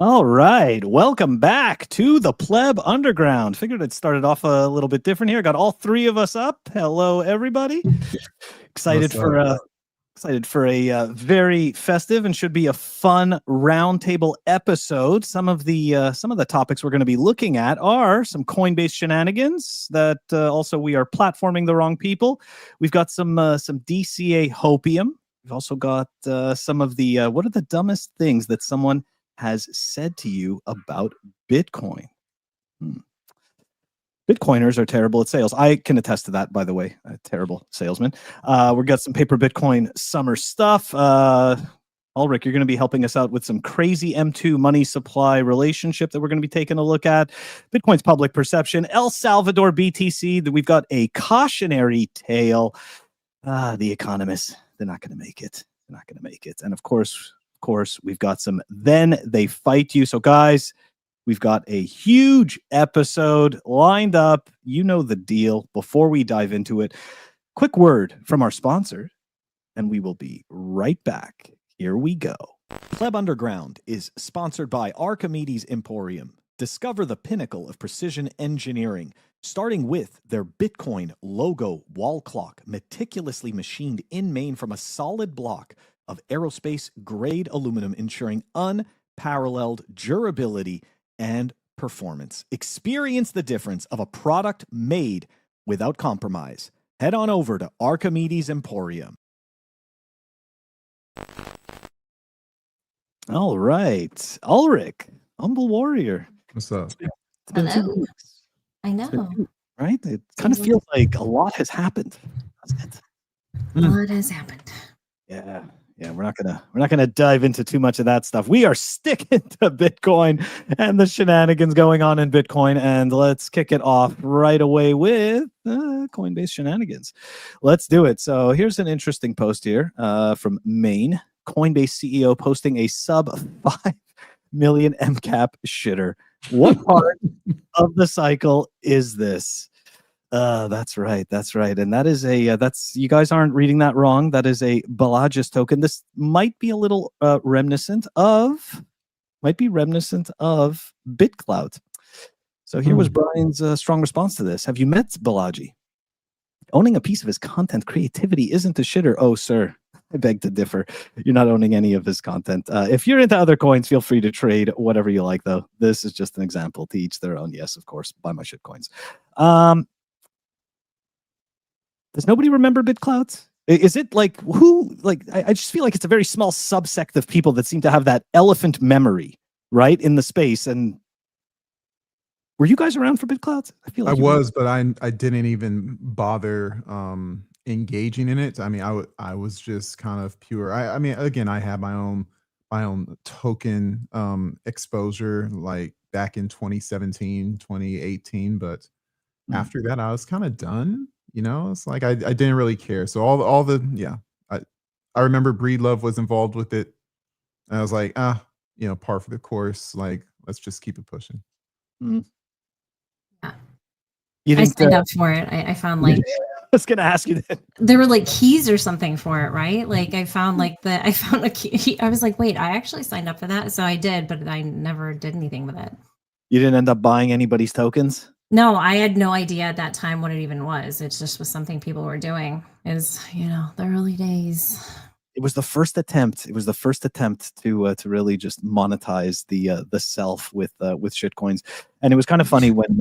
All right, welcome back to the Pleb Underground. Figured I'd started off a little bit different here. Got all three of us up. Hello, everybody. Excited for a very festive and should be a fun roundtable episode. Some of the topics we're going to be looking at are some Coinbase shenanigans. That also we are platforming the wrong people. We've got some DCA Hopium. We've also got some of the what are the dumbest things that someone has said to you about Bitcoin. Bitcoiners are terrible at sales. I can attest to that, by the way. A terrible salesman. We've got some paper Bitcoin summer stuff. Ulric, you're going to be helping us out with some crazy M2 money supply relationship that we're going to be taking a look at. Bitcoin's public perception. El Salvador BTC. We've got a cautionary tale. The Economists. They're not going to make it. They're not going to make it. And of course, we've got some Then They Fight You. So guys, we've got a huge episode lined up. You know the deal. Before we dive into it, quick word from our sponsor, and we will be right back. Here we go. Pleb Underground is sponsored by Archimedes Emporium. Discover the pinnacle of precision engineering, starting with their Bitcoin logo wall clock, meticulously machined in Maine from a solid block of aerospace-grade aluminum, ensuring unparalleled durability and performance. Experience the difference of a product made without compromise. Head on over to Archimedes Emporium. All right. Ulric, Humble Warrior. What's up? It's been 2 Hello. weeks. I know. Right? It kind of feels like a lot has happened. A lot has happened. Yeah. We're not gonna dive into too much of that stuff. We are sticking to Bitcoin and the shenanigans going on in Bitcoin, and let's kick it off right away with Coinbase shenanigans. Let's do it. So here's an interesting post here from Maine. Coinbase CEO posting a sub 5 million MCAP shitter. What part of the cycle is this? That's right. And that is you guys aren't reading that wrong. That is a Balagis token. This might be a little reminiscent of BitClout. So here was Brian's strong response to this. Have you met Balaji? Owning a piece of his content creativity isn't a shitter. Oh, sir, I beg to differ. You're not owning any of his content. If you're into other coins, feel free to trade whatever you like, though. This is just an example. To each their own. Yes, of course, buy my shit coins. Does nobody remember BitClout? Is it like who? Like I just feel like it's a very small subsect of people that seem to have that elephant memory, right, in the space. And were you guys around for BitClout? I feel like I was, but I didn't even bother engaging in it. I mean, I was just kind of pure. I mean, again, I had my own token exposure like back in 2017, 2018, but after that, I was kind of done. You know, it's like I didn't really care. So all the I remember Breedlove was involved with it, and I was like, par for the course. Like, let's just keep it pushing. Yeah. I signed up for it. I found like I was gonna ask you that. There were like keys or something for it, right? Like I found a key. I was like, wait, I actually signed up for that, so I did, but I never did anything with it. You didn't end up buying anybody's tokens? No, I had no idea at that time what it even was. It just was something people were doing. Is the early days. It was the first attempt. It was the first attempt to really just monetize the self with shitcoins, and it was kind of funny when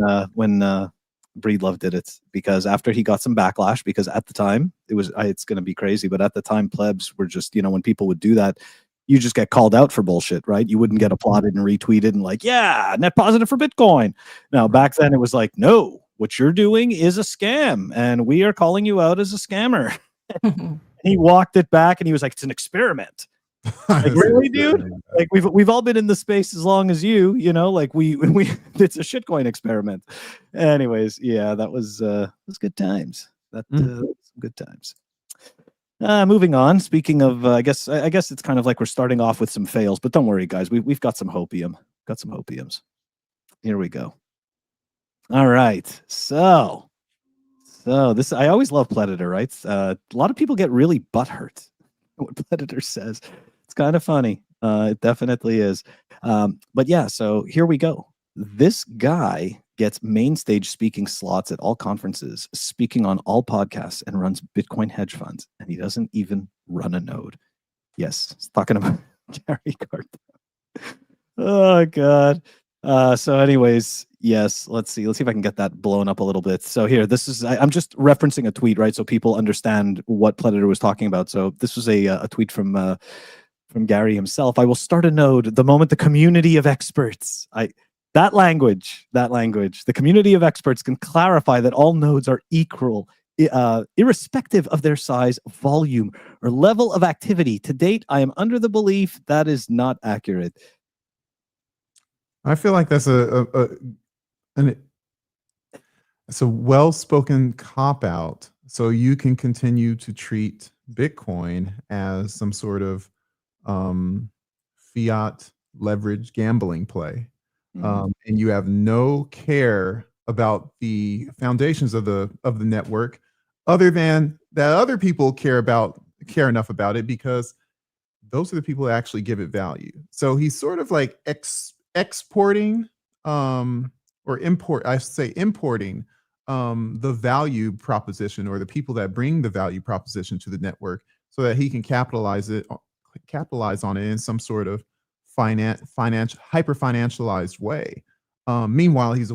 Breedlove did it, because after he got some backlash, because at the time it's going to be crazy, but at the time plebs were just when people would do that, you just get called out for bullshit, right? You wouldn't get applauded and retweeted and like, yeah, net positive for Bitcoin. Now, back then it was like, no, what you're doing is a scam and we are calling you out as a scammer. He walked it back and he was like, it's an experiment. Like, really, dude? Like we've all been in the space as long as you like we it's a shitcoin experiment. Anyways, yeah, that was good times. Good times. Moving on. Speaking of, I guess it's kind of like we're starting off with some fails, but don't worry, guys. We've got some hopium. Got some hopiums. Here we go. All right. So this, I always love Predator, right? A lot of people get really butthurt what Predator says. It's kind of funny. It definitely is. But yeah, so here we go. This guy gets main stage speaking slots at all conferences, speaking on all podcasts, and runs Bitcoin hedge funds. And he doesn't even run a node. Yes, it's talking about Gary Gardner. Oh God. So anyways, yes, let's see if I can get that blown up a little bit. So here, this is, I'm just referencing a tweet, right? So people understand what Predator was talking about. So this was a tweet from Gary himself. I will start a node the moment the community of experts, that language, the community of experts can clarify that all nodes are equal, irrespective of their size, volume, or level of activity. To date, I am under the belief that is not accurate. I feel like that's it's a well-spoken cop-out, so you can continue to treat Bitcoin as some sort of fiat leverage gambling play. And you have no care about the foundations of the network, other than that other people care enough about it, because those are the people that actually give it value. So he's sort of like exporting or importing the value proposition, or the people that bring the value proposition to the network, so that he can capitalize on it in some sort of hyper financialized way. Meanwhile, he's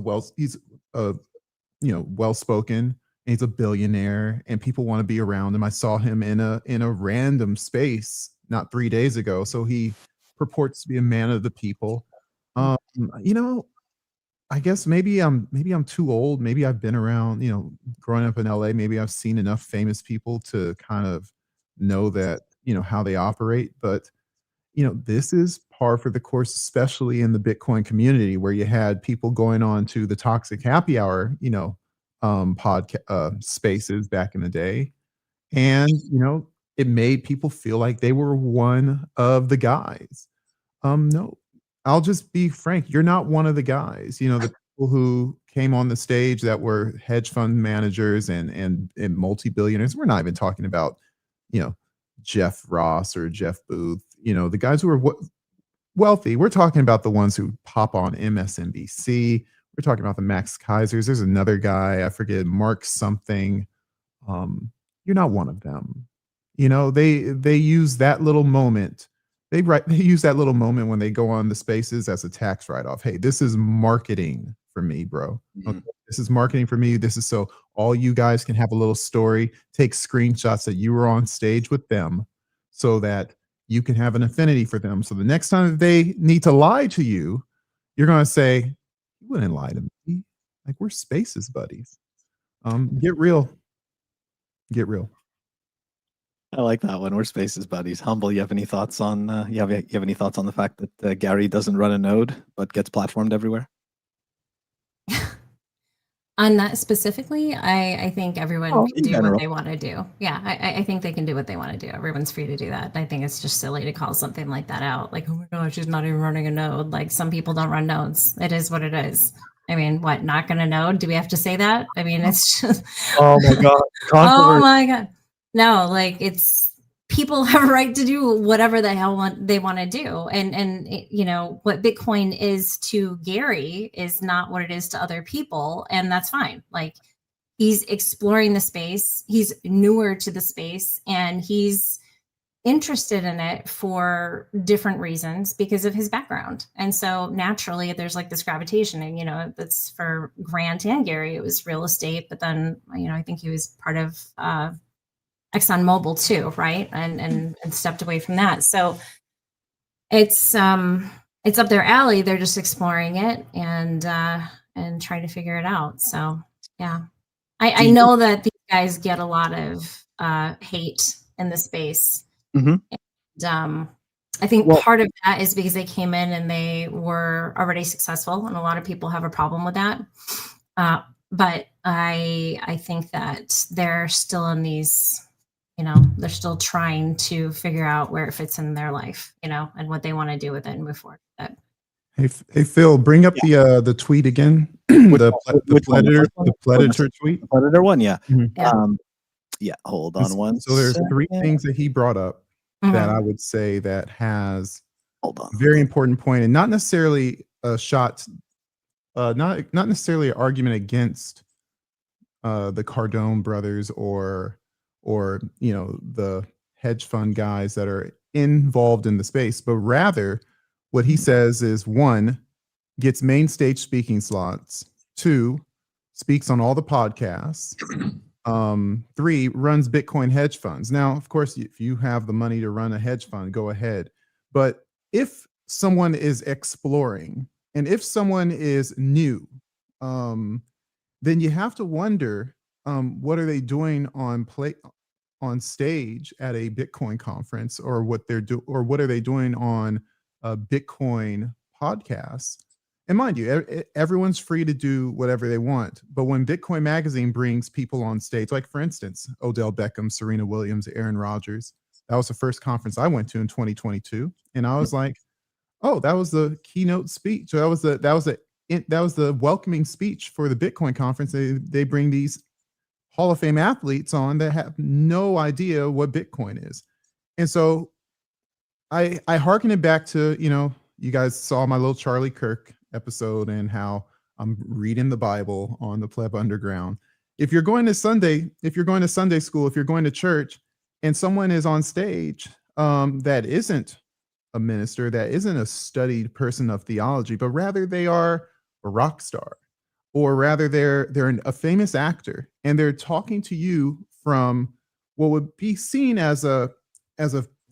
well-spoken, and he's a billionaire, and people want to be around him. I saw him in a random space not 3 days ago. So he purports to be a man of the people. I guess maybe I'm too old. Maybe I've been around, growing up in LA, maybe I've seen enough famous people to kind of know that, how they operate. But, this is par for the course, especially in the Bitcoin community, where you had people going on to the Toxic Happy Hour, podcast spaces back in the day. And, it made people feel like they were one of the guys. No, I'll just be frank. You're not one of the guys. The people who came on the stage that were hedge fund managers and multi-billionaires. We're not even talking about, Jeff Ross or Jeff Booth, the guys who are wealthy. We're talking about the ones who pop on MSNBC. We're talking about the Max Kaisers. There's another guy, I forget, Mark something. You're not one of them. They use that little moment. They use that little moment when they go on the spaces as a tax write-off. Hey, this is marketing for me, bro. Okay, this is marketing for me. This is so all you guys can have a little story, take screenshots that you were on stage with them, so that you can have an affinity for them. So the next time that they need to lie to you, you're going to say, you wouldn't lie to me. Like, we're spaces buddies. Get real. Get real. I like that one. We're spaces buddies. Humble, you have any thoughts on you have any thoughts on the fact that Gary doesn't run a node but gets platformed everywhere? On that specifically, I think everyone can do what they want to do. Yeah, I think they can do what they want to do. Everyone's free to do that. I think it's just silly to call something like that out. Like, oh my gosh, she's not even running a node. Like, some people don't run nodes. It is what it is. I mean, what, not going to node? Do we have to say that? I mean, it's just... Oh my God. Oh my God. No, like, it's... people have a right to do whatever the hell they want to do. And what Bitcoin is to Gary is not what it is to other people. And that's fine. Like, he's exploring the space. He's newer to the space, and he's interested in it for different reasons because of his background. And so naturally there's like this gravitation, and, that's for Grant and Gary, it was real estate, but then, I think he was part of, ExxonMobil too, right? And stepped away from that. So it's up their alley. They're just exploring it and trying to figure it out. So yeah, I know that these guys get a lot of hate in the space. And I think part of that is because they came in and they were already successful, and a lot of people have a problem with that. But I think that they're still in these, they're still trying to figure out where it fits in their life, and what they want to do with it and move forward with it. Hey Phil, bring up the tweet again. the Predator tweet. The Predator one, yeah. Yeah. Hold on one. So there's three things that he brought up that I would say that has Hold on. Very important point, and not necessarily a shot, not necessarily an argument against the Cardone brothers or the hedge fund guys that are involved in the space, but rather what he says is, 1, gets main stage speaking slots, 2, speaks on all the podcasts, 3, runs Bitcoin hedge funds. Now, of course, if you have the money to run a hedge fund, go ahead. But if someone is exploring and if someone is new, then you have to wonder, what are they doing on stage at a Bitcoin conference, or what are they doing on a Bitcoin podcast? And mind you, everyone's free to do whatever they want. But when Bitcoin Magazine brings people on stage, like for instance, Odell Beckham, Serena Williams, Aaron Rodgers, that was the first conference I went to in 2022, and I was like, oh, that was the keynote speech. That was the welcoming speech for the Bitcoin conference. They bring these Hall of Fame athletes on that have no idea what Bitcoin is. And so I hearken it back to, you guys saw my little Charlie Kirk episode and how I'm reading the Bible on the Pleb Underground. If you're going to Sunday school, if you're going to church and someone is on stage that isn't a minister, that isn't a studied person of theology, but rather they are a rock star, or rather they're a famous actor, and they're talking to you from what would be seen as a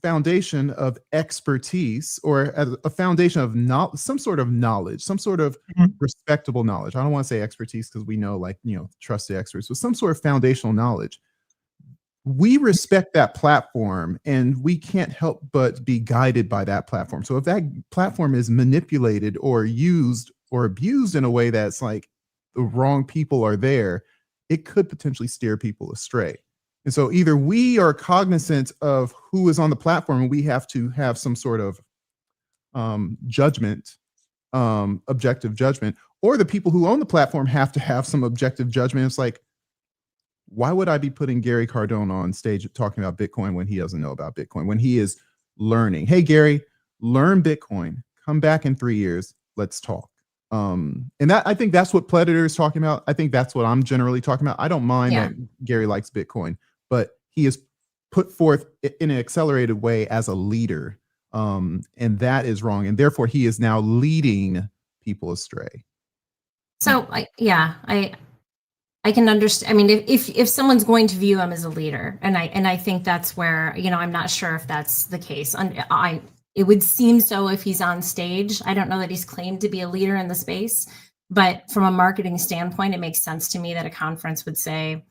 foundation of expertise, or as a foundation of some sort of knowledge, some sort of respectable knowledge. I don't want to say expertise because we know, trusted experts, but some sort of foundational knowledge. We respect that platform, and we can't help but be guided by that platform. So if that platform is manipulated or used or abused in a way that's like the wrong people are there, it could potentially steer people astray. And so either we are cognizant of who is on the platform, and we have to have some sort of judgment, objective judgment, or the people who own the platform have to have some objective judgment. It's like, why would I be putting Gary Cardone on stage talking about Bitcoin when he doesn't know about Bitcoin, when he is learning? Hey, Gary, learn Bitcoin. Come back in 3 years. Let's talk. And I think that's what Predator is talking about. I think that's what I'm generally talking about. I don't mind that Gary likes Bitcoin, but he is put forth in an accelerated way as a leader. And that is wrong. And therefore, he is now leading people astray. So, I can understand. I mean, if someone's going to view him as a leader, and I think that's where, I'm not sure if that's the case. It would seem so if he's on stage. I don't know that he's claimed to be a leader in the space, but from a marketing standpoint, it makes sense to me that a conference would say,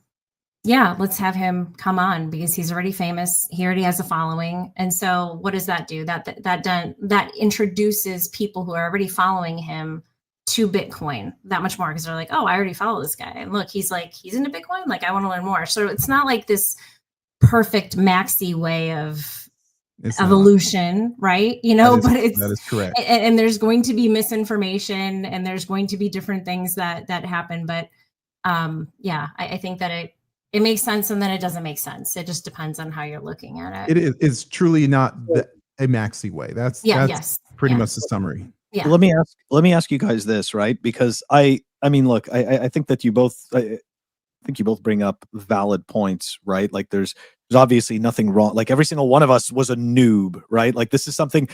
yeah, let's have him come on because he's already famous. He already has a following. And so what does that do? That introduces people who are already following him to Bitcoin that much more, because they're like, oh, I already follow this guy. And look, he's into Bitcoin. Like, I want to learn more. So it's not like this perfect maxi way of evolution, right? But that is correct. And there's going to be misinformation, and there's going to be different things that happen. But I think that it makes sense, and then it doesn't make sense. It just depends on how you're looking at it. It's truly not a maxi way. That's pretty much the summary. Yeah. Let me ask you guys this, right? Because I mean, look, I think that you both bring up valid points, right? Like there's obviously nothing wrong. Like every single one of us was a noob, right? Like this is something,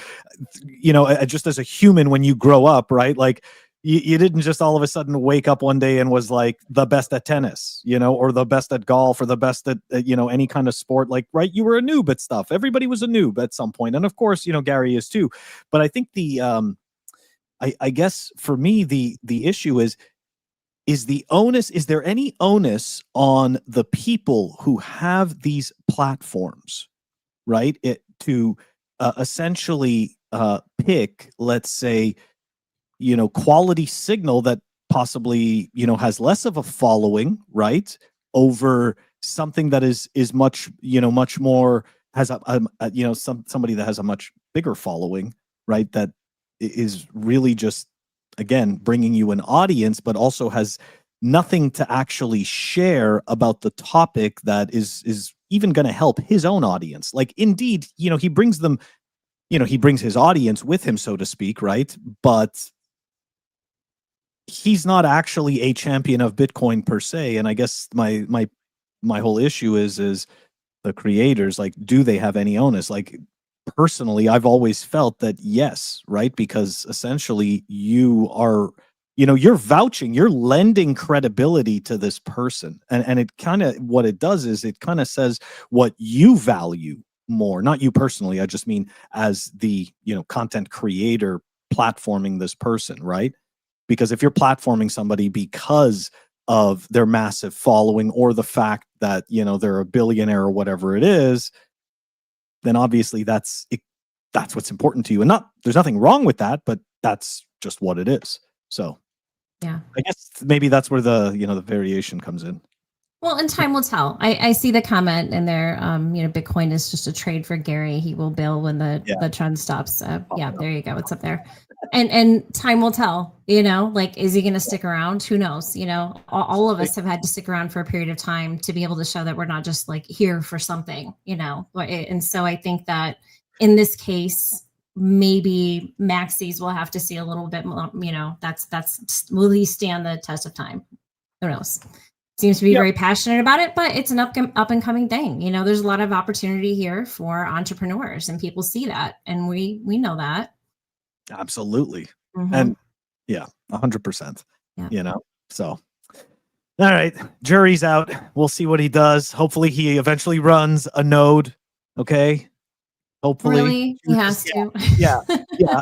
just as a human, when you grow up, right? Like you didn't just all of a sudden wake up one day and was like the best at tennis, or the best at golf, or the best at, any kind of sport. Like, right? You were a noob at stuff. Everybody was a noob at some point. And of course, Gary is too. But I think I guess for me, the issue is the onus, is there any onus on the people who have these platforms, right? To essentially pick, let's say, quality signal that possibly, has less of a following, right? Over something that is much, much more, has somebody that has a much bigger following, right? That is really just, again, bringing you an audience, but also has nothing to actually share about the topic that is even going to help his own audience. Like, indeed, he brings them he brings his audience with him, so to speak, right? But he's not actually a champion of Bitcoin per se. And I guess my whole issue is the creators, like, do they have any onus? Like, personally, I've always felt that yes, right? Because essentially you are, you're vouching, you're lending credibility to this person. And it kind of, what it does is it kind of says what you value more, not you personally. I just mean as the, content creator platforming this person, right? Because if you're platforming somebody because of their massive following or the fact that, they're a billionaire or whatever it is, then obviously that's what's important to you. And there's nothing wrong with that, but that's just what it is. So yeah, I guess maybe that's where the, the variation comes in. Well, and time will tell. I see the comment in there. Bitcoin is just a trade for Gary. He will bail when the trend stops. Yeah, there you go. It's up there. And time will tell. Like, is he going to stick around? Who knows? All of us have had to stick around for a period of time to be able to show that we're not just like here for something. And so I think that in this case, maybe Maxis will have to see a little bit more. Will he stand the test of time? Who knows? Seems to be very passionate about it, but it's an up and coming thing. There's a lot of opportunity here for entrepreneurs, and people see that, and we know that. Absolutely. Mm-hmm. And 100%. Yeah. So, all right, jury's out. We'll see what he does. Hopefully he eventually runs a node. Okay. Hopefully really? He has to. Yeah.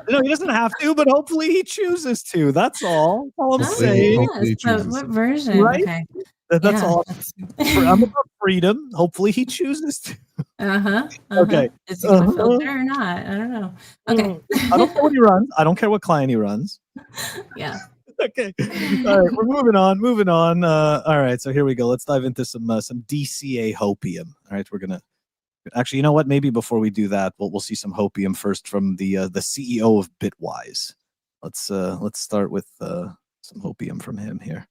No, he doesn't have to, but hopefully he chooses to. That's all I'm saying. So what version? Right? Okay. That's all. I'm about freedom. Hopefully he chooses to. Okay. Is he going to filter or not? I don't know. Okay. I don't care what he runs. I don't care what client he runs. Yeah. Okay. All right. We're moving on. All right. So here we go. Let's dive into some DCA Hopium. All right. We're going to actually, you know what? Maybe before we do that, we'll see some Hopium first from the CEO of Bitwise. Let's start with some Hopium from him here.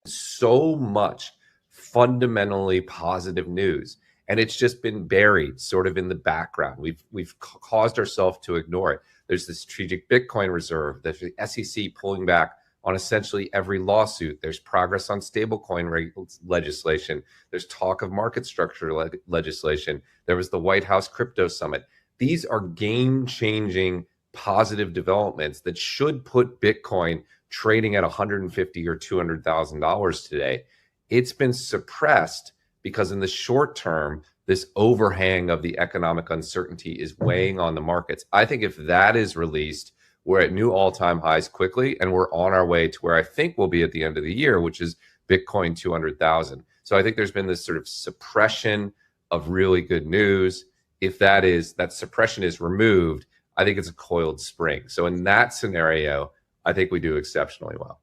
So much fundamentally positive news, and it's just been buried sort of in the background. We've caused ourselves to ignore it. There's the strategic Bitcoin reserve. There's the SEC pulling back on essentially every lawsuit. There's progress on stablecoin legislation. There's talk of market structure legislation. There was the White House crypto summit. These are game-changing positive developments that should put Bitcoin trading at $150,000 or $200,000 today. It's been suppressed because in the short term, this overhang of the economic uncertainty is weighing on the markets. I think if that is released, we're at new all-time highs quickly, and we're on our way to where I think we'll be at the end of the year, which is Bitcoin 200,000. So I think there's been this sort of suppression of really good news. If that suppression is removed, I think it's a coiled spring. So in that scenario, I think we do exceptionally well.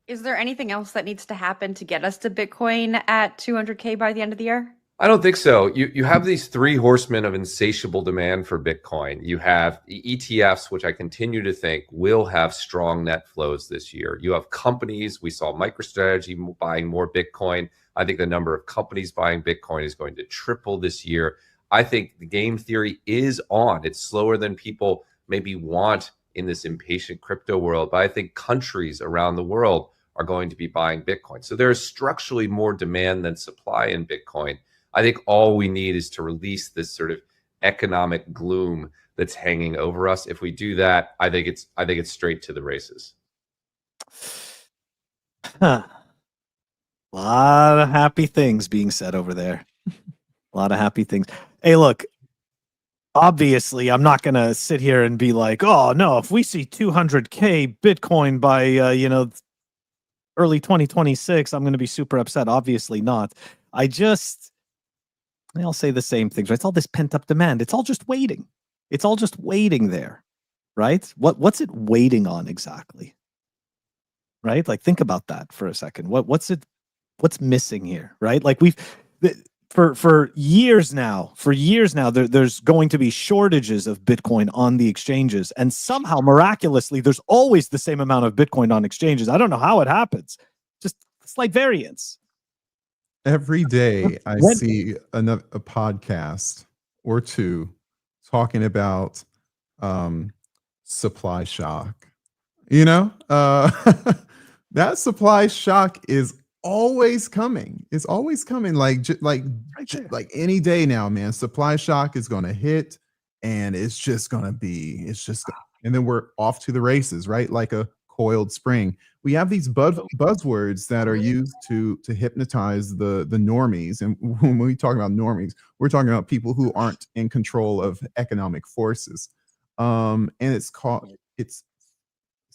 Is there anything else that needs to happen to get us to Bitcoin at 200K by the end of the year? I don't think so. You have these three horsemen of insatiable demand for Bitcoin. You have the ETFs, which I continue to think will have strong net flows this year. You have companies. We saw MicroStrategy buying more Bitcoin. I think the number of companies buying Bitcoin is going to triple this year. I think the game theory is on. It's slower than people maybe want in this impatient crypto world, but I think countries around the world are going to be buying Bitcoin. So there is structurally more demand than supply in Bitcoin. I think all we need is to release this sort of economic gloom that's hanging over us. If we do that, I think it's straight to the races. A lot of happy things being said over there. A lot of happy things. Hey, look, obviously, I'm not going to sit here and be like, oh, no, if we see 200K Bitcoin by, early 2026, I'm going to be super upset. Obviously not. I'll say the same things, right? It's all this pent-up demand. It's all just waiting. It's all just waiting there, right? What's it waiting on exactly? Right? Like, think about that for a second. What's missing here, right? Like, for years now, there's going to be shortages of Bitcoin on the exchanges, and somehow miraculously there's always the same amount of Bitcoin on exchanges. I don't know how it happens. Just slight variance. Every day I see a podcast or two talking about supply shock. You know, that supply shock is always coming. It's always coming. Like like any day now, man. Supply shock is going to hit, and it's just going to be. And then we're off to the races, right? Like a coiled spring. We have these buzzwords that are used to hypnotize the normies. And when we talk about normies, we're talking about people who aren't in control of economic forces. And it's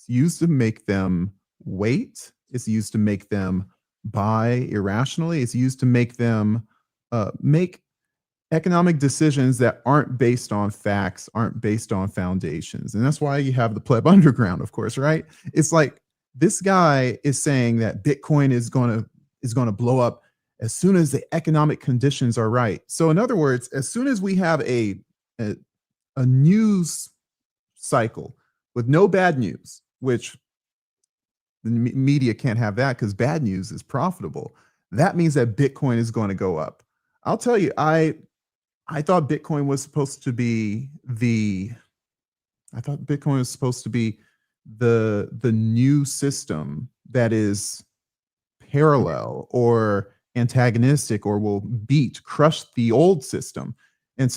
used to make them wait. It's used to make them buy irrationally. It's used to make them make economic decisions that aren't based on facts, aren't based on foundations. And that's why you have the pleb underground, of course, right? It's like this guy is saying that Bitcoin is going to blow up as soon as the economic conditions are right. So in other words, as soon as we have a news cycle with no bad news, which the media can't have that because bad news is profitable, that means that Bitcoin is going to go up. I'll tell you, I thought Bitcoin was supposed to be the new system that is parallel or antagonistic or will crush the old system. And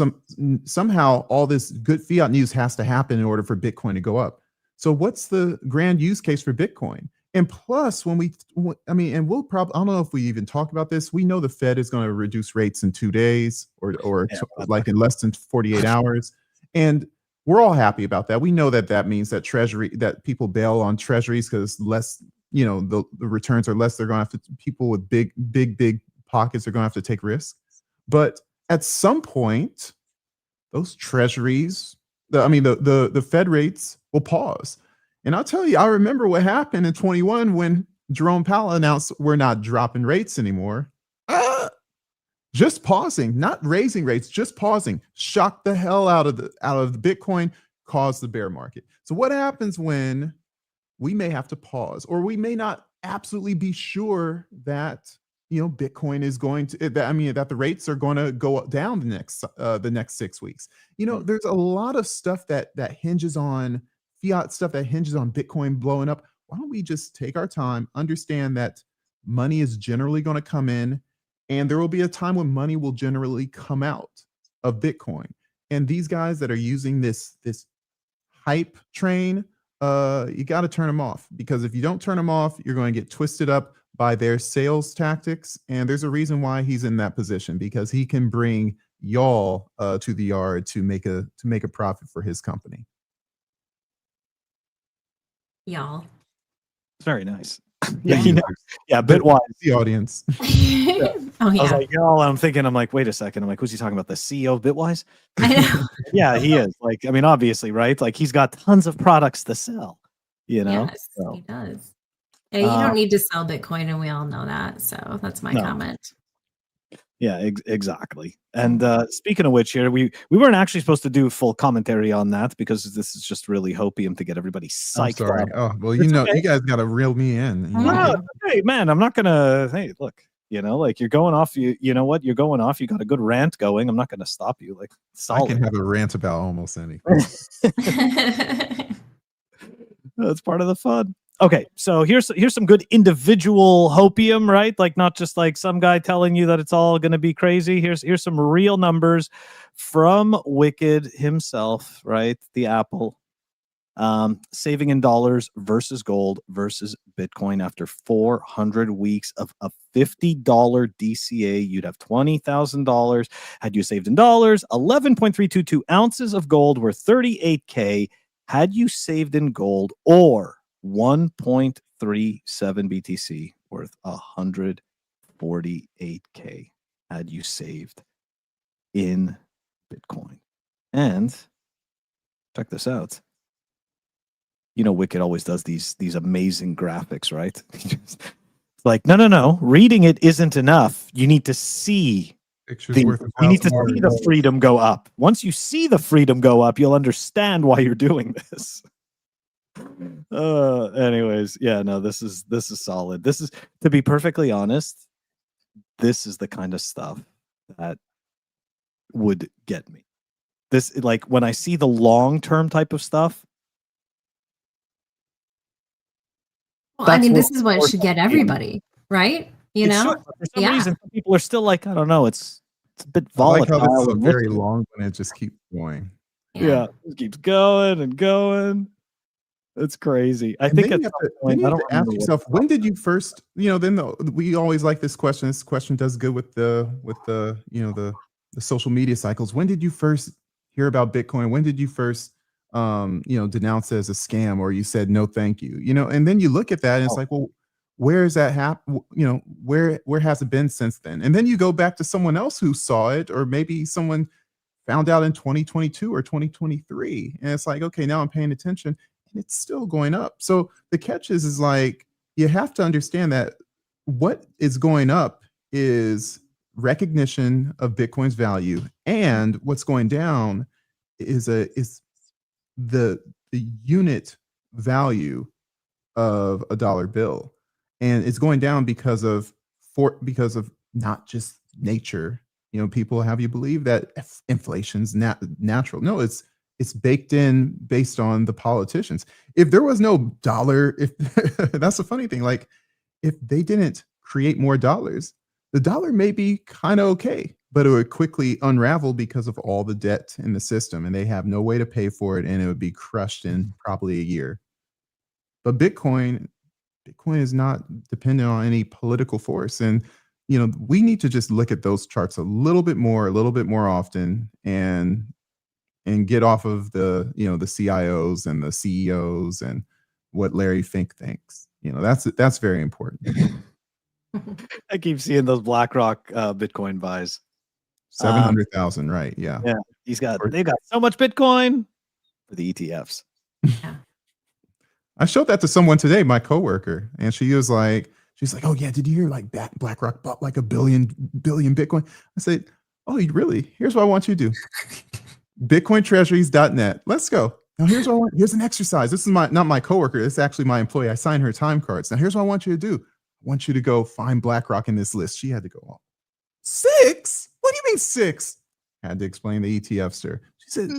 somehow all this good fiat news has to happen in order for Bitcoin to go up. So what's the grand use case for Bitcoin? And plus, and we'll probably, I don't know if we even talk about this. We know the Fed is going to reduce rates in 2 days or like in less than 48 hours. And we're all happy about that. We know that means that people bail on treasuries because less, the returns are less. They're going to have to, people with big pockets are going to have to take risks. But at some point, those treasuries, the Fed rates will pause. And I'll tell you, I remember what happened in 21 when Jerome Powell announced we're not dropping rates anymore. Just pausing, not raising rates, just pausing, shocked the hell out of the Bitcoin, caused the bear market. So what happens when we may have to pause, or we may not absolutely be sure that Bitcoin is going to that the rates are going to go down the next 6 weeks. There's a lot of stuff that hinges on fiat stuff, that hinges on Bitcoin blowing up. Why don't we just take our time, understand that money is generally going to come in, and there will be a time when money will generally come out of Bitcoin. And these guys that are using this hype train, you got to turn them off, because if you don't turn them off, you're going to get twisted up by their sales tactics. And there's a reason why he's in that position, because he can bring y'all to the yard to make a profit for his company. Y'all. It's very nice. Yeah. Bitwise. The audience. Oh yeah. I was like, I'm like, wait a second. I'm like, who's he talking about? The CEO of Bitwise? I know. Yeah, he is. Like, obviously, right? Like, he's got tons of products to sell. Yes, so. He does. And you don't need to sell Bitcoin, and we all know that. So that's my comment. Yeah, exactly. And speaking of which, here we weren't actually supposed to do full commentary on that, because this is just really hopium to get everybody psyched up. Oh, well, you guys got to reel me in. Hey, man, I'm not gonna. Hey, look, like, you're going off. You know what? You're going off. You got a good rant going. I'm not gonna stop you. Like, solid. I can have a rant about almost anything. That's part of the fun. Okay, so here's some good individual hopium, right? Like, not just like some guy telling you that it's all going to be crazy. Here's some real numbers from Wicked himself, right? The Apple, saving in dollars versus gold versus Bitcoin after 400 weeks of a $50 DCA. You'd have $20,000 had you saved in dollars. 11.322 ounces of gold were $38K had you saved in gold, or 1.37 BTC worth $148K had you saved in Bitcoin. And check this out. Wicked always does these amazing graphics, right? It's like, no. Reading it isn't enough. You need to see. You need to see the freedom go up. Once you see the freedom go up, you'll understand why you're doing this. Anyways, yeah, no, this is solid. This is, to be perfectly honest, this is the kind of stuff that would get me. this, like when I see the long-term type of stuff. Well, I That's mean, what this is what forced should get me. everybody, right? You It know? should, but for some Yeah. reason, people are still like, I don't know, it's a bit I like how volatile. this is a and very risky. long one. It just keeps going. Yeah, it keeps going and going. It's crazy. I And think then at you have some to, point, I don't ask remember what yourself, it's when called. did you first, we always like this question. This question does good with the the social media cycles. When did you first hear about Bitcoin? When did you first denounce it as a scam, or you said no thank you? And then you look at that and it's Oh. like, well, where is that where has it been since then? And then you go back to someone else who saw it, or maybe someone found out in 2022 or 2023, and it's like, okay, now I'm paying attention, and it's still going up. So the catch is like, you have to understand that what is going up is recognition of Bitcoin's value, and what's going down is the unit value of a dollar bill, and it's going down because of not just nature. People have you believe that inflation's natural. No, it's baked in based on the politicians. If there was no dollar, if that's the funny thing, like if they didn't create more dollars, the dollar may be kind of okay, but it would quickly unravel because of all the debt in the system, and they have no way to pay for it, and it would be crushed in probably a year. But Bitcoin is not dependent on any political force. And we need to just look at those charts a little bit more often, and get off of the the CIOs and the CEOs and what Larry Fink thinks. That's very important. I keep seeing those BlackRock Bitcoin buys. 700,000, right? Yeah. Yeah, they've got so much Bitcoin for the ETFs. I showed that to someone today, my coworker, and she's like, oh yeah, did you hear like BlackRock bought like a billion Bitcoin? I said, oh, really? Here's what I want you to do. BitcoinTreasuries.net. Let's go. Now here's an exercise. This is not my coworker. This is actually my employee. I signed her time cards. Now here's what I want you to do. I want you to go find BlackRock in this list. She had to go, oh, 6? What do you mean 6? I had to explain the ETFs to her. She said,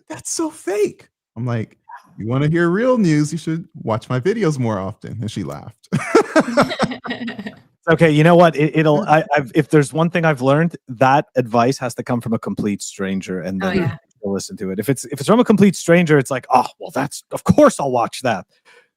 that's so fake. I'm like, you want to hear real news, you should watch my videos more often. And she laughed. Okay, you know what? If there's one thing I've learned, that advice has to come from a complete stranger, and then you'll listen to it. If it's from a complete stranger, it's like, oh, well, that's, of course I'll watch that.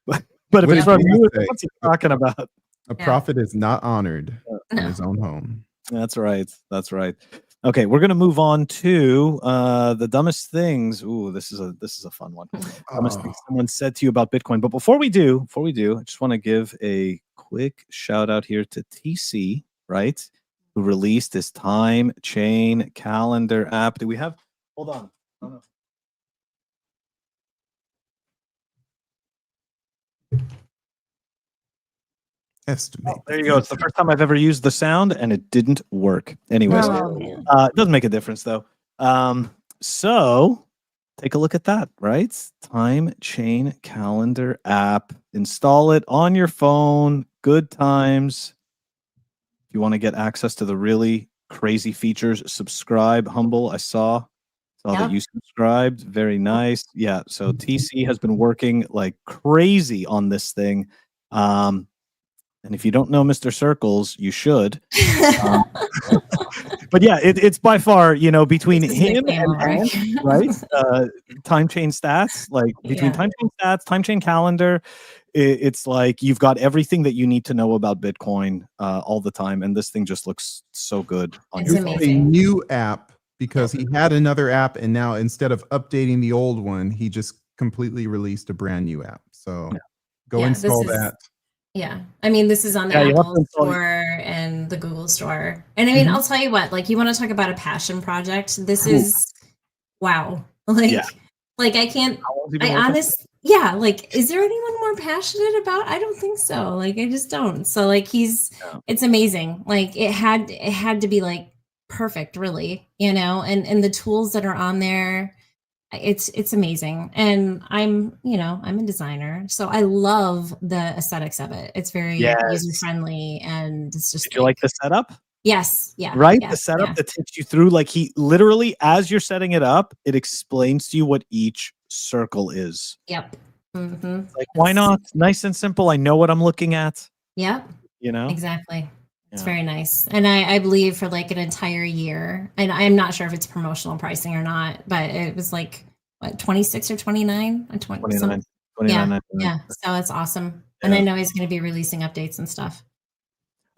But if it's from you, what's he talking about? A prophet is not honored in his own home. That's right. That's right. Okay, we're gonna move on to the dumbest things. Ooh, this is a fun one. Dumbest things someone said to you about Bitcoin. But before we do, I just want to give a quick shout out here to TC, right? Who released this time chain calendar app. Do we have? Hold on. Oh, no. Estimate. There you go. It's the first time I've ever used the sound, and it didn't work. Anyways, it doesn't make a difference though. So take a look at that, right? Time chain calendar app. Install it on your phone. Good times. If you want to get access to the really crazy features, subscribe. Humble, I saw that you subscribed. Very nice. Yeah. So TC has been working like crazy on this thing. And if you don't know Mr. Circles, you should. But yeah, it's by far, between him and Ant, right? Time chain stats, like between time chain stats, time chain calendar, it's like you've got everything that you need to know about Bitcoin all the time. And this thing just looks so good on your phone. A new app, because he had another app, and now instead of updating the old one, he just completely released a brand new app. So go install that. Yeah. I mean, this is on the Apple Store and the Google Store. And I mean, I'll tell you what, like, you want to talk about a passion project. This is, wow. Like I can't, like, is there anyone more passionate about? I don't think so. Like, I just don't. So like, it's amazing. Like it had to be like perfect, really, and the tools that are on there, it's amazing. And I'm a designer, so I love the aesthetics of it. It's very user friendly, and it's just. Did you like the setup? Yes. Yeah. Right? Yeah, The setup yeah. that takes you through, like he literally, as you're setting it up, it explains to you what each circle is. Yep. Mm-hmm. Like, why not? Nice and simple. I know what I'm looking at. Yep. You know? Exactly. It's Yeah. very nice. And I believe for like an entire year, and I'm not sure if it's promotional pricing or not, but it was like, what, 26 or 29? 29. Yeah. Yeah. So it's awesome. And I know he's going to be releasing updates and stuff.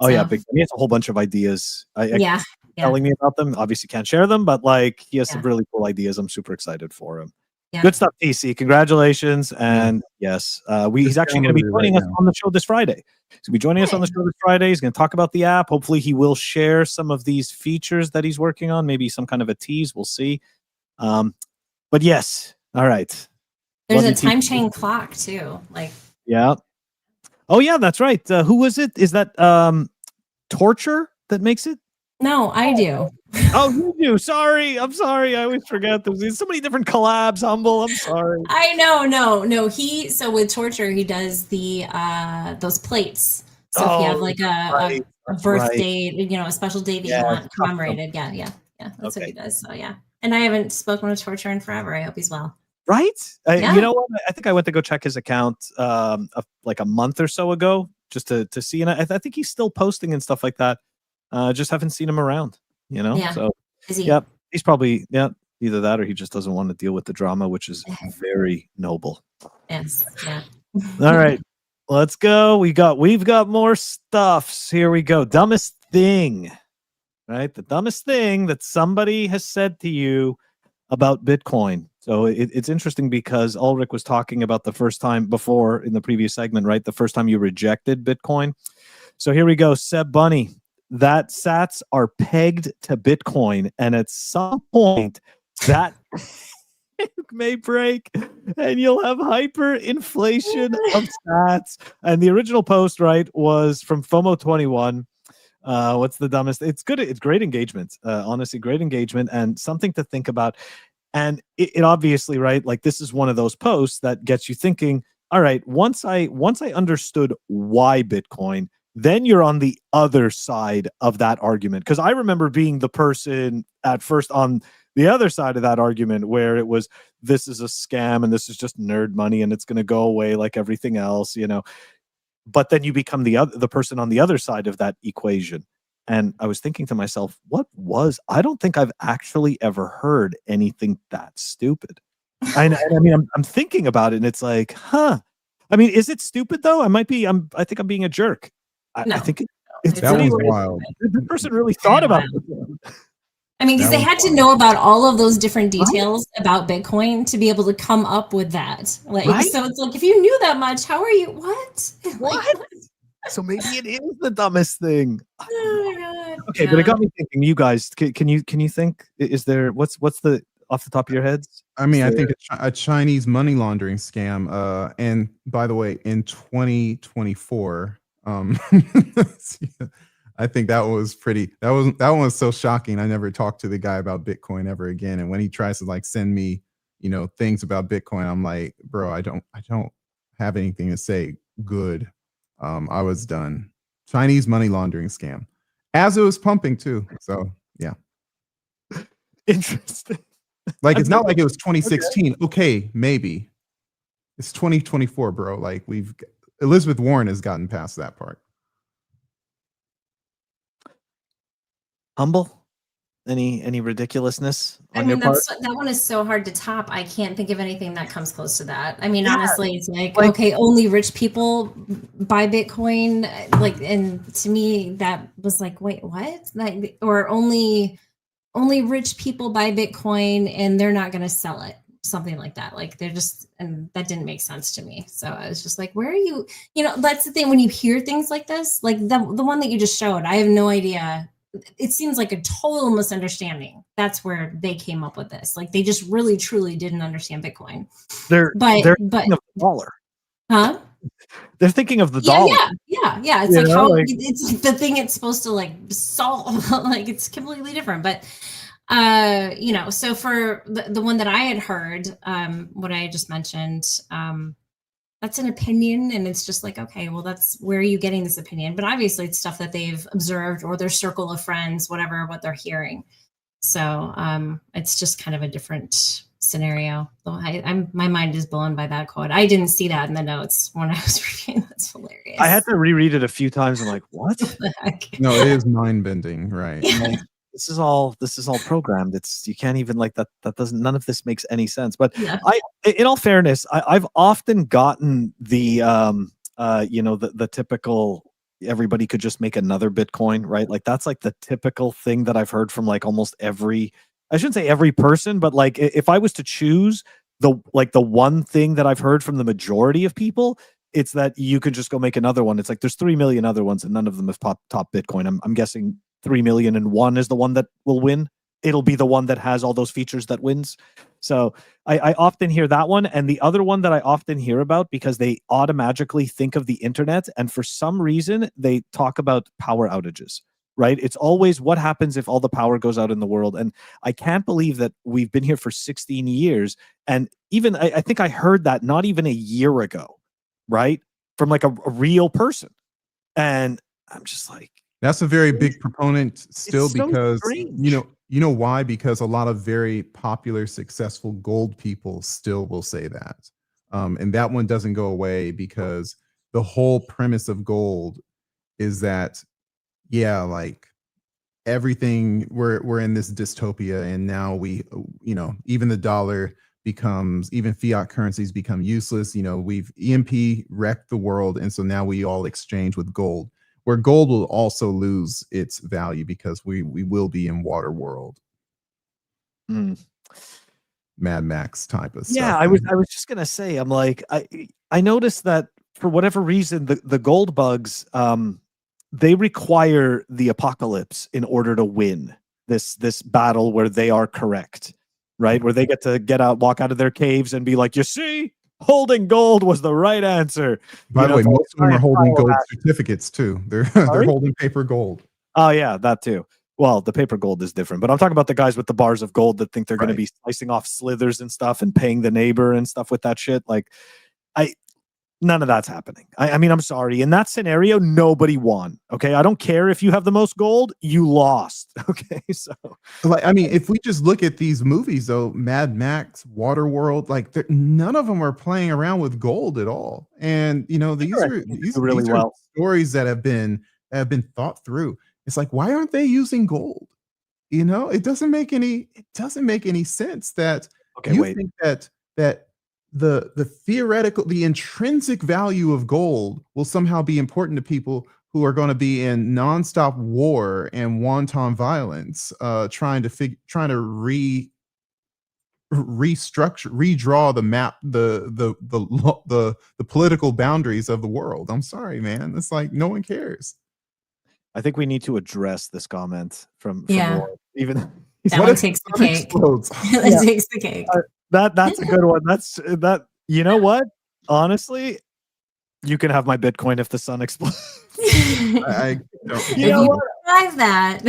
Oh yeah, big. He has a whole bunch of ideas. Yeah. Telling me about them. Obviously, can't share them, but like he has some Yeah. really cool ideas. I'm super excited for him. Yeah. Good stuff, DC. Congratulations, and yes, he's actually going to be joining us on the show this Friday. He's going to be joining us on the show this Friday. He's going to talk about the app. Hopefully, he will share some of these features that he's working on. Maybe some kind of a tease. We'll see. But yes, all right. There's a time chain clock too. Like, yeah. Oh yeah, that's right. Who was it? Is that Torture that makes it? No, I do. Oh, you do. Sorry. I'm sorry. I always forget. There's so many different collabs, Humble. I'm sorry. I know. No. So with Torture, he does the those plates. So if you have like a birthday, a special day that you want commemorated. Yeah. That's what he does. So yeah. And I haven't spoken with Torture in forever. I hope he's well. Right? Yeah. You know what? I think I went to go check his account like a month or so ago just to see. And I think he's still posting and stuff like that. Just haven't seen him around, Yeah. So, Is he? Yep. He's probably, either that or he just doesn't want to deal with the drama, which is very noble. Yes. Yeah. All right. Let's go. We've got more stuffs. Here we go. Dumbest thing, right? The dumbest thing that somebody has said to you about Bitcoin. So it's interesting because Ulric was talking about the first time before in the previous segment, right? The first time you rejected Bitcoin. So here we go. Seb Bunny, that sats are pegged to Bitcoin. And at some point that may break and you'll have hyperinflation of sats. And the original post, right, was from FOMO21. What's the dumbest? It's good. It's great engagement. Honestly, great engagement and something to think about. And it obviously, right, like this is one of those posts that gets you thinking, all right, once I understood why Bitcoin, then you're on the other side of that argument. Because I remember being the person at first on the other side of that argument where it was, this is a scam and this is just nerd money and it's going to go away like everything else, But then you become the person on the other side of that equation. And I was thinking to myself, I don't think I've actually ever heard anything that stupid. I mean, I'm thinking about it and it's like, I mean, is it stupid though? I think I'm being a jerk. I think it's that pretty one's wild. The person really thought about it. I mean, because they had to know about all of those different details about Bitcoin to be able to come up with that. Like, so it's like, if you knew that much, how are you? What? What? So maybe it is the dumbest thing. Oh my god. Okay, but it got me thinking. You guys, can you think? Is there what's the off the top of your heads? I mean, I think a Chinese money laundering scam. And by the way, in 2024, I think that was pretty. That one was so shocking. I never talked to the guy about Bitcoin ever again. And when he tries to like send me, things about Bitcoin, I'm like, bro, I don't have anything to say good. I was done. Chinese money laundering scam, as it was pumping too. So yeah, interesting. Like it's not like it was 2016. Okay, maybe it's 2024, bro. Like Elizabeth Warren has gotten past that part. Humble, any ridiculousness on I mean, your part? that one is so hard to top. I can't think of anything that comes close to that. I mean, honestly, it's like, okay, only rich people buy Bitcoin. Like, and to me, that was like, wait, what? Like, or only rich people buy Bitcoin and they're not going to sell it. Something like that. Like and that didn't make sense to me. So I was just like, where are you? That's the thing when you hear things like this, like the one that you just showed, I have no idea. It seems like a total misunderstanding. That's where they came up with this. Like they just really, truly didn't understand Bitcoin. They're thinking of the dollar. Huh? They're thinking of the dollar. Yeah. It's it's the thing it's supposed to like solve. Like it's completely different. But so for the one that I had heard, what I just mentioned, that's an opinion, and it's just like, okay, well, that's where are you getting this opinion? But obviously it's stuff that they've observed or their circle of friends, whatever, what they're hearing. So it's just kind of a different scenario. So my mind is blown by that quote. I didn't see that in the notes when I was reading. That's hilarious. I had to reread it a few times. I'm like, what? What the heck? No, it is mind bending, right? Yeah. This is all programmed. It's, you can't even, like, that doesn't, none of this makes any sense. But Yeah. in all fairness, I've often gotten the the typical, everybody could just make another Bitcoin, right? Like, that's like the typical thing that I've heard from like almost every, I shouldn't say every person, but like if I was to choose the one thing that I've heard from the majority of people, it's that you could just go make another one. It's like there's 3 million other ones and none of them have top Bitcoin. I'm guessing 3,000,001 is the one that will win. It'll be the one that has all those features that wins. So I often hear that one. And the other one that I often hear about, because they automatically think of the internet, and for some reason they talk about power outages, right? It's always what happens if all the power goes out in the world. And I can't believe that we've been here for 16 years. And even I think I heard that not even a year ago, right? From like a real person. And I'm just like, that's a very big proponent still, so because strange. you know why? Because a lot of very popular, successful gold people still will say that. And that one doesn't go away, because the whole premise of gold is that, yeah, like everything, we're in this dystopia, and now we, even the dollar becomes, even fiat currencies become useless. We've EMP wrecked the world, and so now we all exchange with gold, where gold will also lose its value because we will be in water world. Mad Max type of stuff. Yeah, I was just gonna say, I'm like, I noticed that for whatever reason, the gold bugs, they require the apocalypse in order to win this battle where they are correct, right? Where they get to walk out of their caves and be like, you see, holding gold was the right answer. By the way, most of them are holding gold certificates too. They're holding paper gold. Oh yeah, that too. Well, the paper gold is different, but I'm talking about the guys with the bars of gold that think they're going to be slicing off slithers and stuff and paying the neighbor and stuff with that shit. Like, none of that's happening. I mean, I'm sorry. In that scenario, nobody won. Okay, I don't care if you have the most gold, you lost. Okay, so like, I mean, if we just look at these movies, though, Mad Max, Waterworld, like none of them are playing around with gold at all. And these are stories that have been thought through. It's like, why aren't they using gold? It doesn't make any sense that think that the theoretical, the intrinsic value of gold will somehow be important to people who are going to be in nonstop war and wanton violence, trying to redraw the map, the political boundaries of the world. I'm sorry, man. It's like no one cares. I think we need to address this comment from Lord. Even that one takes the cake. That takes the cake. That's a good one. That. You know what? Honestly, you can have my Bitcoin if the sun explodes. I know that.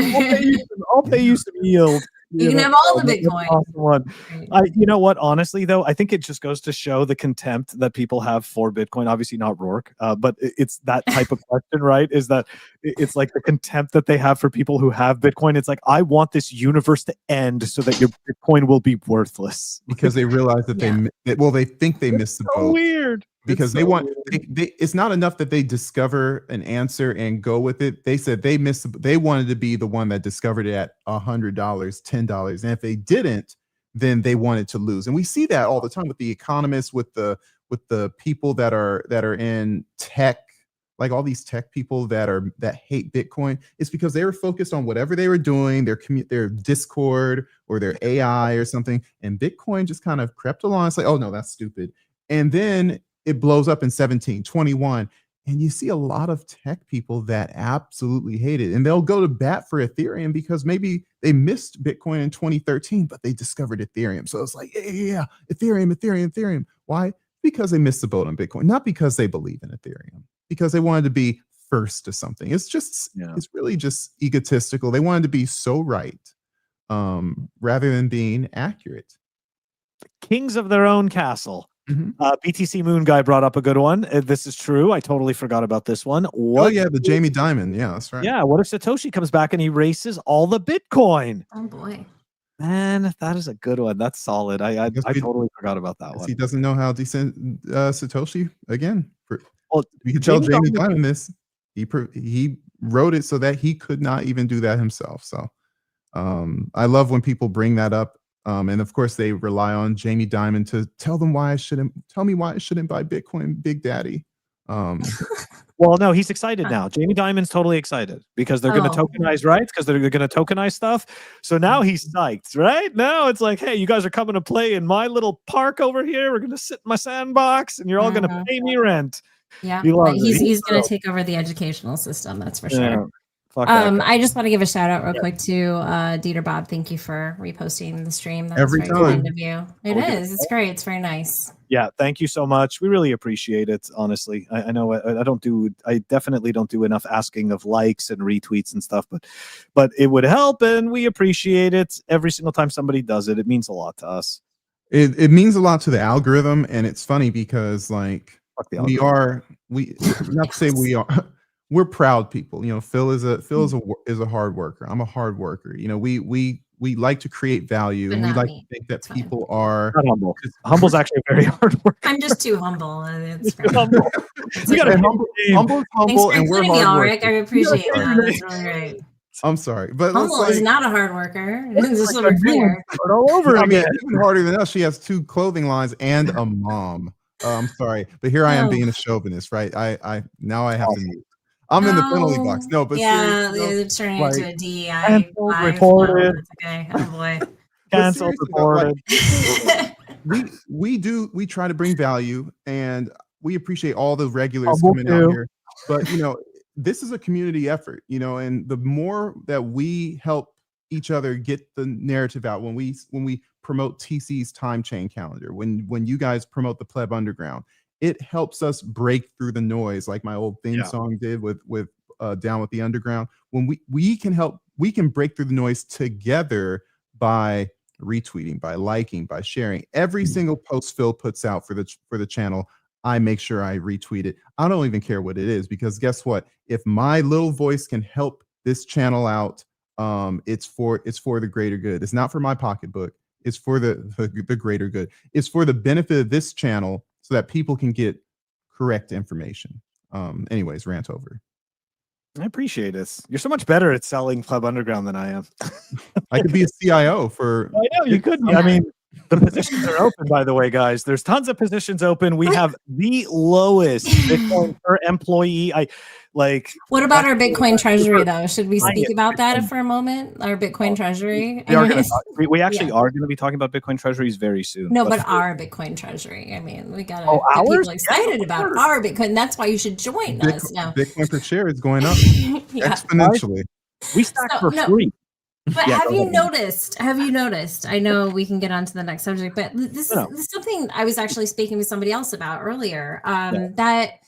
I'll pay you some yield. You can have all the Bitcoin. Awesome. You know what? Honestly, though, I think it just goes to show the contempt that people have for Bitcoin. Obviously, not Rourke, but it's that type of question, right? Is that it's like the contempt that they have for people who have Bitcoin. It's like, I want this universe to end so that your Bitcoin will be worthless, because they realize that they think they missed the boat. Weird. Because they it's not enough that they discover an answer and go with it. They said they wanted to be the one that discovered it at $100, $10. And if they didn't, then they wanted to lose. And we see that all the time with the economists, with the people that are in tech, like all these tech people that hate Bitcoin. It's because they were focused on whatever they were doing, their Discord or their AI or something. And Bitcoin just kind of crept along. It's like, oh no, that's stupid. And then it blows up in 17, 21. And you see a lot of tech people that absolutely hate it. And they'll go to bat for Ethereum because maybe they missed Bitcoin in 2013, but they discovered Ethereum. So it's like, yeah, Ethereum. Why? Because they missed the boat on Bitcoin, not because they believe in Ethereum, because they wanted to be first to something. It's just, it's really just egotistical. They wanted to be so right, rather than being accurate. Kings of their own castle. BTC Moon guy brought up a good one. This is true. I totally forgot about this one. Oh yeah, the Jamie Dimon. Yeah, that's right. Yeah, what if Satoshi comes back and he races all the Bitcoin? Oh boy. Man, that is a good one. That's solid. I totally forgot about that one. He doesn't know how decent Satoshi again. Well, you can tell Jamie Dimon this. He wrote it so that he could not even do that himself. So I love when people bring that up. And of course, they rely on Jamie Dimon to tell me why I shouldn't buy Bitcoin, Big Daddy. Well, no, he's excited now. Jamie Dimon's totally excited because they're going to tokenize rights, because they're going to tokenize stuff. So now he's psyched, right? Now it's like, hey, you guys are coming to play in my little park over here. We're going to sit in my sandbox, and you're all going to pay me rent. Yeah, he's going to take over the educational system. That's for sure. Yeah. I just want to give a shout out real quick to Dieter Bob. Thank you for reposting the stream. That Every was very time. kind of you. It is. It's great. It's very nice. Yeah, thank you so much. We really appreciate it. Honestly, I know I definitely don't do enough asking of likes and retweets and stuff, but it would help, and we appreciate it every single time somebody does it. It means a lot to us. It means a lot to the algorithm, and it's funny because like we're proud people. You know, Phil is a hard worker. I'm a hard worker. You know, we like to create value, and we like to think that people are not humble. Humble's actually a very hard worker. I'm just too humble. It's humble. We got humble, and we're hard Rick. I appreciate that. That's really great. I'm sorry, but Humble is not a hard worker. It's just sort of clear. All over again. Even harder than us. She has 2 clothing lines and a mom. I'm sorry, but here I am being a chauvinist, right? I now I have to move. I'm in the penalty box. No, but it's turning into a DEI. Reported. Okay. Oh boy. Cancelled. Reported. We try to bring value, and we appreciate all the regulars coming out here. But you know, this is a community effort, you know, and the more that we help each other get the narrative out, when we promote TC's time chain calendar, when you guys promote the Pleb Underground, it helps us break through the noise, like my old theme song did with Down with the Underground. When we can break through the noise together by retweeting, by liking, by sharing. Every single post Phil puts out for the channel, I make sure I retweet it. I don't even care what it is, because guess what? If my little voice can help this channel out, it's for the greater good. It's not for my pocketbook. It's for the greater good. It's for the benefit of this channel, so that people can get correct information. Anyways, rant over. I appreciate it. You're so much better at selling Pleb Underground than I am. I could be a CIO for. I know you could. I mean, the positions are open, by the way, guys. There's tons of positions open. We have the lowest Bitcoin per employee. What about our Bitcoin treasury, though? Should we speak about that for a moment? Our Bitcoin treasury. We actually are going to be talking about Bitcoin treasuries very soon. No, but our Bitcoin treasury. I mean, we got to get people excited about our Bitcoin. That's why you should join us now. Bitcoin per share is going up exponentially. We stack for free. But have you noticed? I know we can get on to the next subject, but this is something I was actually speaking with somebody else about earlier. That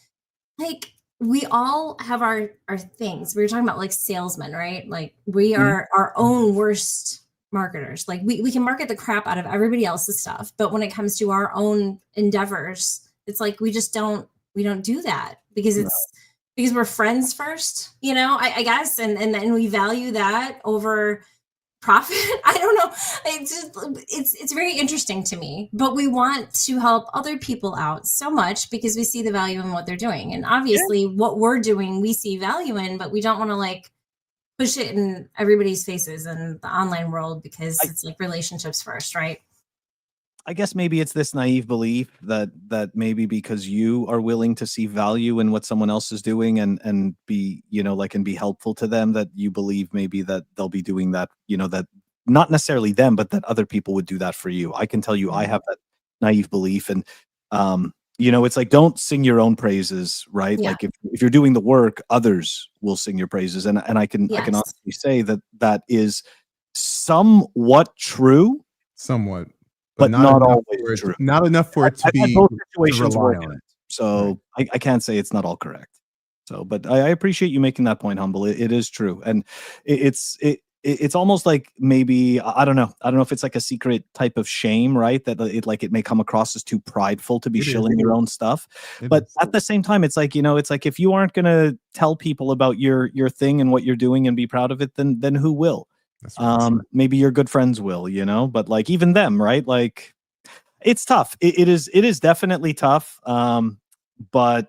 like we all have our things. We were talking about like salesmen, right? Like we are our own worst marketers. Like we can market the crap out of everybody else's stuff, but when it comes to our own endeavors, it's like we don't do that because because we're friends first, you know, I guess, and we value that over profit. I don't know. It's very interesting to me, but we want to help other people out so much because we see the value in what they're doing. And obviously what we're doing, we see value in, but we don't want to like push it in everybody's faces in the online world because it's like relationships first, right? I guess maybe it's this naive belief that maybe because you are willing to see value in what someone else is doing and be, you know, like, and be helpful to them, that you believe maybe that they'll be doing that, you know, that not necessarily them, but that other people would do that for you. I can tell you, I have that naive belief. And, you know, it's like, don't sing your own praises, right? Yeah. Like if you're doing the work, others will sing your praises. And I can honestly say that is somewhat true. Somewhat. But not always true. Not enough for it to be both situations working. So right. I can't say it's not all correct. So, but I appreciate you making that point, Humble. It is true, and it's almost like maybe I don't know if it's like a secret type of shame, right? That it may come across as too prideful to be shilling your own stuff. But at the same time, it's like, it's like if you aren't gonna tell people about your thing and what you're doing and be proud of it, then who will? That's right. Maybe your good friends will, but like even them, right? Like it's tough. It is definitely tough. But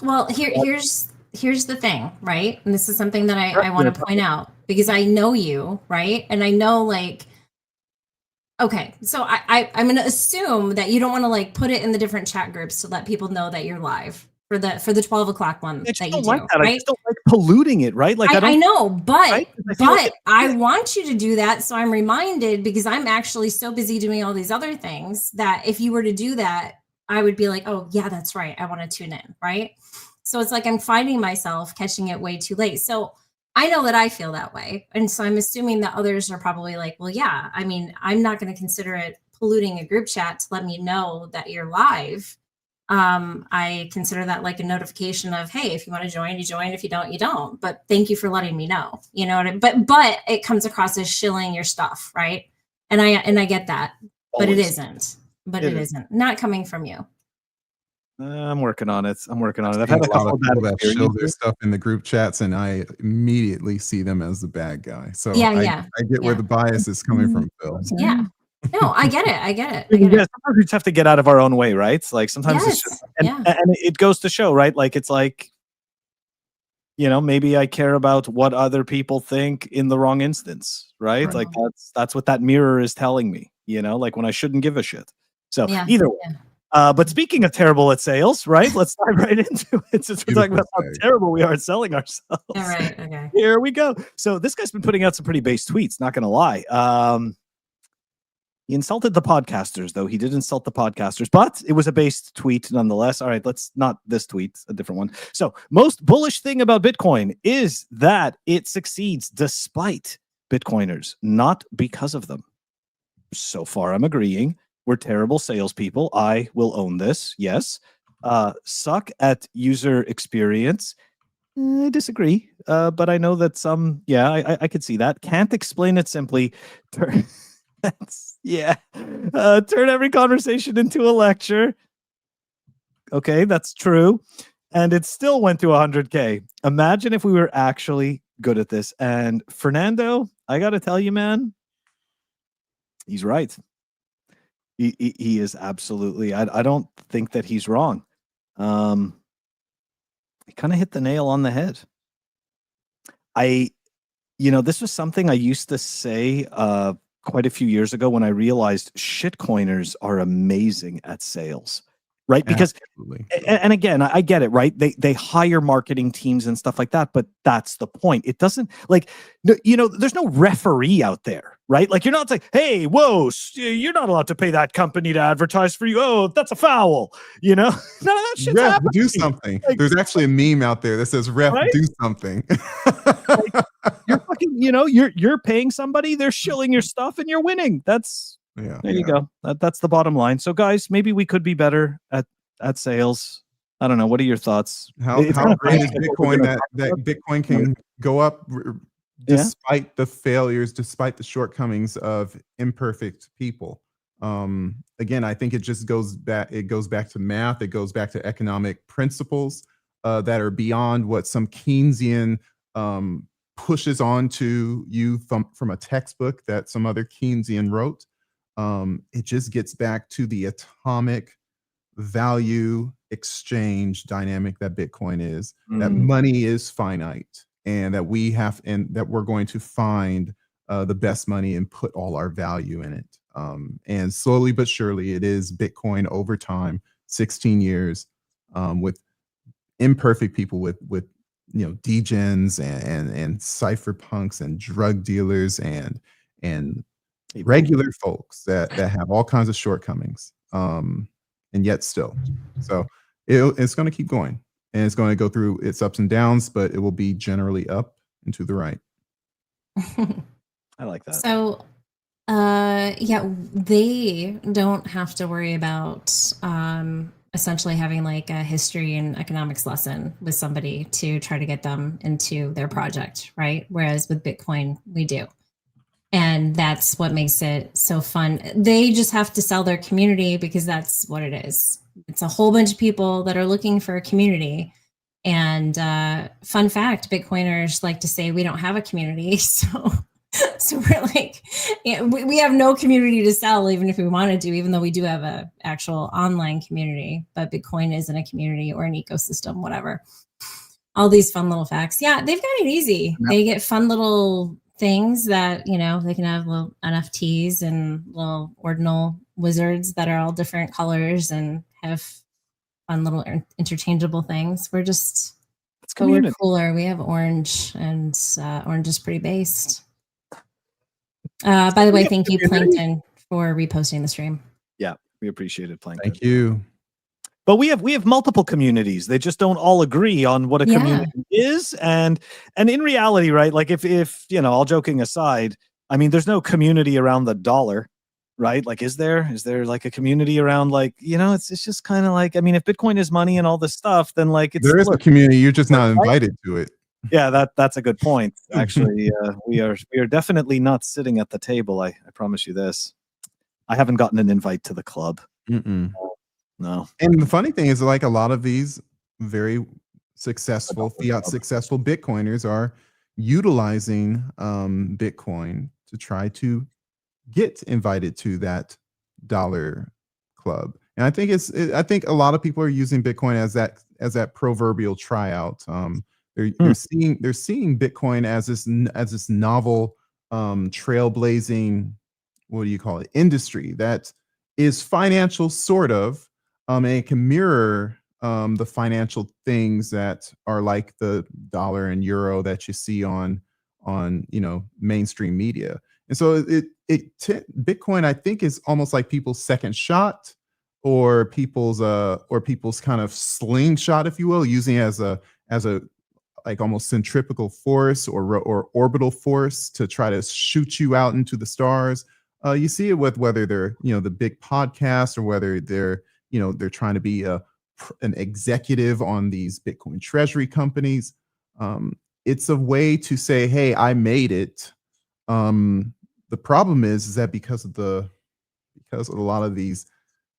well, here's the thing, right? And this is something that I want to point out, because I know you, right? And I know, like, okay, so I'm going to assume that you don't want to like put it in the different chat groups to let people know that you're live for the 12 o'clock one that you do, like that. right? I just don't like polluting it, right? Like I know, but right? I want you to do that, so I'm reminded, because I'm actually so busy doing all these other things, that if you were to do that, I would be like, oh yeah, that's right, I want to tune in, right? So it's like I'm finding myself catching it way too late. So I know that I feel that way, and so I'm assuming that others are probably like, well, yeah, I mean, I'm not going to consider it polluting a group chat to let me know that you're live. I consider that like a notification of, hey, if you want to join, you join. If you don't, you don't. But thank you for letting me know. You know what I mean? But it comes across as shilling your stuff, right? And I get that, but it isn't. But it isn't. Not coming from you. I'm working on it. I've had had a couple of bad that show their experiences. stuff in the group chats, and I immediately see them as the bad guy. So Yeah, I get where the bias is coming from, Phil. Yeah. No, I get it. Sometimes we just have to get out of our own way, right? Like sometimes it's just, and it goes to show, right? Like it's like, maybe I care about what other people think in the wrong instance, right? Like that's what that mirror is telling me, like when I shouldn't give a shit. So either way. But speaking of terrible at sales, right? Let's dive right into it, since we're talking about how terrible we are at selling ourselves. All right. Okay. Here we go. So this guy's been putting out some pretty base tweets, not going to lie. He insulted the podcasters, though. He did insult the podcasters, but it was a based tweet nonetheless. All right, let's not this tweet, a different one. So, most bullish thing about Bitcoin is that it succeeds despite Bitcoiners, not because of them. So far, I'm agreeing. We're terrible salespeople. I will own this. Yes. Suck at user experience. I disagree. But I know that some, I could see that. Can't explain it simply. Turn every conversation into a lecture. Okay, that's true. And it still went to 100K. Imagine if we were actually good at this. And Fernando, I got to tell you, man, he's right. He is absolutely. I don't think that he's wrong. He kind of hit the nail on the head. This was something I used to say quite a few years ago when I realized shitcoiners are amazing at sales. Right. Because, and again, I get it, right? They hire marketing teams and stuff like that, but that's the point. It doesn't there's no referee out there, right? Like you're not like, hey, whoa, you're not allowed to pay that company to advertise for you. Oh, that's a foul. None of that shit's Ref, happening. do something. Like, there's actually a meme out there that says, ref, right? Do something. Like, you're fucking, you're paying somebody, they're shilling your stuff and you're winning. There you go. That's the bottom line. So, guys, maybe we could be better at sales. I don't know. What are your thoughts? How great is Bitcoin that Bitcoin can go up despite the failures, despite the shortcomings of imperfect people? Again, I think it just goes back. It goes back to math. It goes back to economic principles that are beyond what some Keynesian pushes onto you from a textbook that some other Keynesian wrote. It just gets back to the atomic value exchange dynamic that Bitcoin is, that money is finite, and that we're going to find the best money and put all our value in it. And slowly but surely, it is Bitcoin over time, 16 years, with imperfect people, with degens and cypherpunks and drug dealers and regular folks that have all kinds of shortcomings, and yet still. So it's going to keep going, and it's going to go through its ups and downs, but it will be generally up and to the right. I like that. So Yeah, they don't have to worry about essentially having like a history and economics lesson with somebody to try to get them into their project, right? Whereas with Bitcoin, we do. And that's what makes it so fun. They just have to sell their community because that's what it is. It's a whole bunch of people that are looking for a community. And fun fact, Bitcoiners like to say we don't have a community. So we're like, yeah, we have no community to sell, even if we wanted to, even though we do have a actual online community, but Bitcoin isn't a community or an ecosystem, whatever. All these fun little facts. Yeah, they've got it easy. Yep. They get fun little things that, you know, they can have little NFTs and little ordinal wizards that are all different colors and have fun little interchangeable things. We're just, but we're cooler. We have orange, and orange is pretty based. By the way, thank you, Plankton, for reposting the stream. Yeah, we appreciate it, Plankton. Thank you. But we have multiple communities. They just don't all agree on what a community is. And in reality, right? Like if you know, all joking aside, I mean, there's no community around the dollar, right? Like, is there like a community around, like, you know, it's just kind of like, I mean, if Bitcoin is money and all this stuff, then like there is a community. You're just not invited to it. Yeah, that's a good point. Actually, we are definitely not sitting at the table. I promise you this. I haven't gotten an invite to the club. No. And the funny thing is, like, a lot of these very successful fiat successful Bitcoiners are utilizing Bitcoin to try to get invited to that dollar club. And I think I think a lot of people are using Bitcoin as that proverbial tryout. They're seeing Bitcoin as this novel trailblazing, what do you call it, industry that is financial, sort of, and it can mirror the financial things that are like the dollar and euro that you see on you know, mainstream media. And so Bitcoin, I think, is almost like people's second shot, or people's kind of slingshot, if you will, using it as a like almost centripetal force or orbital force to try to shoot you out into the stars. You see it with whether they're, you know, the big podcasts, or whether they're, you know, they're trying to be an executive on these Bitcoin treasury companies. It's a way to say, hey, I made it. The problem is that because of a lot of these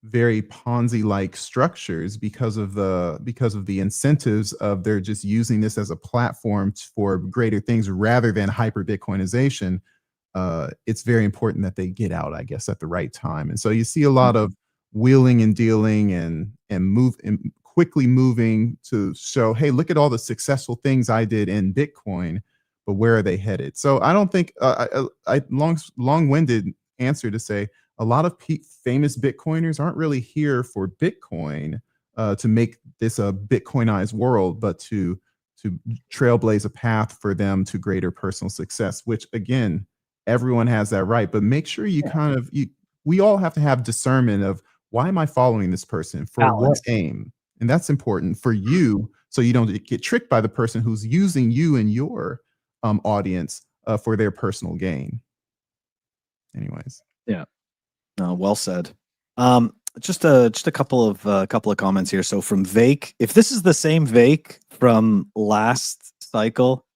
very Ponzi-like structures, because of the incentives of they're just using this as a platform for greater things rather than hyper Bitcoinization, it's very important that they get out, I guess, at the right time. And so you see a lot of wheeling and dealing and quickly moving to show, hey, look at all the successful things I did in Bitcoin, but where are they headed? So I don't think long-winded answer to say, a lot of famous Bitcoiners aren't really here for Bitcoin to make this a Bitcoinized world, but to trailblaze a path for them to greater personal success, which, again, everyone has that right. But make sure you we all have to have discernment of, why am I following this person? For what aim? And that's important for you, so you don't get tricked by the person who's using you and your audience for their personal gain. Anyways. Yeah. Well said. Just a couple of comments here. So from Vake, if this is the same Vake from last cycle,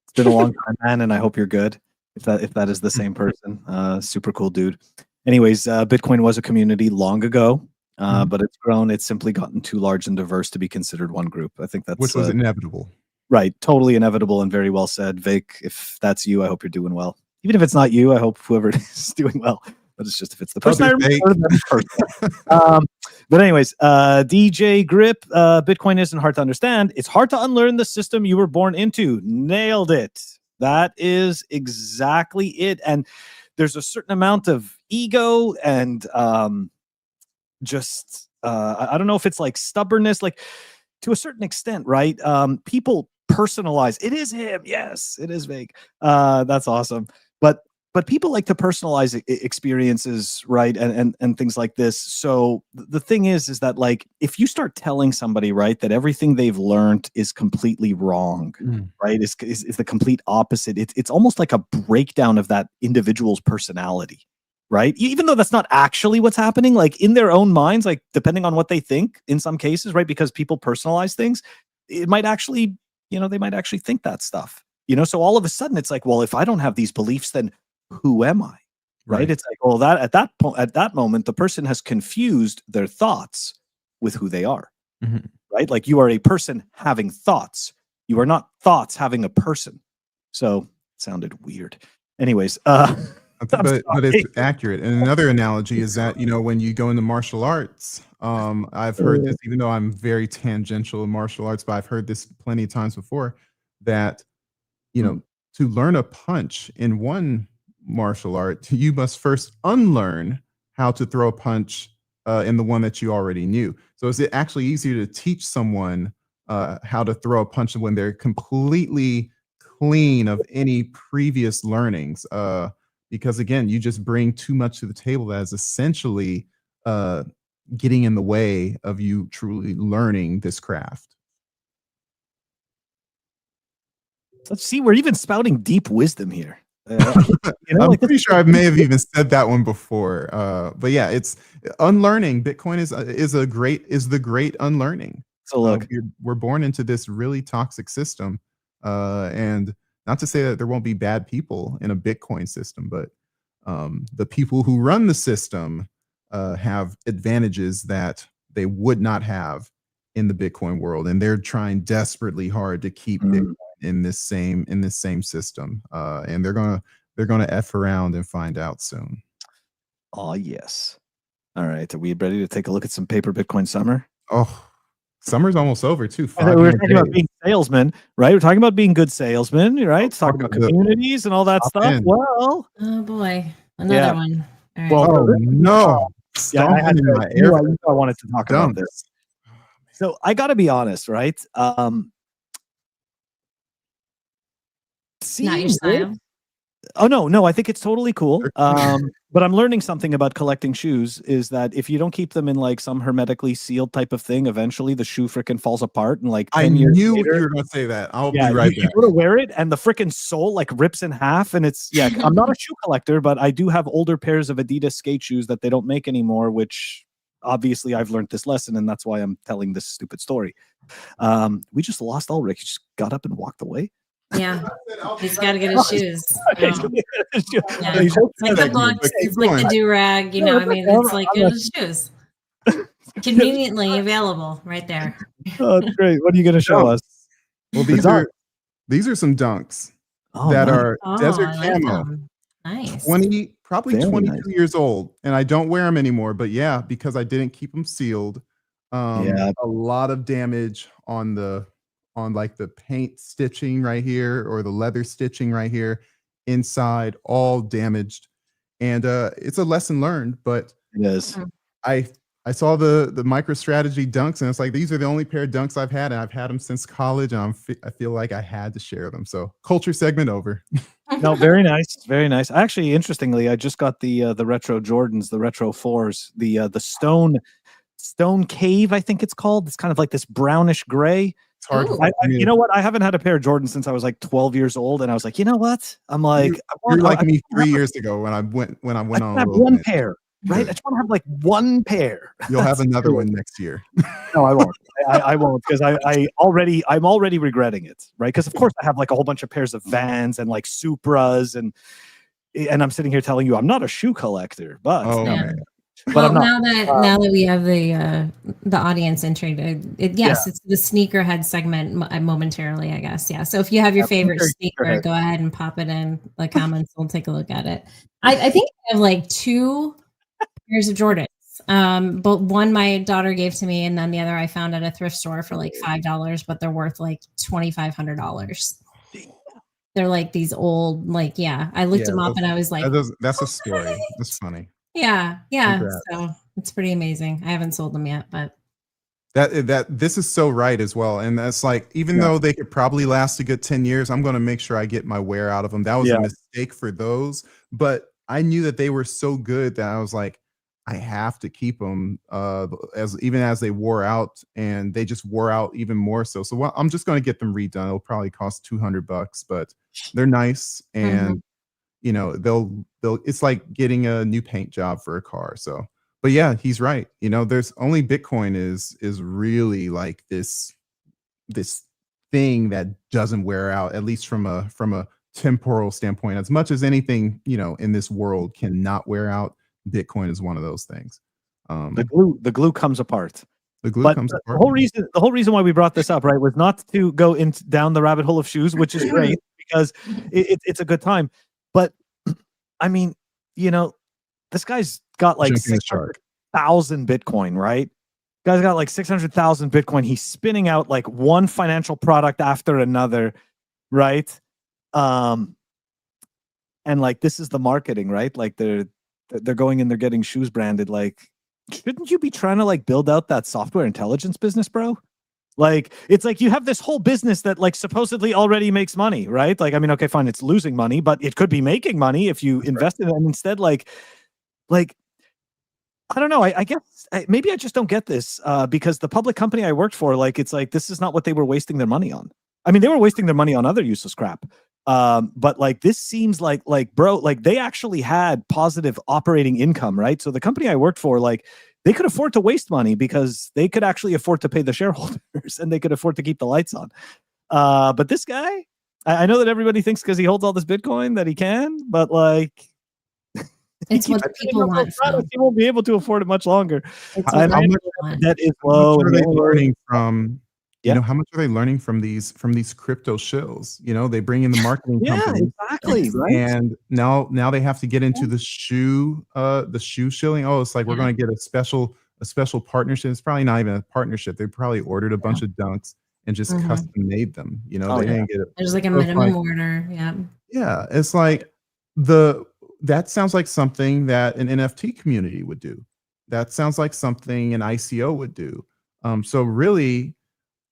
it's been a long time, man, and I hope you're good. If that is the same person, super cool dude. Anyways, Bitcoin was a community long ago, but it's grown. It's simply gotten too large and diverse to be considered one group. I think that's, which was inevitable. Right, totally inevitable, and very well said, Vake. If that's you, I hope you're doing well. Even if it's not you, I hope whoever it is doing well. But it's just if it's the person I remember. But anyways, DJ Grip, Bitcoin isn't hard to understand. It's hard to unlearn the system you were born into. Nailed it. That is exactly it. And there's a certain amount of ego and just I don't know if it's like stubbornness, like to a certain extent, right? People personalize. It is him. Yes, it is Vake. That's awesome. But people like to personalize experiences, right? And things like this. So the thing is that, like, if you start telling somebody, right, that everything they've learned is completely wrong, right? Is the complete opposite. It's almost like a breakdown of that individual's personality, right? Even though that's not actually what's happening, like in their own minds, like depending on what they think in some cases, right? Because people personalize things, it might actually, they might actually think that stuff, so all of a sudden it's like, well, if I don't have these beliefs, then who am I? Right? It's like, well, that at that moment, the person has confused their thoughts with who they are, right? Like you are a person having thoughts. You are not thoughts having a person. So it sounded weird. Anyways, but it's accurate. And another analogy is that, when you go into martial arts, I've heard this, even though I'm very tangential in martial arts, but I've heard this plenty of times before, that, to learn a punch in one martial art, you must first unlearn how to throw a punch in the one that you already knew. So is it actually easier to teach someone how to throw a punch when they're completely clean of any previous learnings? Because again, you just bring too much to the table that is essentially getting in the way of you truly learning this craft. Let's see, we're even spouting deep wisdom here. I'm pretty sure I may have even said that one before. But yeah, it's unlearning. Bitcoin is the great unlearning. So look, we're born into this really toxic system, and not to say that there won't be bad people in a Bitcoin system, but the people who run the system have advantages that they would not have in the Bitcoin world, and they're trying desperately hard to keep Bitcoin in this same system, and they're gonna F around and find out soon. Oh yes. All right, are we ready to take a look at some paper Bitcoin summer? Oh, summer's almost over too. We were talking about being salesmen, right? We're talking about being good salesmen, right? Talking about communities and all that stuff. Well, oh boy, another one. All right. Well, no. Yeah, I wanted to talk about this. So I got to be honest, right? Not your style. Oh no, I think it's totally cool. But I'm learning something about collecting shoes is that if you don't keep them in like some hermetically sealed type of thing, eventually the shoe frickin' falls apart and like 10 years later, you were gonna say that. I'll be right back. You go to wear it and the frickin' sole like rips in half, and it's I'm not a shoe collector, but I do have older pairs of Adidas skate shoes that they don't make anymore, which obviously I've learned this lesson, and that's why I'm telling this stupid story. We just lost Ulric. He just got up and walked away. Yeah, he's got to get his shoes. Like the books, it's like the do-rag, I mean, it's like his shoes. Conveniently available right there. Oh, that's great. What are you going to show us? Well, these are some dunks that are desert camo. Nice. Probably 22 years old, and I don't wear them anymore, but yeah, because I didn't keep them sealed. A lot of damage on like the paint stitching right here or the leather stitching right here inside, all damaged. And it's a lesson learned, but it is. I saw the MicroStrategy dunks, and it's like, these are the only pair of dunks I've had, and I've had them since college, and I feel like I had to share them. So culture segment over. No, very nice, very nice. Actually, interestingly, I just got the retro Jordans, the retro 4s, the stone cave, I think it's called. It's kind of like this brownish gray. It's hard. You know what? I haven't had a pair of Jordans since I was like 12 years old, and I was like, you know what? I'm like, you're like me 3 years ago when I went on. I have one pair, right? I just want to have like one pair. You'll have another one next year. No, I won't. I won't, because I'm already regretting it, right? Because of course I have like a whole bunch of pairs of Vans and like Supras, and I'm sitting here telling you I'm not a shoe collector, but But now that we have the audience intrigued, it's the sneakerhead segment momentarily, I guess. Yeah. So if you have your favorite sneaker, go ahead and pop it in the comments. We'll take a look at it. I think I have like 2 pairs of Jordans. But one my daughter gave to me, and then the other I found at a thrift store for like $5, but they're worth like $2,500. They're like these old, I looked them up and I was like, that's a story. That's funny. Yeah. Congrats. So it's pretty amazing. I haven't sold them yet, but that this is so right as well. And that's like, even though they could probably last a good 10 years, I'm going to make sure I get my wear out of them. That was a mistake for those, but I knew that they were so good that I was like, I have to keep them even as they wore out, and they just wore out even more so. So I'm just going to get them redone. It'll probably cost $200, but they're nice. And you know, they'll it's like getting a new paint job for a car. So, but yeah, he's right. You know, there's only Bitcoin is really like this thing that doesn't wear out, at least from a temporal standpoint. As much as anything, you know, in this world cannot wear out, Bitcoin is one of those things. The glue comes apart. The glue But comes the apart. whole reason why we brought this up, right, was not to go down the rabbit hole of shoes, which is great because it's a good time. But I mean, you know, this guy's got like 600,000 Bitcoin, right? Guy's got like 600,000 Bitcoin. He's spinning out like one financial product after another, right? And like this is the marketing, right? Like they're going in, they're getting shoes branded. Like, shouldn't you be trying to like build out that software intelligence business, bro? Like, it's like you have this whole business that like supposedly already makes money, right? Like, I mean, okay, fine, it's losing money, but it could be making money if you invest in it. And instead, like, I don't know. I guess maybe I just don't get this because the public company I worked for, like, it's like this is not what they were wasting their money on. I mean, they were wasting their money on other useless crap. But like this seems like bro, like they actually had positive operating income, right? So the company I worked for, like, they could afford to waste money because they could actually afford to pay the shareholders and they could afford to keep the lights on. But this guy, I know that everybody thinks because he holds all this Bitcoin that he can, but like, it's what people want. He won't be able to afford it much longer. How much that is low. Are they learning from? Yeah. You know, how much are they learning from these crypto shills? You know, they bring in the marketing companies, exactly, right? And now they have to get into the shoe shilling. Oh, it's like we're going to get a special partnership. It's probably not even a partnership. They probably ordered a bunch of dunks and just custom made them. You know, they didn't get it. There's like a minimum order. Yeah. Yeah, it's like that sounds like something that an NFT community would do. That sounds like something an ICO would do. So really,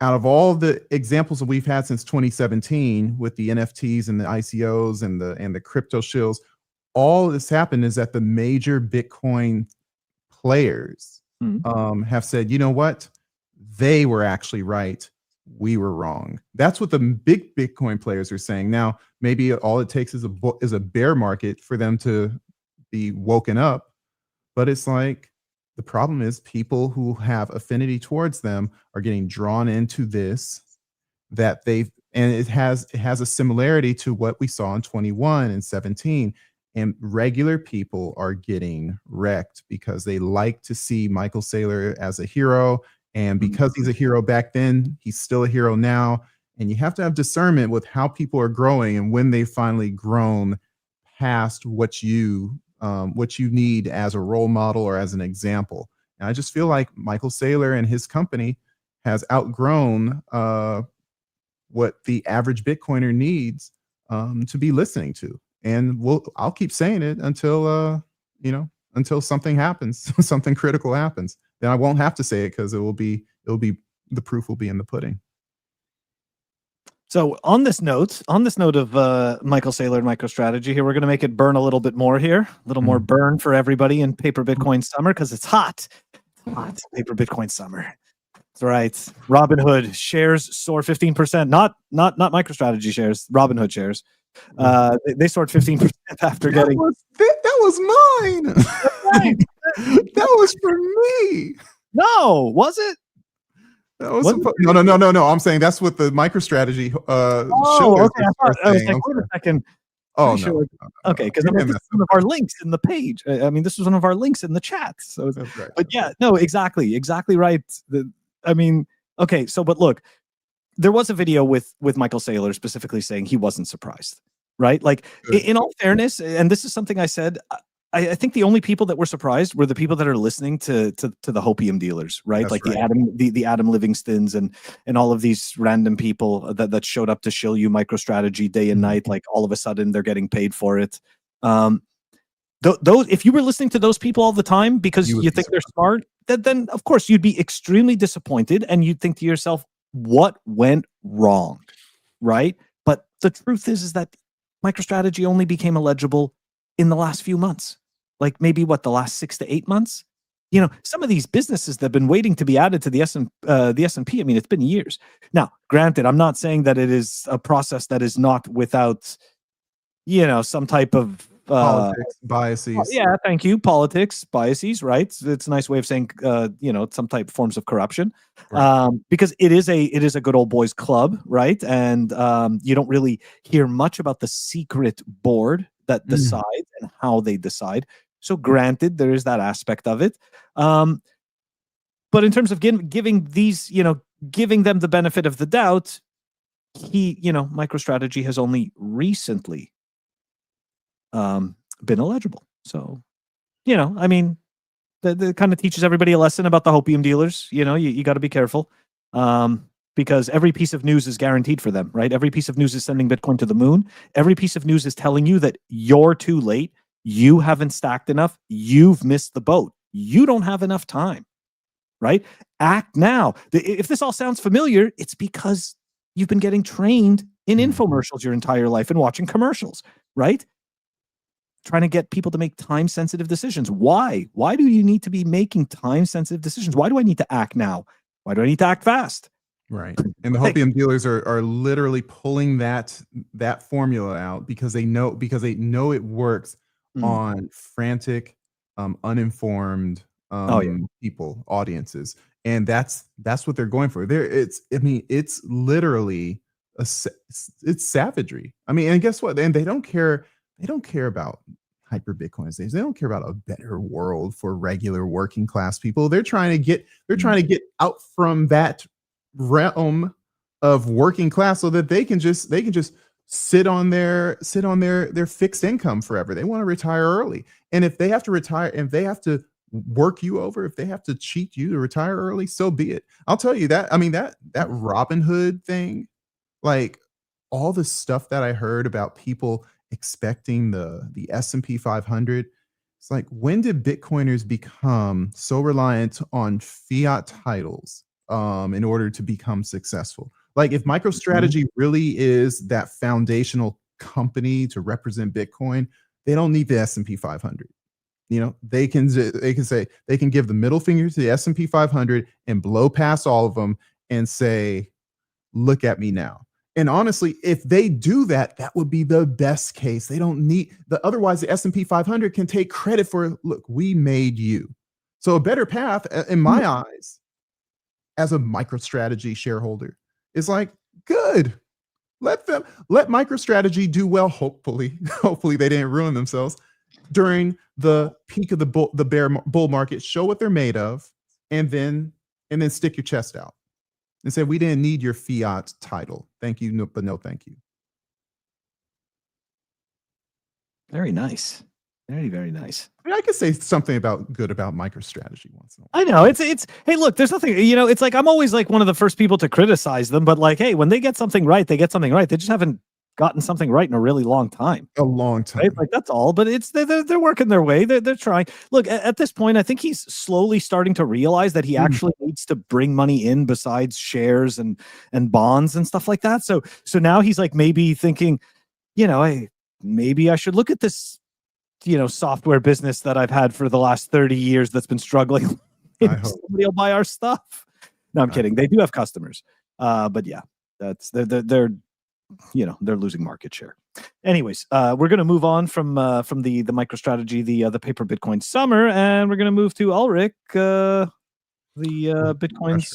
out of all the examples that we've had since 2017 with the NFTs and the ICOs and the crypto shills, all that's happened is that the major Bitcoin players have said, you know what? They were actually right. We were wrong. That's what the big Bitcoin players are saying. Now, maybe all it takes is a bear market for them to be woken up. But it's like, the problem is people who have affinity towards them are getting drawn into this, and it has a similarity to what we saw in 21 and 17. And regular people are getting wrecked because they like to see Michael Saylor as a hero. And because he's a hero back then, he's still a hero now. And you have to have discernment with how people are growing and when they've finally grown past what you need as a role model or as an example. And I just feel like Michael Saylor and his company has outgrown what the average Bitcoiner needs to be listening to. And I'll keep saying it until something happens, something critical happens. Then I won't have to say it because it'll be the proof will be in the pudding. So on this note of Michael Saylor and MicroStrategy here, we're going to make it burn a little bit more here, a little more burn for everybody in Paper Bitcoin Summer because it's hot. It's hot. Paper Bitcoin Summer. That's right. Robinhood shares soar 15%. Not MicroStrategy shares. Robinhood shares. They soared 15% after getting. That was mine. That was for me. No, was it? That was no. I'm saying that's what the MicroStrategy show. Okay. I was like, wait a second. Oh, sure. No. Okay, because this is one of our links in the page. I mean, this was one of our links in the chat. So, right. But yeah, no, exactly right. Okay. So, but look, there was a video with Michael Saylor specifically saying he wasn't surprised, right? Like, in all fairness, and this is something I said. I think the only people that were surprised were the people that are listening to the Hopium dealers, right? That's like right. the Adam Livingstons and all of these random people that showed up to shill you MicroStrategy day and night. Like all of a sudden they're getting paid for it. Those if you were listening to those people all the time because you think they're smart, then of course you'd be extremely disappointed and you'd think to yourself, what went wrong, right? But the truth is that MicroStrategy only became illegible in the last few months. Like maybe the last 6 to 8 months. You know, some of these businesses that have been waiting to be added to the S&P. I mean, it's been years. Now, granted, I'm not saying that it is a process that is not without some type of Politics, biases. yeah, thank you. Politics, biases, right? It's a nice way of saying, some type of forms of corruption, Right. because it is a good old boys club, right? And you don't really hear much about the secret board that decides and how they decide. So, granted, there is that aspect of it, but in terms of giving these, giving them the benefit of the doubt, MicroStrategy has only recently been illegible. So, that kind of teaches everybody a lesson about the hopium dealers. You got to be careful, because every piece of news is guaranteed for them, right? Every piece of news is sending Bitcoin to the moon. Every piece of news is telling you that you're too late. You haven't stacked enough. You've missed the boat. You don't have enough time, right? Act now. If this all sounds familiar, it's because you've been getting trained in infomercials your entire life and watching commercials, right? Trying to get people to make time-sensitive decisions. Why? Why do you need to be making time-sensitive decisions? Why do I need to act now? Why do I need to act fast? Right. And the hopium dealers are literally pulling that formula out because they know it works on frantic, uninformed people, audiences. And that's what they're going for. It's literally it's savagery. And guess what? And they don't care about hyper Bitcoins. They don't care about a better world for regular working class people. They're trying to get out from that realm of working class so that they can just sit on their fixed income forever. They want to retire early. And if they have to retire, if they have to work you over, if they have to cheat you to retire early, so be it. I'll tell you that. That Robin Hood thing, like all the stuff that I heard about people expecting the S&P 500. It's like, when did Bitcoiners become so reliant on fiat titles in order to become successful? Like, if MicroStrategy really is that foundational company to represent Bitcoin, they don't need the S&P 500. They can say, they can give the middle finger to the S&P 500 and blow past all of them and say, look at me now. And honestly, if they do that, that would be the best case. They don't need otherwise the S&P 500 can take credit for, look, we made you. So a better path in my eyes as a MicroStrategy shareholder is like, good. Let MicroStrategy do well. Hopefully they didn't ruin themselves during the peak of the bull market. Show what they're made of, and then stick your chest out and say, we didn't need your fiat title. Thank you, but no thank you. Very nice. Very, very nice. I could say something good about MicroStrategy once in a while. I know. It's hey, look, there's nothing, it's like I'm always like one of the first people to criticize them, but like, hey, when they get something right, they get something right. They just haven't gotten something right in a really long time. A long time. Right? Like, that's all. But they're working their way. They're trying. Look, at this point, I think he's slowly starting to realize that he actually needs to bring money in besides shares and bonds and stuff like that. So now he's like maybe thinking, maybe I should look at this, software business that I've had for the last 30 years that's been struggling. Somebody will buy our stuff. No, I'm kidding. They do have customers. But yeah, they're losing market share. Anyways, we're going to move on from the MicroStrategy, the paper Bitcoin summer, and we're going to move to Ulric, the Bitcoins.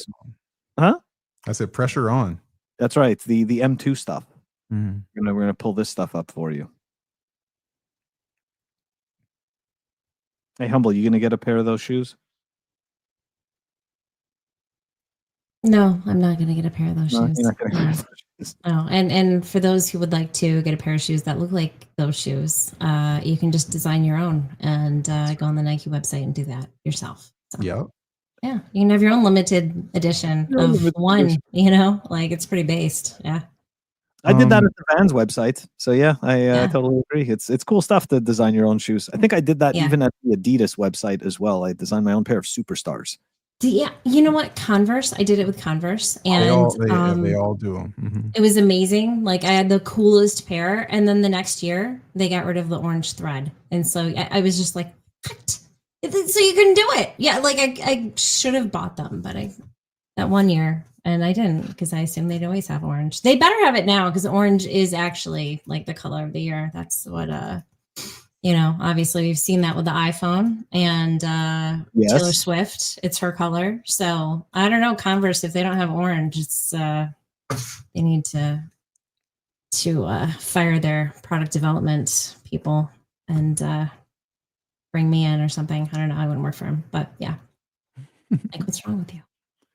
Huh? I said pressure on. That's right. The M2 stuff. We're going to pull this stuff up for you. Hey, Humble, you going to get a pair of those shoes? No, I'm not going to get a pair of those shoes. You're not gonna get those shoes. No, and for those who would like to get a pair of shoes that look like those shoes, you can just design your own and go on the Nike website and do that yourself. So, yeah, you can have your own limited edition of one. Like, it's pretty based. Yeah. I did that at the Vans website. So yeah, I totally agree. It's cool stuff to design your own shoes. I think I did that even at the Adidas website as well. I designed my own pair of Superstars. Yeah, you know what? Converse. I did it with Converse, and they all do them. It was amazing. Like, I had the coolest pair, and then the next year they got rid of the orange thread, and so I was just like, what? So you couldn't do it? Yeah, like I should have bought them, but that one year and I didn't because I assumed they'd always have orange. They better have it now because orange is actually like the color of the year. That's what obviously we've seen that with the iPhone and Yes. Taylor Swift. It's her color. So I don't know, Converse, if they don't have orange, it's they need to fire their product development people and bring me in or something. I don't know. I wouldn't work for him, but yeah. Like, what's wrong with you?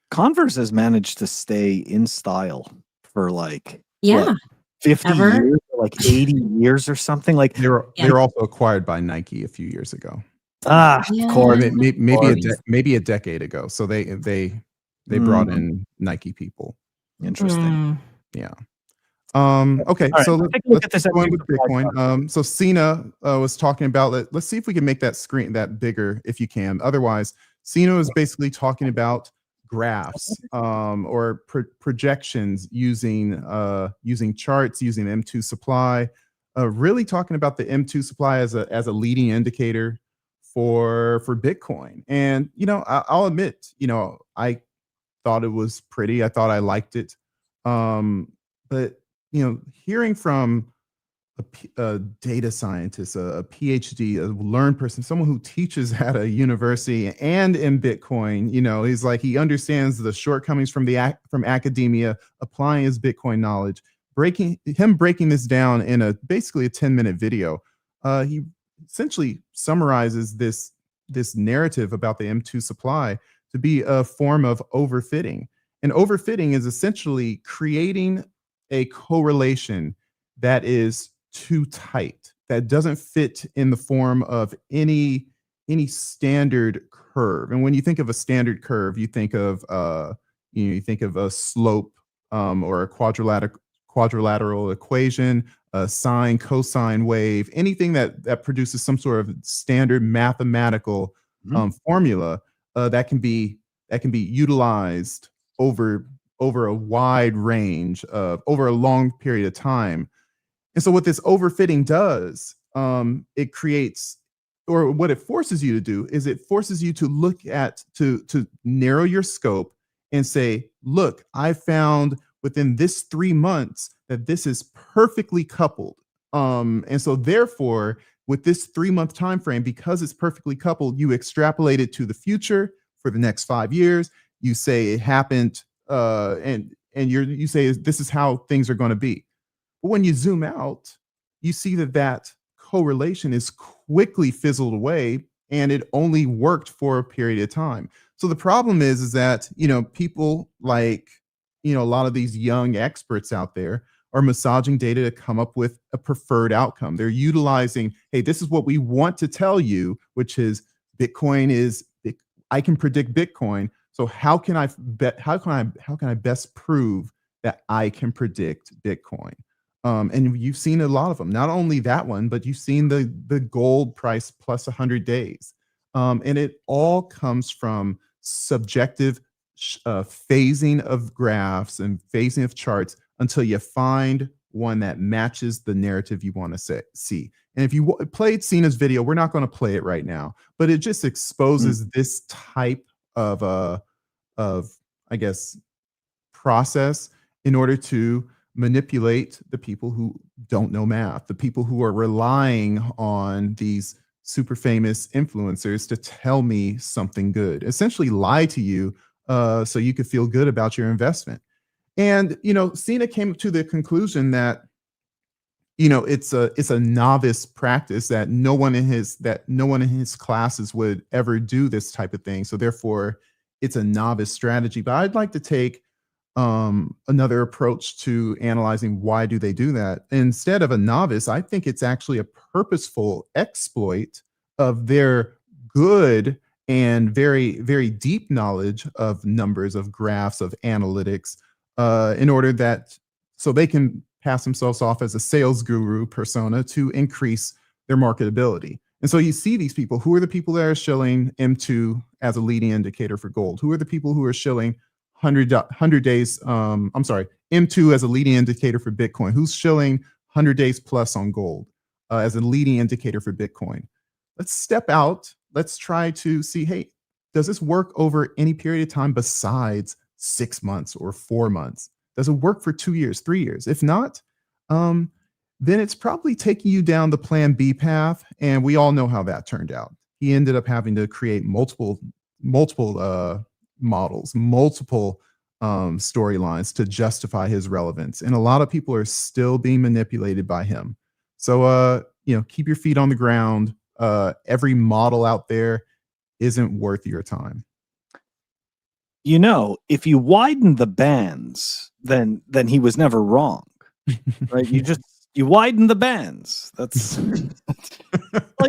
Converse has managed to stay in style for like Yeah. 50 Ever? years, or like 80 years or something. Like They were also acquired by Nike a few years ago. of course. Maybe a decade ago. So they brought in Nike people. Interesting. Yeah. Okay, All right, so take a look at this go in with extra slide. Bitcoin. So Sina was talking about let's see if we can make that screen that bigger if you can. Otherwise, Sina is basically talking about graphs or projections using charts, using M2 supply, really talking about the M2 supply as a leading indicator for Bitcoin. And I'll admit, I thought it was pretty. I thought I liked it. But hearing from a data scientist, a PhD, a learned person, someone who teaches at a university and in Bitcoin, he's like, he understands the shortcomings from academia, applying his Bitcoin knowledge, breaking this down in basically a 10-minute video. He essentially summarizes this narrative about the M2 supply to be a form of overfitting. And overfitting is essentially creating a correlation that is too tight, that doesn't fit in the form of any standard curve. And when you think of a standard curve, you think of a slope or a quadrilateral equation, a sine, cosine wave, anything that produces some sort of standard mathematical formula that can be utilized over a wide range over a long period of time. And so what this overfitting does, it creates, or what it forces you to do is it forces you to look at, to narrow your scope and say, look, I found within this 3 months that this is perfectly coupled. And so therefore, with this 3-month time frame, because it's perfectly coupled, you extrapolate it to the future for the next 5 years. You say it happened, and you say this is how things are going to be. But when you zoom out, you see that correlation is quickly fizzled away, and it only worked for a period of time. So the problem is that people like a lot of these young experts out there are massaging data to come up with a preferred outcome. They're utilizing, hey, this is what we want to tell you, which is I can predict Bitcoin. So how can I best prove that I can predict Bitcoin? And you've seen a lot of them. Not only that one, but you've seen the gold price plus 100 days. And it all comes from subjective phasing of graphs and phasing of charts until you find one that matches the narrative you want to see. And if you played Sina's video, we're not going to play it right now, but it just exposes this type of I guess process in order to manipulate the people who don't know math, the people who are relying on these super famous influencers to tell me something good, essentially lie to you so you could feel good about your investment. And Sina came to the conclusion that it's a novice practice, that no one in his classes would ever do this type of thing. So therefore, it's a novice strategy. But I'd like to take another approach to analyzing why do they do that. Instead of a novice, I think it's actually a purposeful exploit of their good and very, very deep knowledge of numbers, of graphs, of analytics, in order that so they can pass themselves off as a sales guru persona to increase their marketability. And so you see these people. Who are the people that are shilling M2 as a leading indicator for gold? Who are the people who are shilling 100 days, M2 as a leading indicator for Bitcoin? Who's shilling 100 days plus on gold as a leading indicator for Bitcoin? Let's step out. Let's try to see, hey, does this work over any period of time besides 6 months or 4 months? Does it work for 2 years, 3 years? If not, then it's probably taking you down the plan B path. And we all know how that turned out. He ended up having to create multiple models, multiple storylines to justify his relevance. And a lot of people are still being manipulated by him. So, keep your feet on the ground. Every model out there isn't worth your time. If you widen the bands, then he was never wrong, right? You widen the bands. That's all you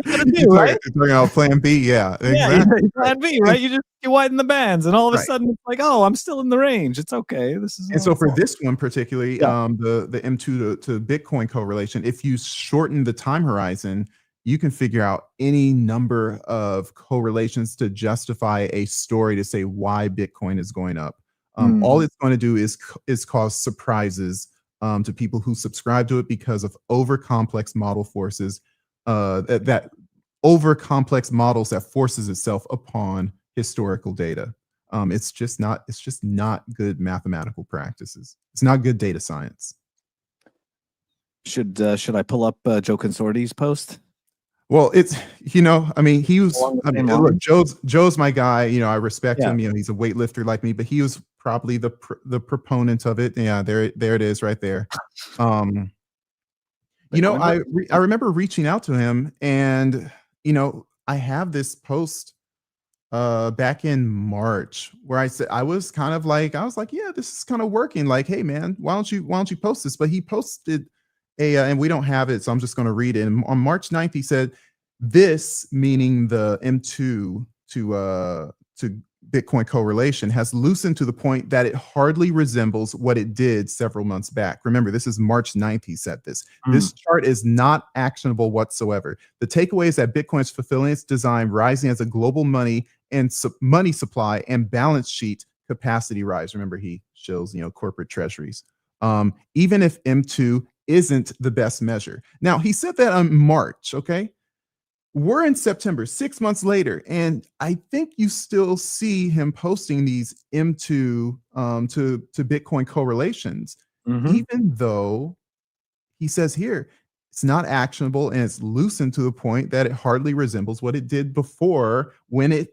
gotta do, right? Talking about plan B, yeah, exactly. Plan B, right? You widen the bands, and all of a sudden it's like, oh, I'm still in the range. It's okay. This is. And so for this one particularly, the M2 to Bitcoin correlation, if you shorten the time horizon, you can figure out any number of correlations to justify a story to say why Bitcoin is going up. All it's going to do is cause surprises to people who subscribe to it because of over complex model forces, that over complex models that forces itself upon historical data. It's just not good mathematical practices. It's not good data science. Should I pull up Joe Consorti's post? Well, it's he was. Look, Joe's my guy. I respect him. He's a weightlifter like me, but he was probably the proponent of it. Yeah, there it is, right there. I remember reaching out to him, and I have this post back in March where I was like, yeah, this is kind of working. Like, hey man, why don't you post this? But he posted and we don't have it, so I'm just going to read it. And on March 9th, he said, this, meaning the M2 to Bitcoin correlation, has loosened to the point that it hardly resembles what it did several months back. Remember, this is March 9th, he said this. This chart is not actionable whatsoever. The takeaway is that Bitcoin is fulfilling its design, rising as a global money and money supply and balance sheet capacity rise. Remember, he shows, corporate treasuries. Even if M2 isn't the best measure. Now, he said that on March, okay? We're in September, 6 months later, and I think you still see him posting these M2 to Bitcoin correlations, even though he says here it's not actionable and it's loosened to the point that it hardly resembles what it did before when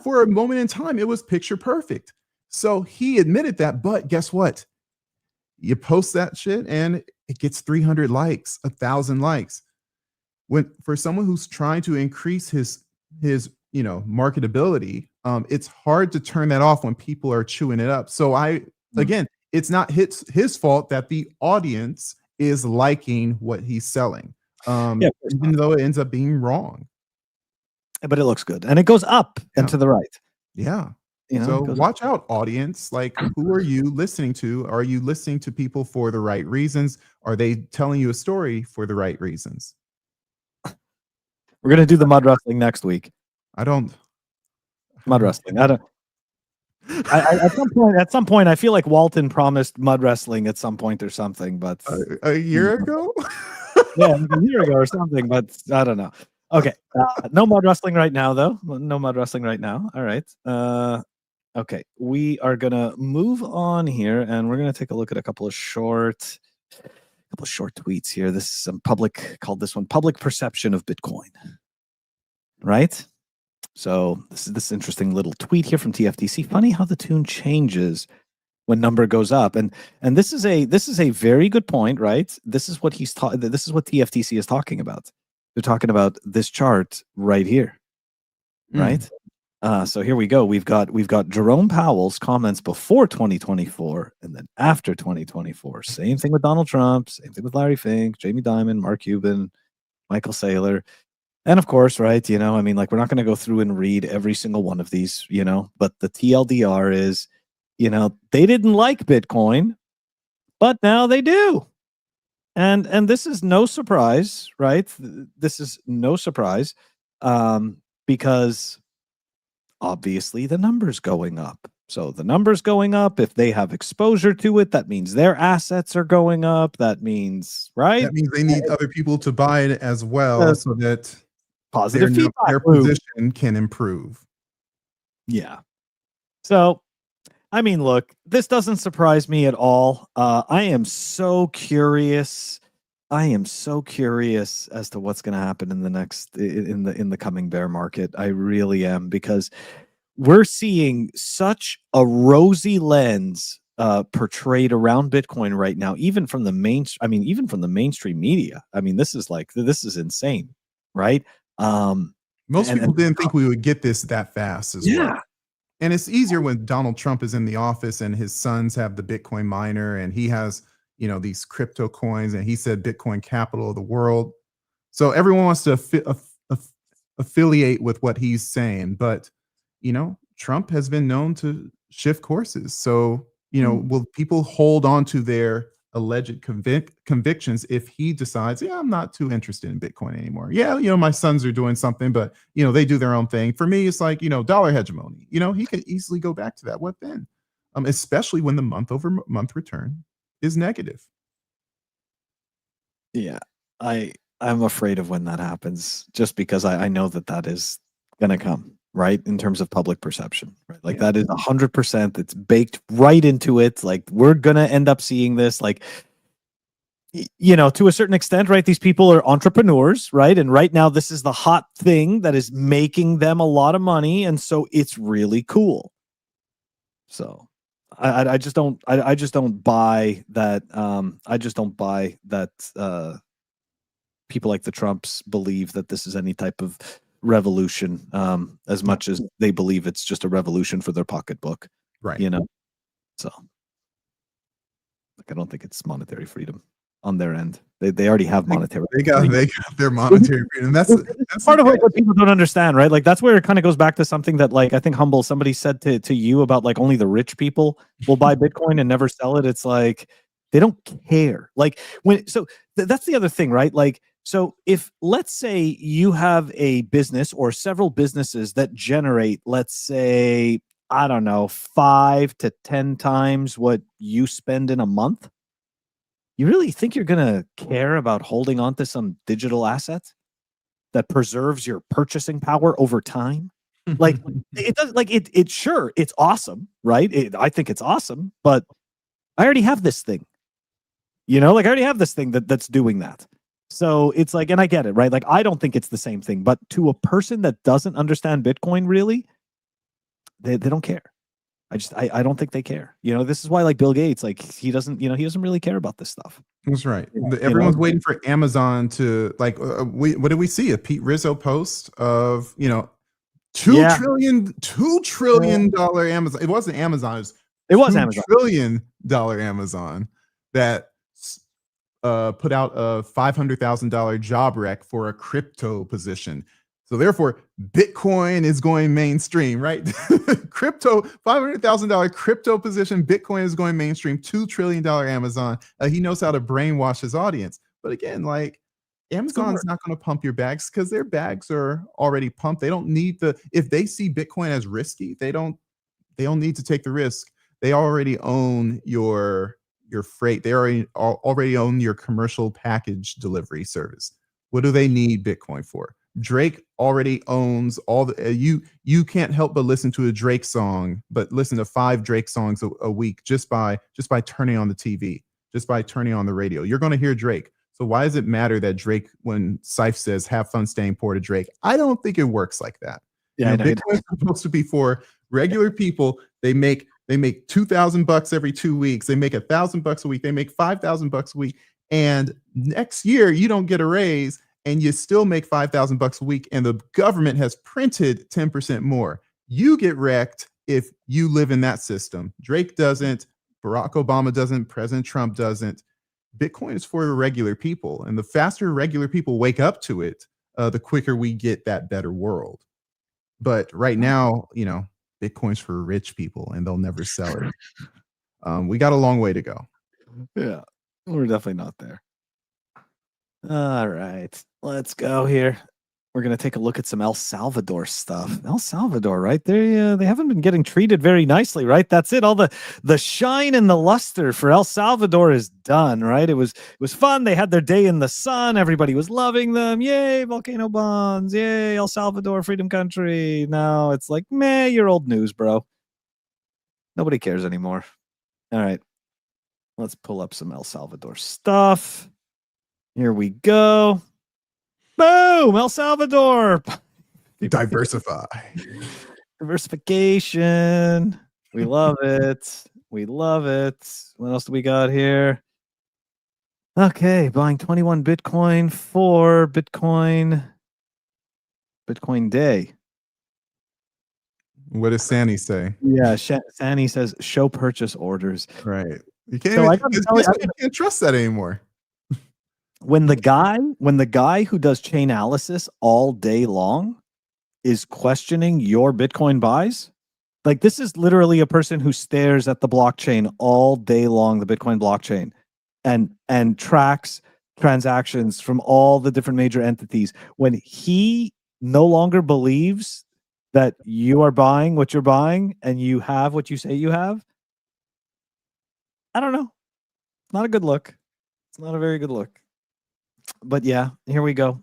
for a moment in time, it was picture perfect. So he admitted that, but guess what? You post that shit and it gets 300 likes, 1,000 likes. When for someone who's trying to increase his marketability, it's hard to turn that off when people are chewing it up. So again, it's not his fault that the audience is liking what he's selling, even though it ends up being wrong. But it looks good, and it goes up and to the right. Yeah. So watch out, audience. Like, who are you listening to? Are you listening to people for the right reasons? Are they telling you a story for the right reasons? We're gonna do the mud wrestling next week. Mud wrestling. At some point, I feel like Walton promised mud wrestling at some point or something, but a year ago, a year ago or something, but I don't know. Okay, no mud wrestling right now, though. No mud wrestling right now. All right. Okay, we are gonna move on here, and we're gonna take a look at a couple of short tweets here. This is some public perception of Bitcoin, right? So this is this interesting little tweet here from TFTC. Funny how the tune changes when number goes up, and this is a very good point, right? This is what This is what TFTC is talking about. They're talking about this chart right here, right? So here we go. We've got Jerome Powell's comments before 2024 and then after 2024. Same thing with Donald Trump. Same thing with Larry Fink, Jamie Dimon, Mark Cuban, Michael Saylor, and of course, right? We're not going to go through and read every single one of these, But the TLDR is, they didn't like Bitcoin, but now they do. And this is no surprise, right? This is no surprise, because obviously the numbers going up. So the numbers going up, if they have exposure to it, that means their assets are going up. That means, right? That means they need other people to buy it as well, so that positive feedback their position can improve. Yeah. So I mean, look, this doesn't surprise me at all. I am so curious. I am so curious as to what's going to happen in the coming bear market. I really am, because we're seeing such a rosy lens portrayed around Bitcoin right now, even from the mainstream media. I mean, this is insane, right? Most people didn't think we would get this that fast as well. And it's easier when Donald Trump is in the office and his sons have the Bitcoin miner and he has, these crypto coins, and he said Bitcoin capital of the world. So everyone wants to affiliate with what he's saying. But, Trump has been known to shift courses. So, will people hold on to their alleged convictions if he decides, I'm not too interested in Bitcoin anymore? My sons are doing something, but they do their own thing. For me, it's like, dollar hegemony. He could easily go back to that. What then? Especially when the month over month return is negative. Yeah, I'm afraid of when that happens, just because I know that is going to come, right? In terms of public perception, right? Like that is 100%. It's baked right into it. Like we're going to end up seeing this, like, to a certain extent, right? These people are entrepreneurs, right? And right now this is the hot thing that is making them a lot of money. And so it's really cool. So I just don't buy that. I just don't buy that people like the Trumps believe that this is any type of revolution, as much as they believe it's just a revolution for their pocketbook, right? So I don't think it's monetary freedom on their end. They already have monetary. They got their monetary freedom. That's part of what people don't understand, right? Like that's where it kind of goes back to something that, like, I think somebody said to you about, like, only the rich people will buy Bitcoin and never sell it. It's like they don't care. Like that's the other thing, right? Like, so if, let's say, you have a business or several businesses that generate, let's say, I don't know, 5 to 10 times what you spend in a month, you really think you're going to care about holding on to some digital asset that preserves your purchasing power over time? Like it does. Like it sure, it's awesome, right? I think it's awesome, but I already have this thing. Like I already have this thing that's doing that. So it's like, and I get it, right? Like I don't think it's the same thing, but to a person that doesn't understand Bitcoin, really, they don't care. I don't think they care. This is why, like, Bill Gates, like, he doesn't really care about this stuff. That's right. Everyone's waiting for Amazon to, like, what did we see? A Pete Rizzo post of, $2 trillion Amazon. It wasn't Amazon. It was Amazon. $2 trillion Amazon that put out a $500,000 job rec for a crypto position. So therefore, Bitcoin is going mainstream, right? Crypto, $500,000 crypto position, Bitcoin is going mainstream, $2 trillion Amazon. He knows how to brainwash his audience. But again, like, Amazon's not going to pump your bags because their bags are already pumped. They don't need if they see Bitcoin as risky, they don't need to take the risk. They already own your freight. They already own your commercial package delivery service. What do they need Bitcoin for? Drake already owns all the you can't help but listen to a Drake song, but listen to 5 Drake songs a week just by turning on the TV, just by turning on the radio. You're going to hear Drake. So why does it matter that Drake, when Syph says have fun staying poor to Drake? I don't think it works like that. Yeah, Bitcoin is supposed to be for regular people. They make $2,000 every 2 weeks. They make $1,000 a week. They make $5,000 a week. And next year you don't get a raise, and you still make $5,000 a week, and the government has printed 10% more. You get wrecked if you live in that system. Drake doesn't, Barack Obama doesn't, President Trump doesn't. Bitcoin is for regular people, and the faster regular people wake up to it, the quicker we get that better world. But right now, Bitcoin's for rich people, and they'll never sell it. We got a long way to go. Yeah, we're definitely not there. All right, let's go here. We're going to take a look at some El Salvador stuff. El Salvador, right? They haven't been getting treated very nicely, right? That's it. All the shine and the luster for El Salvador is done, right? It was fun. They had their day in the sun. Everybody was loving them. Yay, volcano bonds. Yay, El Salvador, freedom country. Now it's like, meh, you're old news, bro. Nobody cares anymore. All right. Let's pull up some El Salvador stuff. Here we go. Boom! El Salvador. Diversify. Diversification. We love it. We love it. What else do we got here? Okay, buying 21 Bitcoin for Bitcoin Day. What does Sandy say? Yeah, Sani says show purchase orders. Right. You can't, So I even, gotta tell you, you can't trust that anymore. when the guy who does Chainalysis all day long is questioning your Bitcoin buys, like this is literally a person who stares at the blockchain all day long, the Bitcoin blockchain, and tracks transactions from all the different major entities. When he no longer believes that you are buying what you're buying and you have what you say you have, I don't know. Not a good look. It's not a very good look. But yeah, here we go.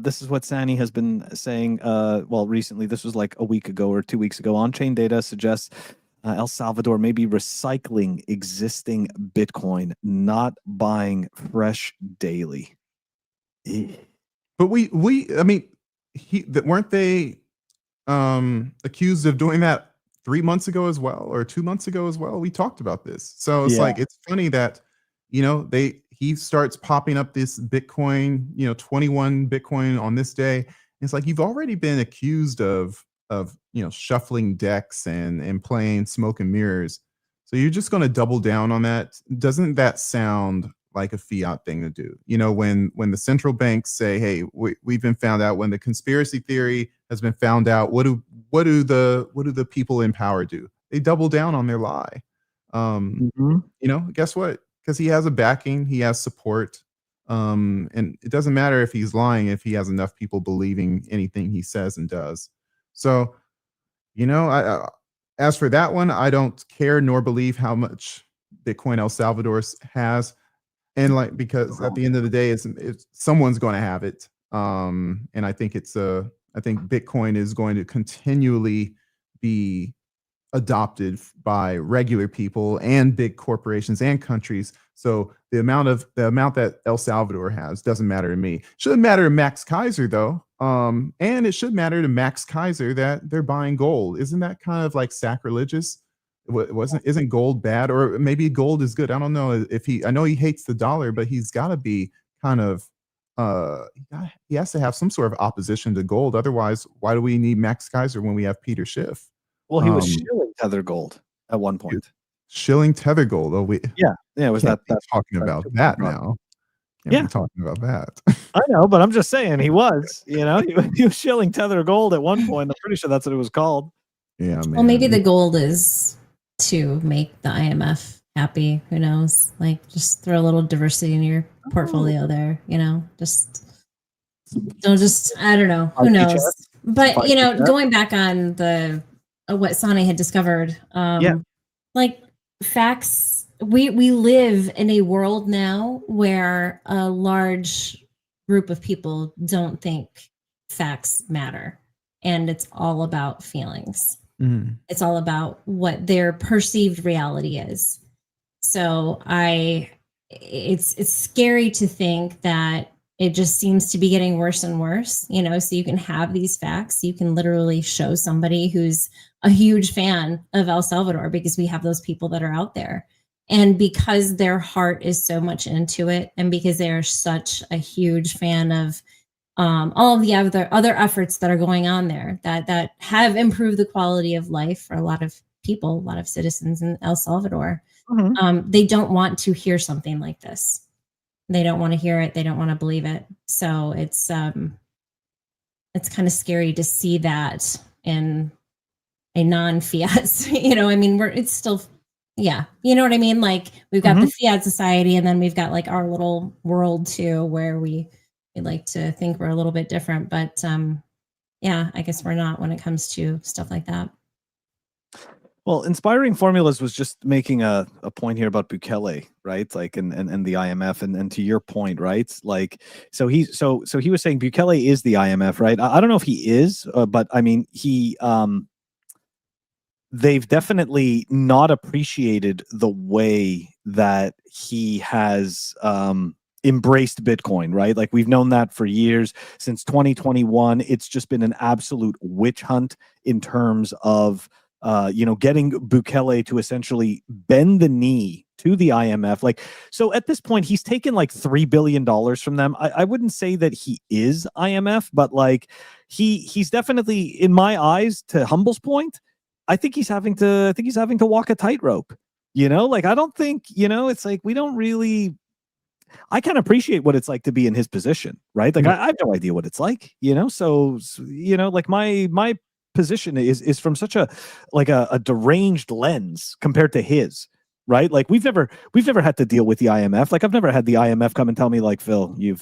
This is what Sani has been saying. Well, recently, this was like a week ago or 2 weeks ago. On-chain data suggests El Salvador may be recycling existing Bitcoin, not buying fresh daily. But I mean, weren't they accused of doing that 3 months ago as well, or 2 months ago as well? We talked about this. So it's like, it's funny that, he starts popping up this Bitcoin, 21 Bitcoin on this day. It's like, you've already been accused of shuffling decks and playing smoke and mirrors. So you're just going to double down on that. Doesn't that sound like a fiat thing to do? When the central banks say, hey, we've been found out, when the conspiracy theory has been found out, what do the people in power do? They double down on their lie. Guess what? Because he has a backing, he has support, and it doesn't matter if he's lying if he has enough people believing anything he says and does. So, as for that one, I don't care nor believe how much Bitcoin El Salvador has, and because at the end of the day, it's someone's going to have it, and I think I think Bitcoin is going to continually be adopted by regular people and big corporations and countries. So the amount that El Salvador has doesn't matter to me. Shouldn't matter to Max Kaiser though. And it should matter to Max Kaiser that they're buying gold. Isn't that kind of like sacrilegious? Isn't gold bad? Or maybe gold is good. I don't know I know he hates the dollar, but he's got to be kind of he has to have some sort of opposition to gold. Otherwise, why do we need Max Kaiser when we have Peter Schiff? Well, he was shilling Tether Gold at one point. Shilling Tether Gold. Oh, yeah. It was that talking about that now. Can't be talking about that. I know, but I'm just saying he was. He was shilling Tether Gold at one point. I'm pretty sure that's what it was called. Yeah, man. Well, maybe the gold is to make the IMF happy. Who knows? Like, just throw a little diversity in your portfolio there. I don't know. Who knows? But going back on the what Sani had discovered, like facts. We live in a world now where a large group of people don't think facts matter, and it's all about feelings. It's all about what their perceived reality is. So it's scary to think that it just seems to be getting worse and worse, so you can have these facts. You can literally show somebody who's a huge fan of El Salvador, because we have those people that are out there. And because their heart is so much into it, and because they are such a huge fan of all of the other efforts that are going on there that have improved the quality of life for a lot of people, a lot of citizens in El Salvador, they don't want to hear something like this. They don't want to hear it. They don't want to believe it. So it's kind of scary to see that in a non-fiat. It's still, you know what I mean? Like, we've got the fiat society, and then we've got like our little world too, where we like to think we're a little bit different. But I guess we're not when it comes to stuff like that. Well, Inspiring Formulas was just making a point here about Bukele, right? Like, and the IMF, and to your point, right? Like, so he was saying Bukele is the IMF, right? I don't know if he is, but I mean, he they've definitely not appreciated the way that he has embraced Bitcoin, right? Like we've known that for years. Since 2021, it's just been an absolute witch hunt in terms of getting Bukele to essentially bend the knee to the IMF. Like, so at this point, he's taken like $3 billion from them. I wouldn't say that he is IMF, but like he's definitely, in my eyes, to Humble's point, I think he's having to walk a tightrope. Like I don't think, it's like we don't really. I can appreciate what it's like to be in his position, right? Like I have no idea what it's like, So like my position is from such a deranged lens compared to his, right? Like we've never had to deal with the IMF. Like I've never had the IMF come and tell me like, Phil, you're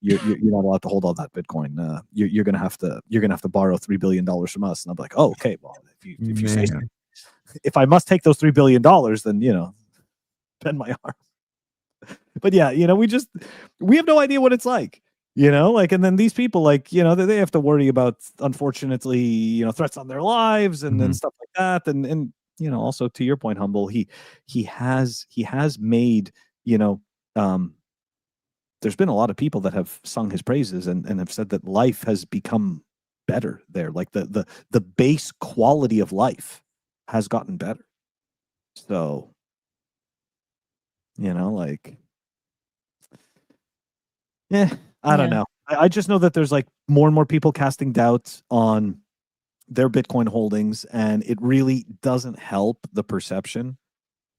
not allowed to hold all that Bitcoin. You're gonna have to borrow $3 billion from us. And I'm like, oh, okay, well, if you say so. If I must take those $3 billion, then bend my arm. But yeah, we have no idea what it's like, like, and then these people, like, they have to worry about, unfortunately, threats on their lives and stuff like that. And also to your point, Humble, he has made, there's been a lot of people that have sung his praises and have said that life has become better there. Like the base quality of life has gotten better. So, like, I don't know. I just know that there's like more and more people casting doubt on their Bitcoin holdings, and it really doesn't help the perception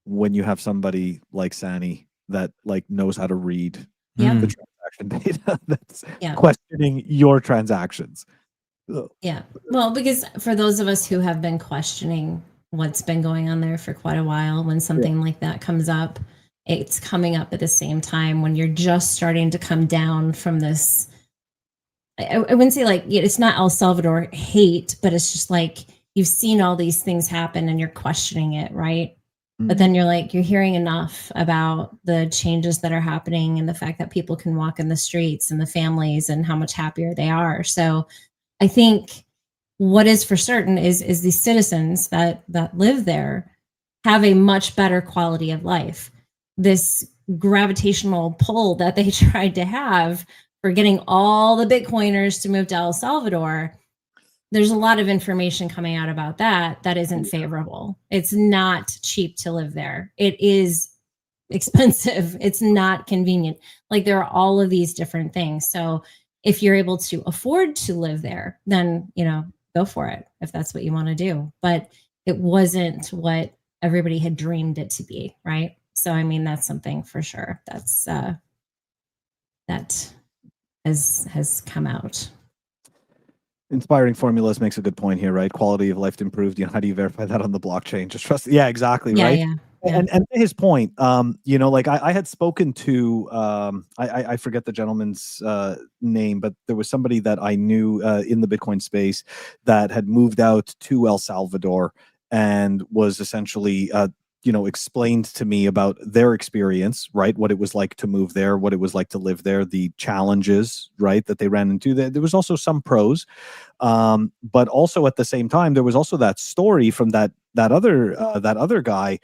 when you have somebody like Sani that like knows how to read the transaction data that's questioning your transactions. Yeah. Well, because for those of us who have been questioning what's been going on there for quite a while, when something like that comes up, it's coming up at the same time when you're just starting to come down from this. I wouldn't say like it's not El Salvador hate, but it's just like you've seen all these things happen and you're questioning it, right? But then you're hearing enough about the changes that are happening and the fact that people can walk in the streets and the families and how much happier they are. So I think what is for certain is these citizens that live there have a much better quality of life. This gravitational pull that they tried to have for getting all the Bitcoiners to move to El Salvador, there's a lot of information coming out about that isn't favorable. It's not cheap to live there. It is expensive. It's not convenient. Like there are all of these different things. So if you're able to afford to live there, then, go for it if that's what you want to do. But it wasn't what everybody had dreamed it to be, right? So, I mean, that's something for sure that's that has come out. Inspiring Formulas makes a good point here, right? Quality of life improved. How do you verify that on the blockchain? Just trust. Yeah, exactly. Right. Yeah. And to his point, like I had spoken to, I forget the gentleman's name, but there was somebody that I knew in the Bitcoin space that had moved out to El Salvador and was essentially, explained to me about their experience, right? What it was like to move there, what it was like to live there, the challenges, right, that they ran into. There was also some pros, but also at the same time, there was also that story from that other guy.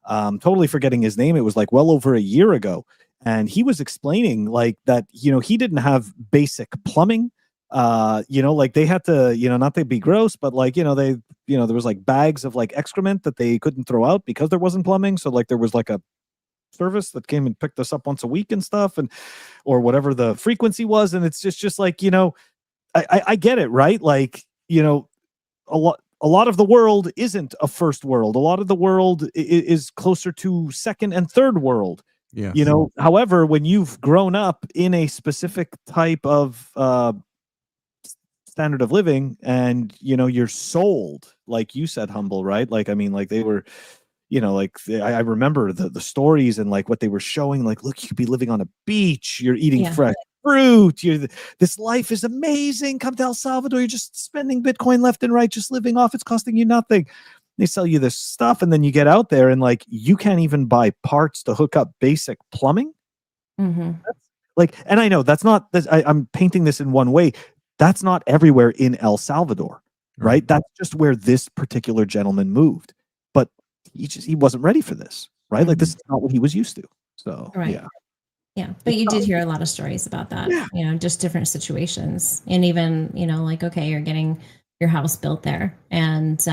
Totally forgetting his name. It was like well over a year ago. And he was explaining like that, he didn't have basic plumbing. Like they had to, not to be gross, but like, there was like bags of like excrement that they couldn't throw out because there wasn't plumbing. So like there was like a service that came and picked us up once a week and stuff, and or whatever the frequency was. And it's just like, I get it, right? Like, a lot of the world isn't a first world. A lot of the world is closer to second and third world. Yeah. However, when you've grown up in a specific type of standard of living and, you're sold, like you said, Humble, right? Like, I mean, like they were, I remember the stories and like what they were showing, like, look, you could be living on a beach, you're eating fresh fruit, this life is amazing. Come to El Salvador, you're just spending Bitcoin left and right, just living off, it's costing you nothing. They sell you this stuff, and then you get out there and like you can't even buy parts to hook up basic plumbing. Like, and I know that's not, I'm painting this in one way. That's not everywhere in El Salvador. right? That's just where this particular gentleman moved, but he wasn't ready for this, right? Like this is not what he was used to. So Right. Yeah, but you did hear a lot of stories about that, just different situations. And even, like, okay, you're getting your house built there, and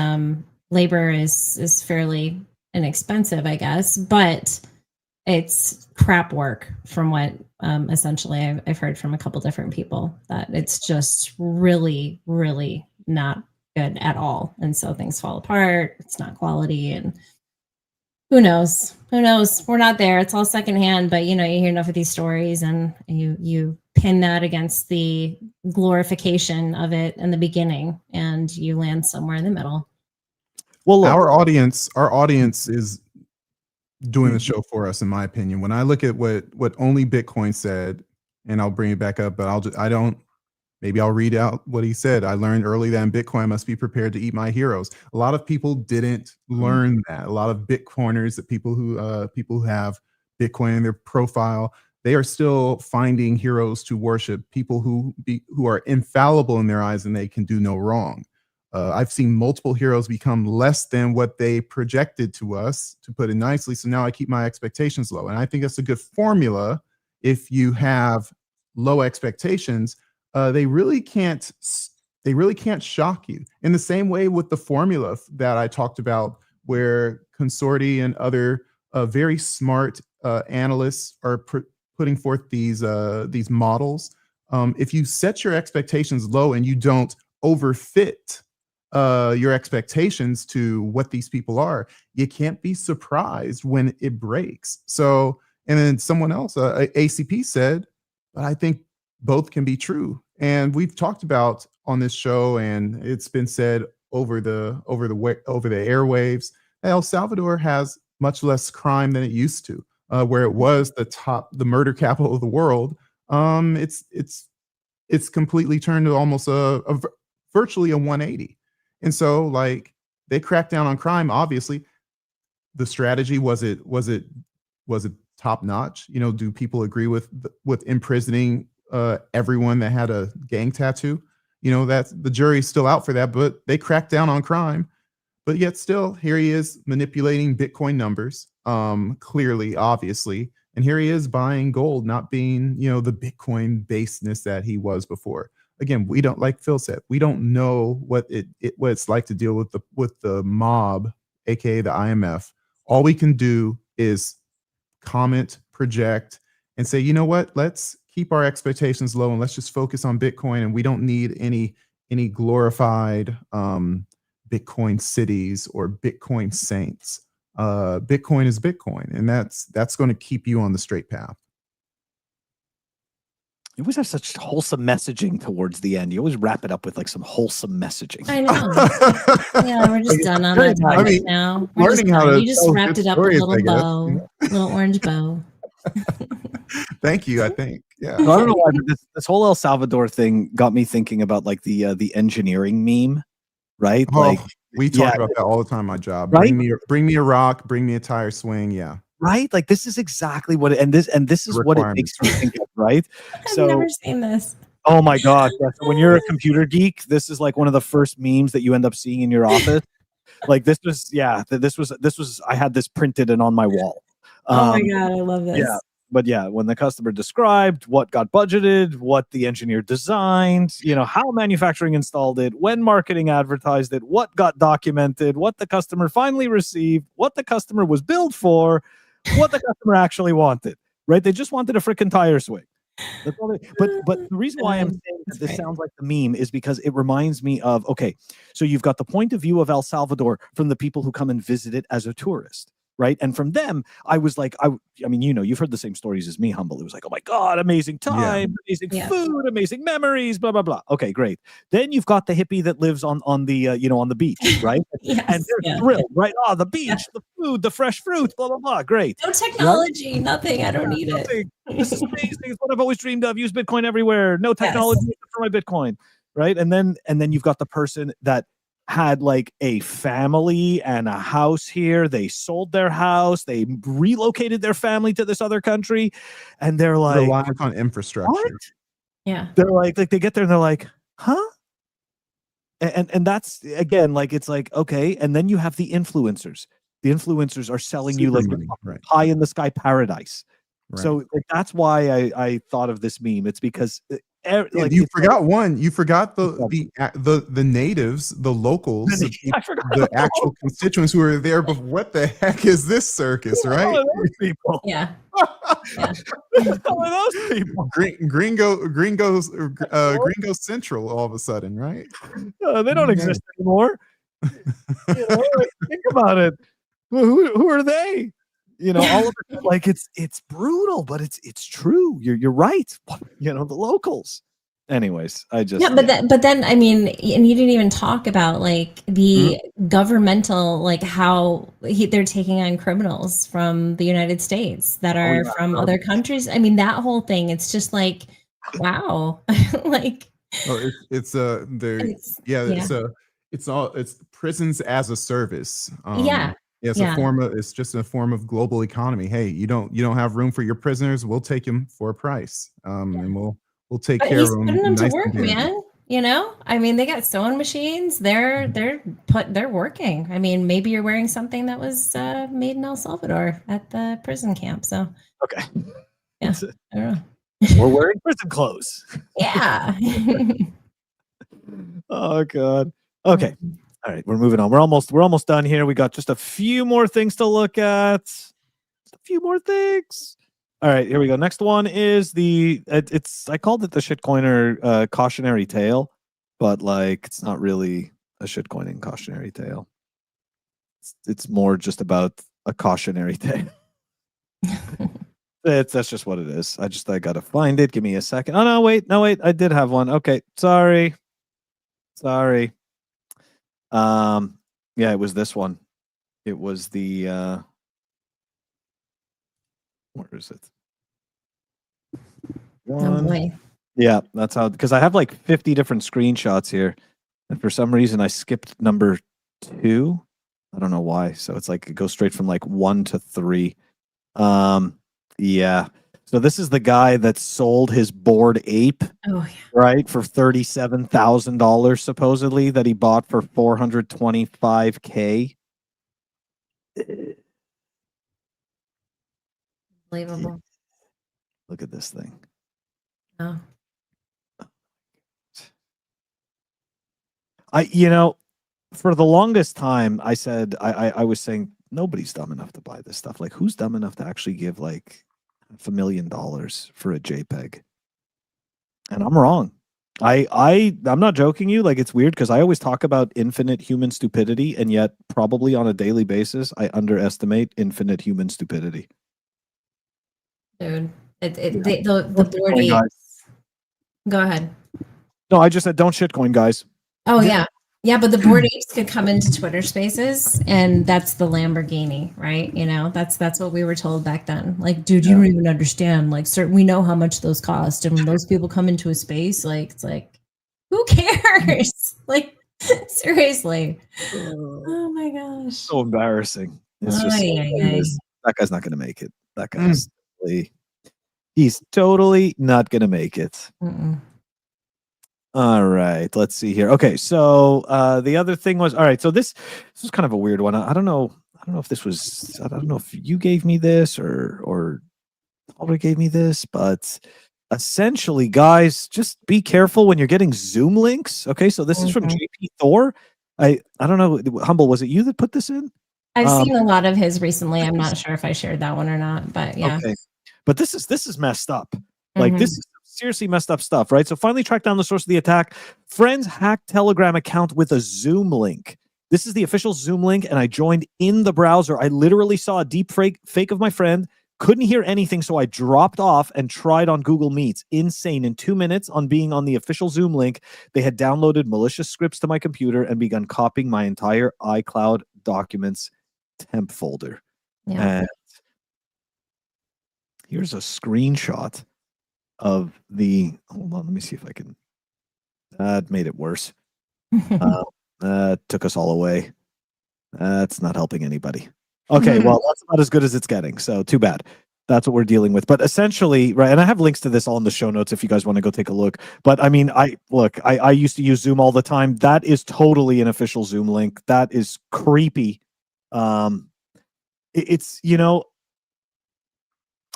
labor is fairly inexpensive, I guess, but it's crap work from what essentially I've heard from a couple different people, that it's just really, really not good at all. And so things fall apart. It's not quality, and who knows? We're not there. It's all secondhand, but you hear enough of these stories, and you pin that against the glorification of it in the beginning, and you land somewhere in the middle. Well, look, our audience is doing the show for us, in my opinion. When I look at what Only Bitcoin said, and I'll bring it back up, but maybe I'll read out what he said. I learned early that in Bitcoin, I must be prepared to eat my heroes. A lot of people didn't learn that. A lot of Bitcoiners, the people who have Bitcoin in their profile, they are still finding heroes to worship, people who are infallible in their eyes and they can do no wrong. I've seen multiple heroes become less than what they projected to us, to put it nicely. So now I keep my expectations low. And I think that's a good formula. If you have low expectations, they really can't shock you. In the same way with the formula that I talked about, where Consorti and other very smart analysts are putting forth these models. If you set your expectations low and you don't overfit your expectations to what these people are, you can't be surprised when it breaks. So, and then someone else, ACP said, but I think both can be true. And we've talked about on this show, and it's been said over the airwaves, El Salvador has much less crime than it used to, where it was the murder capital of the world. It's completely turned to almost virtually a 180. And so, like, they cracked down on crime. Obviously, the strategy was it top notch? Do people agree with imprisoning everyone that had a gang tattoo? That's the jury's still out for that, but they cracked down on crime. But yet still, here he is manipulating Bitcoin numbers, clearly, obviously. And here he is buying gold, not being, the Bitcoin baseness that he was before. Again, we don't, like Phil said, we don't know what it's like to deal with the mob, aka the IMF. All we can do is comment, project, and say, you know what? Let's keep our expectations low and let's just focus on Bitcoin. And we don't need any glorified Bitcoin cities or Bitcoin saints. Bitcoin is Bitcoin, and that's going to keep you on the straight path. You always have such wholesome messaging towards the end. You always wrap it up with like some wholesome messaging. I know. Yeah, we're just done on that topic now. You just wrapped it up with a little bow, little orange bow. Thank you. I think. Yeah. So I don't know why, but this whole El Salvador thing got me thinking about like the engineering meme, right? Oh, like we talk about that all the time on my job. Right? Bring me a rock, bring me a tire swing. Yeah. Right? Like this is exactly what this is what it makes me think of, right? I've never seen this. Oh my God. Yeah. So when you're a computer geek, this is like one of the first memes that you end up seeing in your office. Like this was I had this printed and on my wall. Oh my God, I love this. Yeah. But yeah, when the customer described what got budgeted, what the engineer designed, how manufacturing installed it, when marketing advertised it, what got documented, what the customer finally received, what the customer was billed for, what the customer actually wanted, right? They just wanted a freaking tire swing. That's all but the reason why I'm saying that this sounds like the meme is because it reminds me of, okay, so you've got the point of view of El Salvador from the people who come and visit it as a tourist. Right. And from them, I was like, I mean, you've heard the same stories as me, Humble. It was like, oh my God, amazing time, amazing food, amazing memories, blah, blah, blah. Okay, great. Then you've got the hippie that lives on the on the beach, right? And they're thrilled, right? Oh, the beach, the food, the fresh fruit, blah, blah, blah. Great. No technology, nothing. I don't need it. This is amazing. It's what I've always dreamed of. Use Bitcoin everywhere. No technology for my Bitcoin. Right. And then you've got the person that had like a family and a house here. They sold their house. They relocated their family to this other country. And they're like, reliant on infrastructure. What? Yeah. They're like they get there and they're like, huh? And that's again, like, it's like, okay, and then you have the influencers. The influencers are selling you Super like money, right? pie in the sky paradise. Right. So like, that's why I thought of this meme. It's because And like, you it's forgot one. You forgot like, the natives, the locals, I forgot the about the actual locals. constituents who were there. But what the heck is this circus, Who right? are those people? Yeah. Yeah. Who the hell are those people? Gringo Central. All of a sudden, right? They don't exist anymore. You know, like, think about it. Who are they? You know, all of it, like, it's brutal, but it's true. You're right. You know, the locals. Anyways, I just but then I mean, and you didn't even talk about like the governmental, like how they're taking on criminals from the United States that are from other countries. I mean, that whole thing. It's just like, wow, like. Oh, it's prisons as a service. It's a form of, it's just a form of global economy. Hey, you don't have room for your prisoners, we'll take them for a price, and we'll take care of them. Putting them to nice work, man. You know, I mean, they got sewing machines. They're working. I mean, maybe you're wearing something that was made in El Salvador at the prison camp. So okay, yeah, I don't know. We're wearing prison clothes. Yeah. Oh God. Okay. All right, we're moving on. We're almost done here. We got just a few more things to look at. Just a few more things. All right, here we go. Next one is I called it the shitcoiner cautionary tale, but like, it's not really a shitcoining cautionary tale. It's more just about a cautionary tale. That's just what it is. I gotta find it. Give me a second. Oh no, wait. I did have one. Okay, sorry. Yeah, it was this one. It was the where is it? Oh boy. Yeah, that's how, because I have like 50 different screenshots here, and for some reason I skipped number 2. I don't know why. So it's like it goes straight from like 1 to 3. Yeah. So this is the guy that sold his Bored Ape, right, for $37,000 supposedly, that he bought for $425K. Unbelievable. Look at this thing. Oh. For the longest time, I said I was saying nobody's dumb enough to buy this stuff. Like, who's dumb enough to actually give like $1,000,000 for a JPEG? And I'm wrong. I'm not joking you. Like, it's weird because I always talk about infinite human stupidity, and yet probably on a daily basis, I underestimate infinite human stupidity. Dude, the Bored Apes. Go ahead. No, I just said don't shitcoin, guys. Oh yeah. Yeah, but the Bored Apes could come into Twitter Spaces, and that's the Lamborghini, right? You know, that's what we were told back then. Like, dude, you don't even understand. Like, we know how much those cost, and when those people come into a space, like, it's like, who cares? Like, seriously. Oh my gosh. So embarrassing. It's just that guy's not going to make it. That guy's he's totally not going to make it. All right, let's see here. Okay, so the other thing was, all right, so this was kind of a weird one. I don't know if this was, I don't know if you gave me this or Ulric gave me this, but essentially, guys, just be careful when you're getting Zoom links. Okay, so this is from JP Thor. I don't know, Humble, was it you that put this in? I've seen a lot of his recently. I'm not sure if I shared that one or not, but yeah. Okay, but this is messed up. Like, this is seriously messed up stuff, right? So finally tracked down the source of the attack. Friends hacked Telegram account with a Zoom link. This is the official Zoom link, and I joined in the browser. I literally saw a deep fake of my friend, couldn't hear anything, so I dropped off and tried on Google Meets. Insane. In 2 minutes on being on the official Zoom link, they had downloaded malicious scripts to my computer and begun copying my entire iCloud documents temp folder. Yeah. And here's a screenshot of the, hold on, let me see if I can, that made it worse. That took us all away. That's not helping anybody. Okay, well, that's about as good as it's getting, so too bad. That's what we're dealing with. But essentially, right, and I have links to this all in the show notes if you guys want to go take a look. But I mean, I used to use Zoom all the time. That is totally an official Zoom link. That is creepy. It's, you know,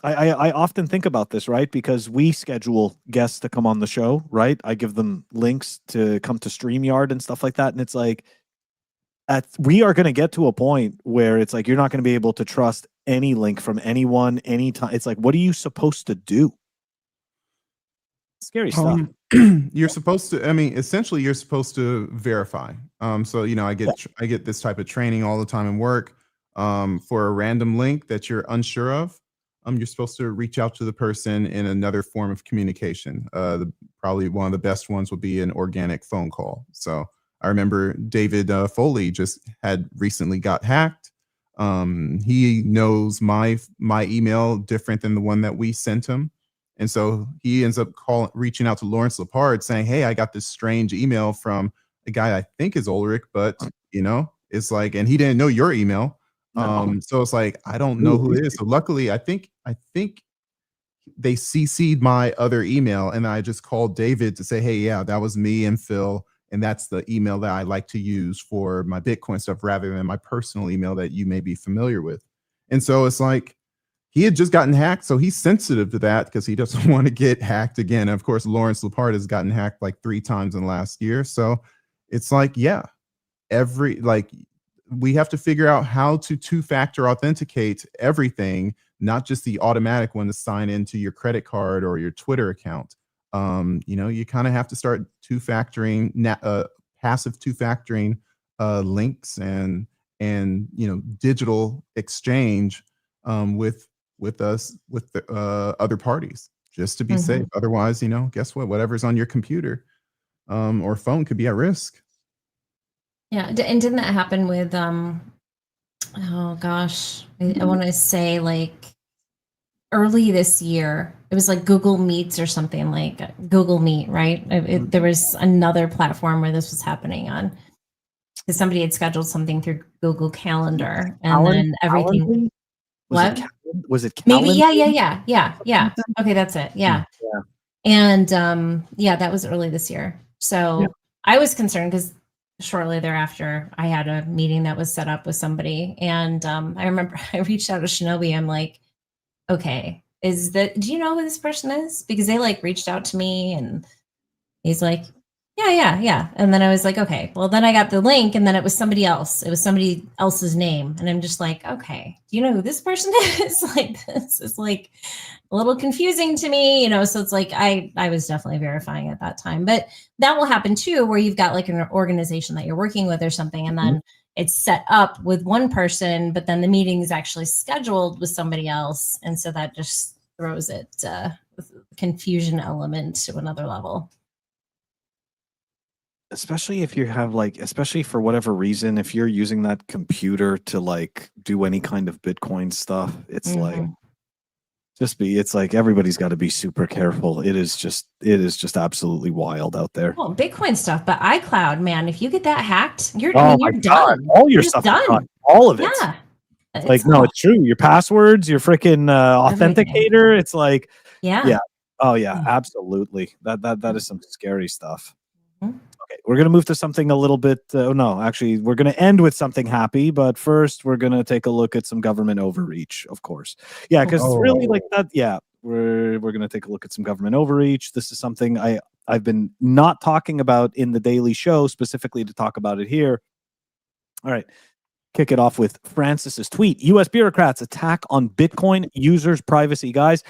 I often think about this, right? Because we schedule guests to come on the show, right? I give them links to come to StreamYard and stuff like that. And it's like, we are going to get to a point where it's like, you're not going to be able to trust any link from anyone, anytime. It's like, what are you supposed to do? Scary stuff. You're supposed to, I mean, essentially you're supposed to verify. So, you know, I get this type of training all the time in work, for a random link that you're unsure of. You're supposed to reach out to the person in another form of communication. Probably one of the best ones would be an organic phone call. So I remember David Foley just had recently got hacked. He knows my email different than the one that we sent him. And so he ends up reaching out to Lawrence Lepard saying, hey, I got this strange email from a guy I think is Ulric, but you know, it's like, and he didn't know your email. So it's like, I don't know who it is. So luckily, I think they CC'd my other email, and I just called David to say, hey, yeah, that was me and Phil. And that's the email that I like to use for my Bitcoin stuff rather than my personal email that you may be familiar with. And so it's like, he had just gotten hacked. So he's sensitive to that because he doesn't want to get hacked again. And of course, Lawrence Lepard has gotten hacked like 3 times in the last year. So it's like, yeah, we have to figure out how to two-factor authenticate everything, not just the automatic one to sign into your credit card or your Twitter account. You know, you kind of have to start two-factoring, passive two-factoring links and you know, digital exchange with the other parties, just to be safe. Otherwise, you know, guess what? Whatever's on your computer or phone could be at risk. Yeah, and didn't that happen with oh gosh, I want to say like early this year? It was like Google Meets or something, like Google Meet, right? There was another platform where this was happening on, because somebody had scheduled something through Google Calendar, and then everything. Was it maybe? Yeah. Okay, that's it. Yeah. And yeah, that was early this year. So I was concerned because shortly thereafter, I had a meeting that was set up with somebody, and I remember I reached out to Shinobi. I'm like, okay, do you know who this person is? Because they like reached out to me, and he's like, yeah. And then I was like, okay, well then I got the link, and then it was somebody else. It was somebody else's name, and I'm just like, okay, do you know who this person is? Like, this is like a little confusing to me, you know. So it's like I was definitely verifying at that time, but that will happen too, where you've got like an organization that you're working with or something, and then it's set up with one person, but then the meeting is actually scheduled with somebody else, and so that just throws it with confusion element to another level. Especially if you have especially for whatever reason, if you're using that computer to like do any kind of Bitcoin stuff, it's like, it's like everybody's got to be super careful. It is just absolutely wild out there. Well, Bitcoin stuff, but iCloud, man, if you get that hacked, you're you're done. All your stuff is done. All of it. Yeah. Like, no, it's true. Your passwords, your freaking authenticator. It's like, oh yeah, absolutely. That is some scary stuff. Okay, we're gonna move to something a little bit. No, actually, we're gonna end with something happy, but first we're gonna take a look at some government overreach, of course. Yeah, because really like that. Yeah, we're gonna take a look at some government overreach. This is something I've been not talking about in the daily show specifically to talk about it here. All right. Kick it off with Francis's tweet. U.S. bureaucrats attack on Bitcoin users' privacy. Guys,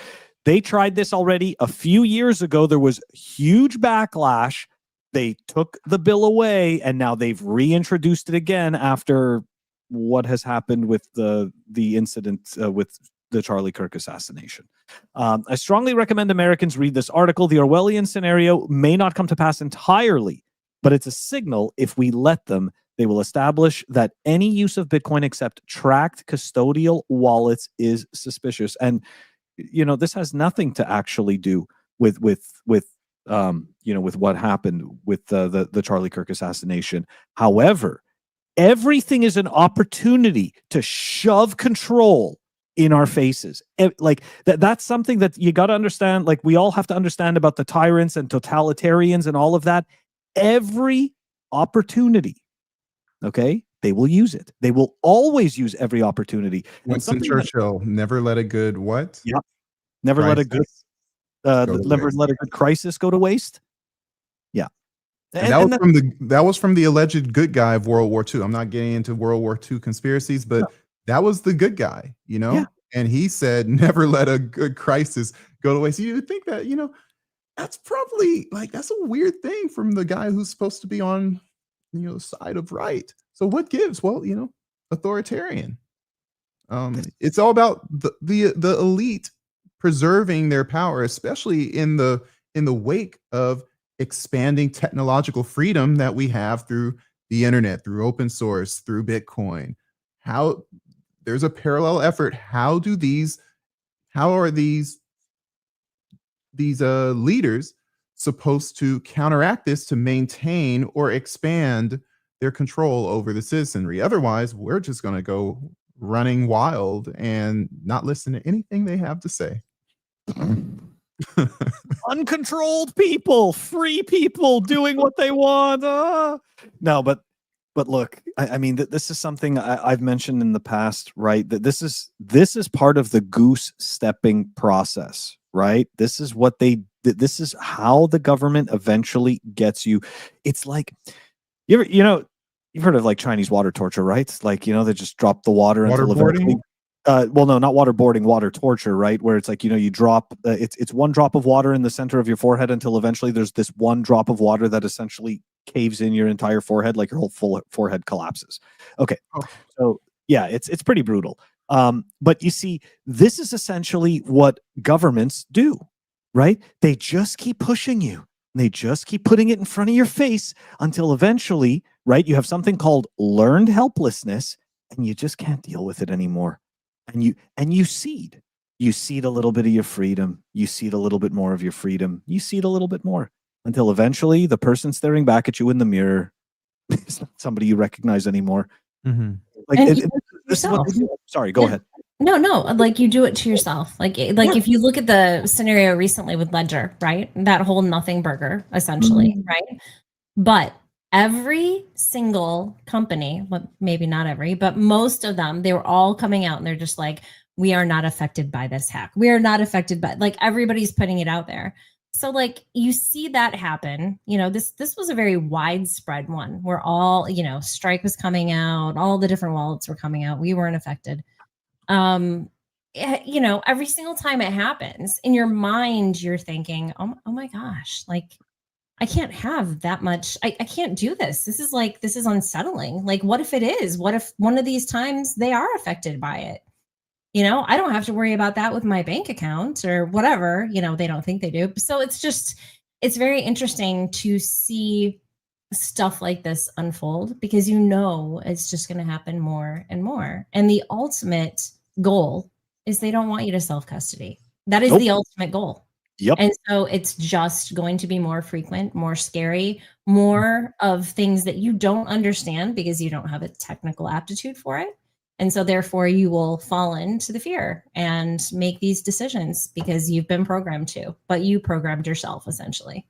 they tried this already a few years ago. There was huge backlash. They took the bill away, and now they've reintroduced it again after what has happened with the incident with the Charlie Kirk assassination. I strongly recommend Americans read this article. The Orwellian scenario may not come to pass entirely, but it's a signal. If we let them, they will establish that any use of Bitcoin except tracked custodial wallets is suspicious. And, you know, this has nothing to actually do with what happened with the Charlie Kirk assassination. However, everything is an opportunity to shove control in our faces. Like that's something that you got to understand. Like we all have to understand about the tyrants and totalitarians and all of that. Every opportunity, okay, they will use it. They will always use every opportunity. Winston Churchill, never let a good what? Yep. Never let a good never let a good crisis go to waste. Yeah. And that was from the alleged good guy of World War II. I'm not getting into World War II conspiracies, but that was the good guy, you know? Yeah. And he said, never let a good crisis go to waste. You would think that, you know, that's probably like, that's a weird thing from the guy who's supposed to be on, you know, the side of right. So what gives? Well, you know, authoritarian. It's all about the elite preserving their power, especially in the wake of expanding technological freedom that we have through the internet, through open source, through Bitcoin. How there's a parallel effort. How are these leaders supposed to counteract this to maintain or expand their control over the citizenry? Otherwise, we're just going to go running wild and not listen to anything they have to say. Uncontrolled people, free people doing what they want. No, but look, I mean, this is something I've mentioned in the past, right? That this is part of the goose stepping process, right? This is how the government eventually gets you. It's like you've heard of like Chinese water torture, right? Like, you know, they just drop the water until eventually. Well, no, not waterboarding, water torture, right? Where it's like, you know, you drop, it's one drop of water in the center of your forehead until eventually there's this one drop of water that essentially caves in your entire forehead, like your whole forehead collapses. Okay. So yeah, it's pretty brutal. But you see, this is essentially what governments do, right? They just keep pushing you. They just keep putting it in front of your face until eventually, right, you have something called learned helplessness and you just can't deal with it anymore. And you cede. You cede a little bit of your freedom. You cede a little bit more of your freedom. You cede a little bit more until eventually the person staring back at you in the mirror is not somebody you recognize anymore. Mm-hmm. Like this is what they do. Sorry, go ahead. No, like you do it to yourself. Like if you look at the scenario recently with Ledger, right? That whole nothing burger, essentially, right? But every single company, well, maybe not every, but most of them, they were all coming out and they're just like, we are not affected by this hack. We are not affected by, like, everybody's putting it out there. So like you see that happen, you know, this was a very widespread one where all, you know, Strike was coming out, all the different wallets were coming out. We weren't affected. You know, every single time it happens in your mind, you're thinking, oh my gosh, like, I can't have that much. I can't do this. This is unsettling. Like, what if it is? What if one of these times they are affected by it? You know, I don't have to worry about that with my bank account or whatever. You know, they don't think they do. So it's very interesting to see stuff like this unfold because you know it's just going to happen more and more. And the ultimate goal is they don't want you to self-custody. That is the ultimate goal. Yep. And so it's just going to be more frequent, more scary, more of things that you don't understand because you don't have a technical aptitude for it. And so therefore you will fall into the fear and make these decisions because you've been programmed to, but you programmed yourself essentially.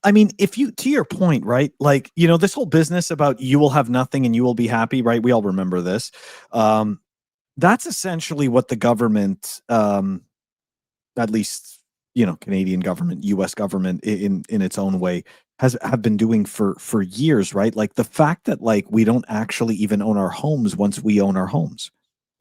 I mean, if you, to your point, right? Like, you know, this whole business about you will have nothing and you will be happy, right? We all remember this. That's essentially what the government, at least, you know, Canadian government, US government in its own way have been doing for years, right? Like the fact that like we don't actually even own our homes once we own our homes.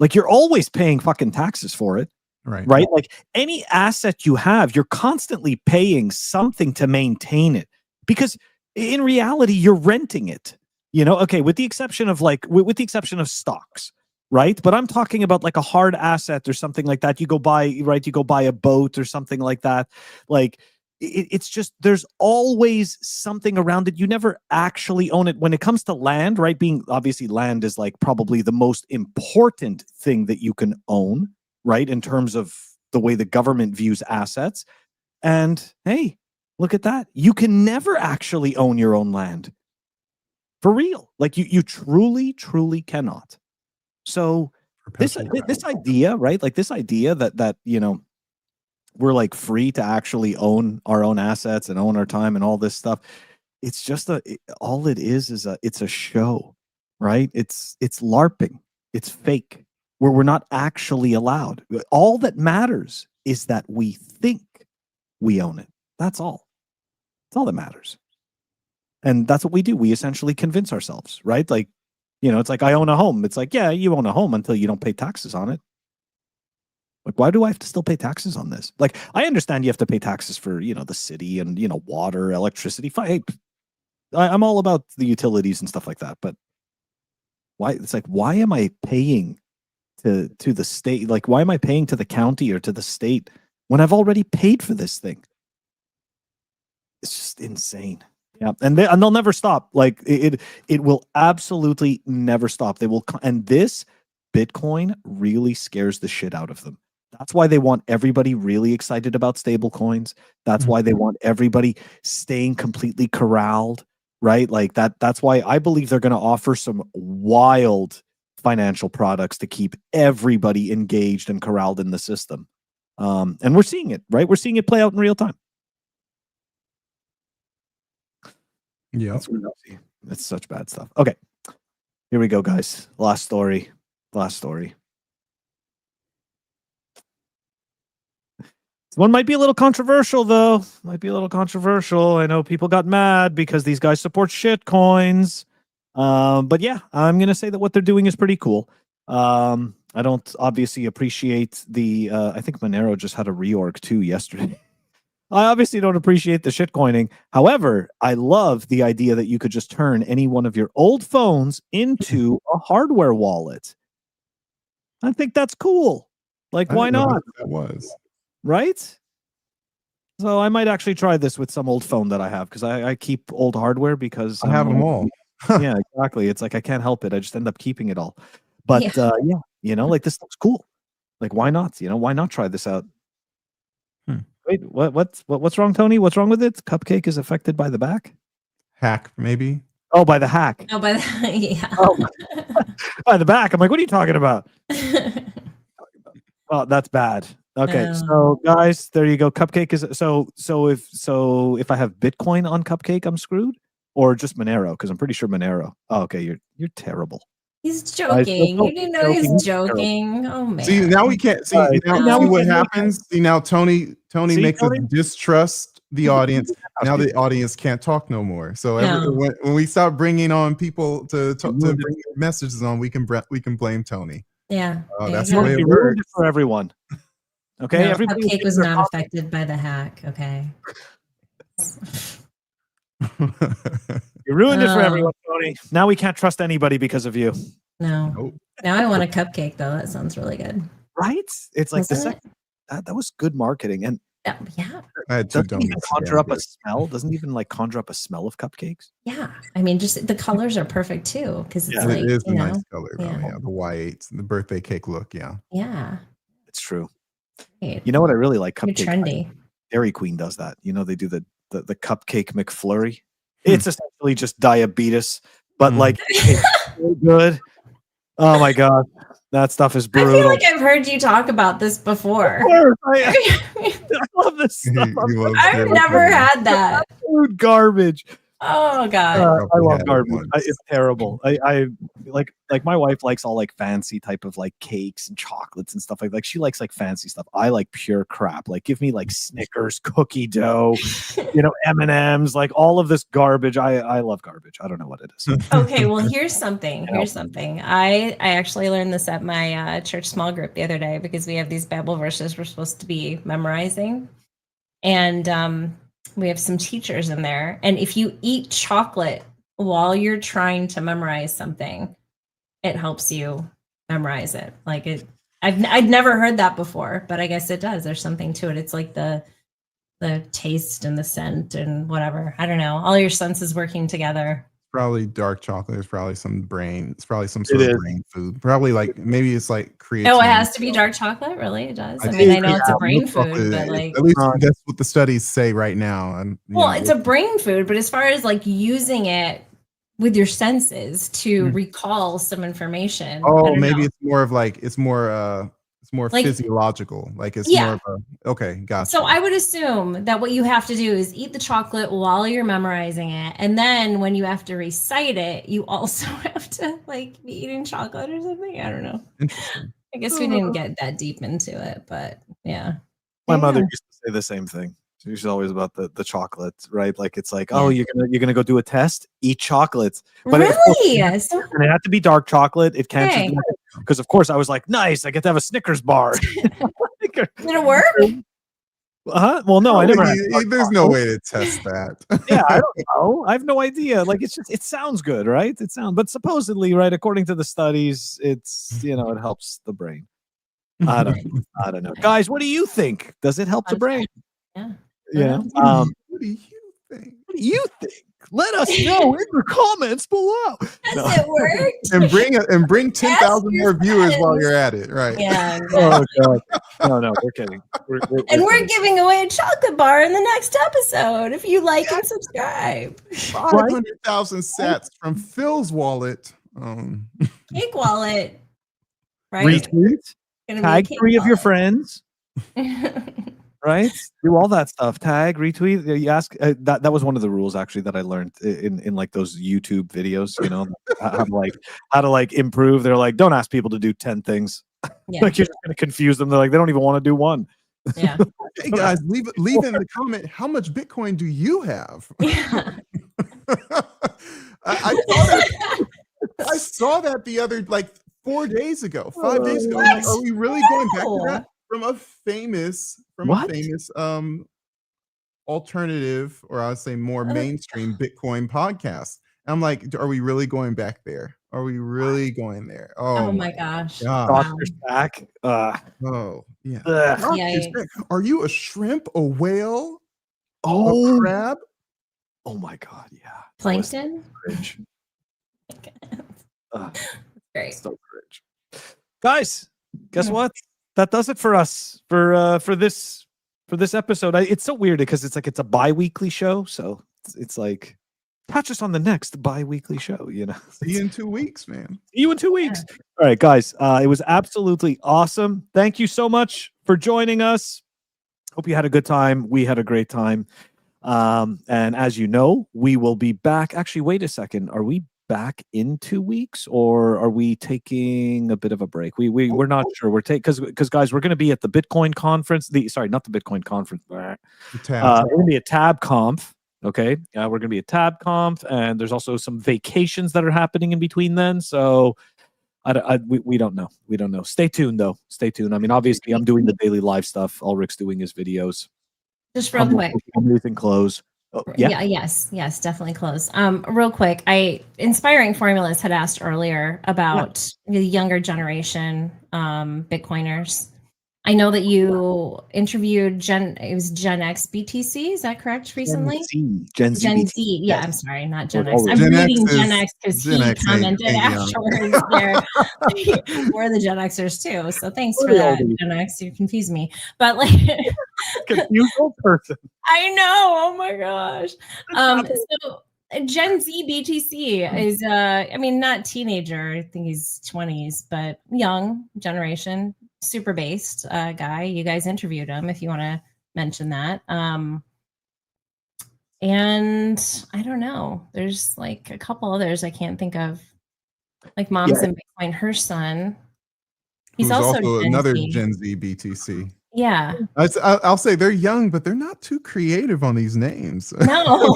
Like you're always paying fucking taxes for it. Right. Like any asset you have, you're constantly paying something to maintain it because in reality, you're renting it, you know, okay, with the exception of like, with the exception of stocks, right? But I'm talking about like a hard asset or something like that. You go buy, right? You go buy a boat or something like that. Like it's just, there's always something around it. You never actually own it. When it comes to land, right? Being obviously land is like probably the most important thing that you can own, right? In terms of the way the government views assets. And hey, look at that. You can never actually own your own land. For real. Like you truly, truly cannot. So this idea, right? Like this idea that we're like free to actually own our own assets and own our time and all this stuff. It's just all it is it's a show, right? It's LARPing. It's fake, where we're not actually allowed. All that matters is that we think we own it. That's all. That's all that matters. And that's what we do. We essentially convince ourselves, right? Like, it's like I own a home. It's like, yeah, you own a home until you don't pay taxes on it. Like, why do I have to still pay taxes on this? Like, I understand you have to pay taxes for, the city and, water, electricity. Fine. Hey, I'm all about the utilities and stuff like that. But why? It's like, why am I paying to the state? Like, why am I paying to the county or to the state when I've already paid for this thing? It's just insane. Yeah, and they'll never stop. Like it will absolutely never stop. They will, and this Bitcoin really scares the shit out of them. That's why they want everybody really excited about stable coins. That's why they want everybody staying completely corralled, right? Like that's why I believe they're going to offer some wild financial products to keep everybody engaged and corralled in the system. And we're seeing it, right? We're seeing it play out in real time. Yeah, it's such bad stuff. Okay, here we go, guys. Last story. This one might be a little controversial, though. I know people got mad because these guys support shit coins. But yeah, I'm gonna say that what they're doing is pretty cool. I don't obviously appreciate the. I think Monero just had a reorg too yesterday. I obviously don't appreciate the shitcoining. However, I love the idea that you could just turn any one of your old phones into a hardware wallet. I think that's cool. Like, why not? That was right. So I might actually try this with some old phone that I have because I keep old hardware because I have them all. Yeah, exactly. It's like I can't help it. I just end up keeping it all. But yeah, like this looks cool. Like, why not? Why not try this out? Wait, what's wrong, Tony? What's wrong with it? Cupcake is affected by the back? Hack, maybe? Oh, by the hack. Oh, by the yeah. Oh, by the back. I'm like, what are you talking about? Oh, that's bad. Okay, so guys, there you go. Cupcake is so if I have Bitcoin on Cupcake, I'm screwed, or just Monero, because I'm pretty sure Monero. Oh, okay, you're terrible. He's joking. You didn't know he's joking. Oh man. See, now we can't see. Now see what happens. See, now Tony makes us distrust the audience. Now the audience can't talk no more. So when we start bringing on people to bring messages on, we can blame Tony. Yeah, that's the way it works for everyone. Okay, no, Cupcake was not affected by the hack. Okay. You ruined it for everyone, Tony. Now we can't trust anybody because of you. No. Nope. Now I want a cupcake, though. That sounds really good. Right? It's like that was good marketing. And yeah. Doesn't even conjure up a smell? Doesn't even like conjure up a smell of cupcakes? Yeah. I mean, just the colors are perfect too. Because it's it is a nice color. Yeah. The white, the birthday cake look. Yeah. Yeah. It's true. You know what I really like? Cupcake. Trendy. Dairy Queen does that. They do the cupcake McFlurry. It's essentially just diabetes, but like it's so good. Oh my god, that stuff is brutal. I feel like I've heard you talk about this before. I love this stuff. I've never had that. Food garbage. Oh god, I love garbage. It's terrible. I like my wife likes all like fancy type of like cakes and chocolates and stuff like she likes like fancy stuff. I like pure crap. Like give me like Snickers, cookie dough, M&Ms, like all of this garbage. I love garbage. I don't know what it is. Okay, well here's something. I actually learned this at my church small group the other day because we have these Bible verses we're supposed to be memorizing, and we have some teachers in there, and if you eat chocolate while you're trying to memorize something, it helps you memorize it. Like it, I'd never heard that before, but I guess it does. There's something to it. It's like the taste and the scent and whatever. I don't know. All your senses working together. Probably dark chocolate. It's probably some brain. It's probably some sort of brain food. Probably like maybe it's like creatine. Oh, it has to be dark chocolate. Really, it does. I mean, I know it's a brain food, but like at least that's what the studies say right now. And it's a brain food. But as far as like using it with your senses to recall some information. Oh, maybe it's more of like it's more Like- physiological. Like it's Yeah. more of a okay, gotcha. So I would assume that what you have to do is eat the chocolate while you're memorizing it, and then when you have to recite it, you also have to like be eating chocolate or something. I don't know. Interesting. I guess we didn't get that deep into it, but yeah. My mother Yeah. used to say the same thing. She's always about the chocolate, right? Like it's like, oh, you're gonna go do a test, eat chocolate. But Really? and it had to be dark chocolate. It can't Okay. because of course I was like, nice, I get to have a Snickers bar. Did it work? Well, no, I never. Had dark There's no chocolate. way to test that. Yeah, I don't know. I have no idea. Like it's just it sounds good, right? But supposedly, right, according to the studies, it's it helps the brain. I don't know. Guys, what do you think? Does it help the brain? Yeah. Yeah. What do you think? What do you think? Let us know in the comments below. Does it work? And bring 10,000 your more viewers while friends. you're at it, right? Yeah. Oh God. No, we're kidding. We're And we're kidding. giving away a chocolate bar in the next episode if you like and subscribe. 500,000 sats from Phil's wallet. Cake wallet. Right? Retweet. Gonna be Tag a cake 3 of your wallet. friends. Right? Do all that stuff. Tag, retweet. You ask. That was one of the rules actually that I learned in like those YouTube videos. How to like improve. They're like, don't ask people to do 10 things. Yeah. Like you're just gonna confuse them. They're like, they don't even want to do one. Yeah. Hey guys, leave in the comment how much Bitcoin do you have? Yeah. I saw that the other 4 days ago, 5 days ago. Like, are we really going back to that from a famous alternative, or I'd say more mainstream Bitcoin podcast? I'm like, are we really going back there? Are we really going there? Oh my gosh. God. Dr. Stack. Oh yeah. Ugh. Dr. Yikes. Stack, are you a shrimp, a whale, a Oh, crab? oh my God. Yeah. Plankton? Cringe. Great. So cringe. Guys, guess what? That does it for us for this episode. It's so weird because it's like it's a bi-weekly show, so it's like catch us on the next bi-weekly show. See you in 2 weeks, man. See you in 2 weeks. All right, guys. It was absolutely awesome. Thank you so much for joining us. Hope you had a good time. We had a great time. And as you know, we will be back. Actually, wait a second. Are we back in 2 weeks, or are we taking a bit of a break? We're not sure. We're taking because guys, we're going to be at the Bitcoin conference. Not the Bitcoin conference. We're going to be a Tab Conf. Okay, we're going to be a Tab Conf, and there's also some vacations that are happening in between then. So we don't know. We don't know. Stay tuned though. Stay tuned. I mean, obviously, I'm doing the daily live stuff. Ulric's doing his videos. Just real quick. Everything close. Oh, yeah. Yes, definitely close. Real quick, Inspiring Formulas had asked earlier about the younger generation Bitcoiners. I know that you interviewed Gen X BTC. Is that correct? Recently, Gen Z. Gen Z. Yeah, Yes. I'm sorry, not Gen Oh, X. I'm Gen reading X Gen X because he Gen X commented ain't young. afterwards. There, we're the Gen Xers too. So thanks for that, Gen X. You confused me, but like. Confused old person. I know. Oh my gosh. So Gen Z BTC is not teenager. I think he's 20s, but young generation, super based guy. You guys interviewed him if you want to mention that. And I don't know. There's like a couple others I can't think of. Like Moms and Bitcoin, her son. He's Who's also Gen another Z. Gen Z BTC. Yeah. I'll say they're young, but they're not too creative on these names. No.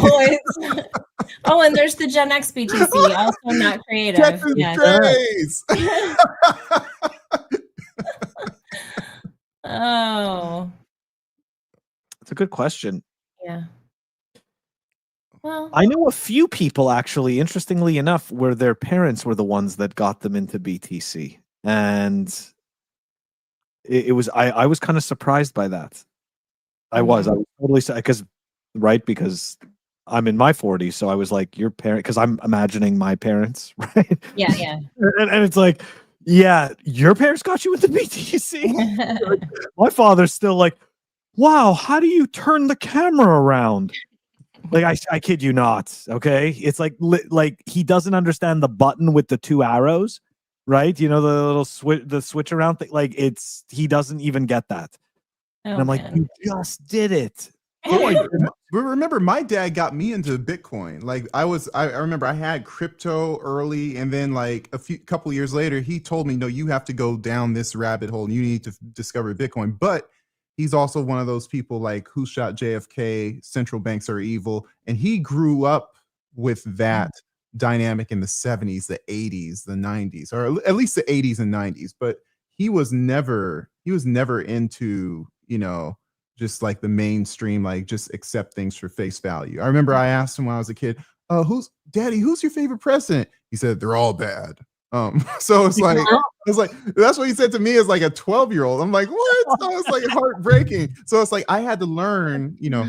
And there's the Gen X BTC, also not creative. Yes. Oh. It's a good question. Yeah. Well, I know a few people actually, interestingly enough, where their parents were the ones that got them into BTC. And I was kind of surprised by that. I was totally because I'm in my 40s, so I was like, your parent, because I'm imagining my parents, right? Yeah. and it's like, yeah, your parents got you into BTC. My father's still like, wow, how do you turn the camera around? Like I kid you not. Okay, it's like he doesn't understand the button with the 2 arrows, right? You know, the little switch around thing. Like he doesn't even get that. And I'm like, you just did it. Oh, but remember, my dad got me into Bitcoin. Like I remember I had crypto early, and then like couple years later, he told me, no, you have to go down this rabbit hole and you need to discover Bitcoin. But he's also one of those people like who shot JFK, central banks are evil. And he grew up with that dynamic in the 70s, the 80s, the 90s, or at least the 80s and 90s. But he was never into, you know, just like the mainstream, like just accept things for face value. I remember I asked him when I was a kid, who's your favorite president? He said, they're all bad. So it's like, that's what he said to me as like a 12-year-old. I'm like, what? So it's like heartbreaking. So it's like, I had to learn, you know,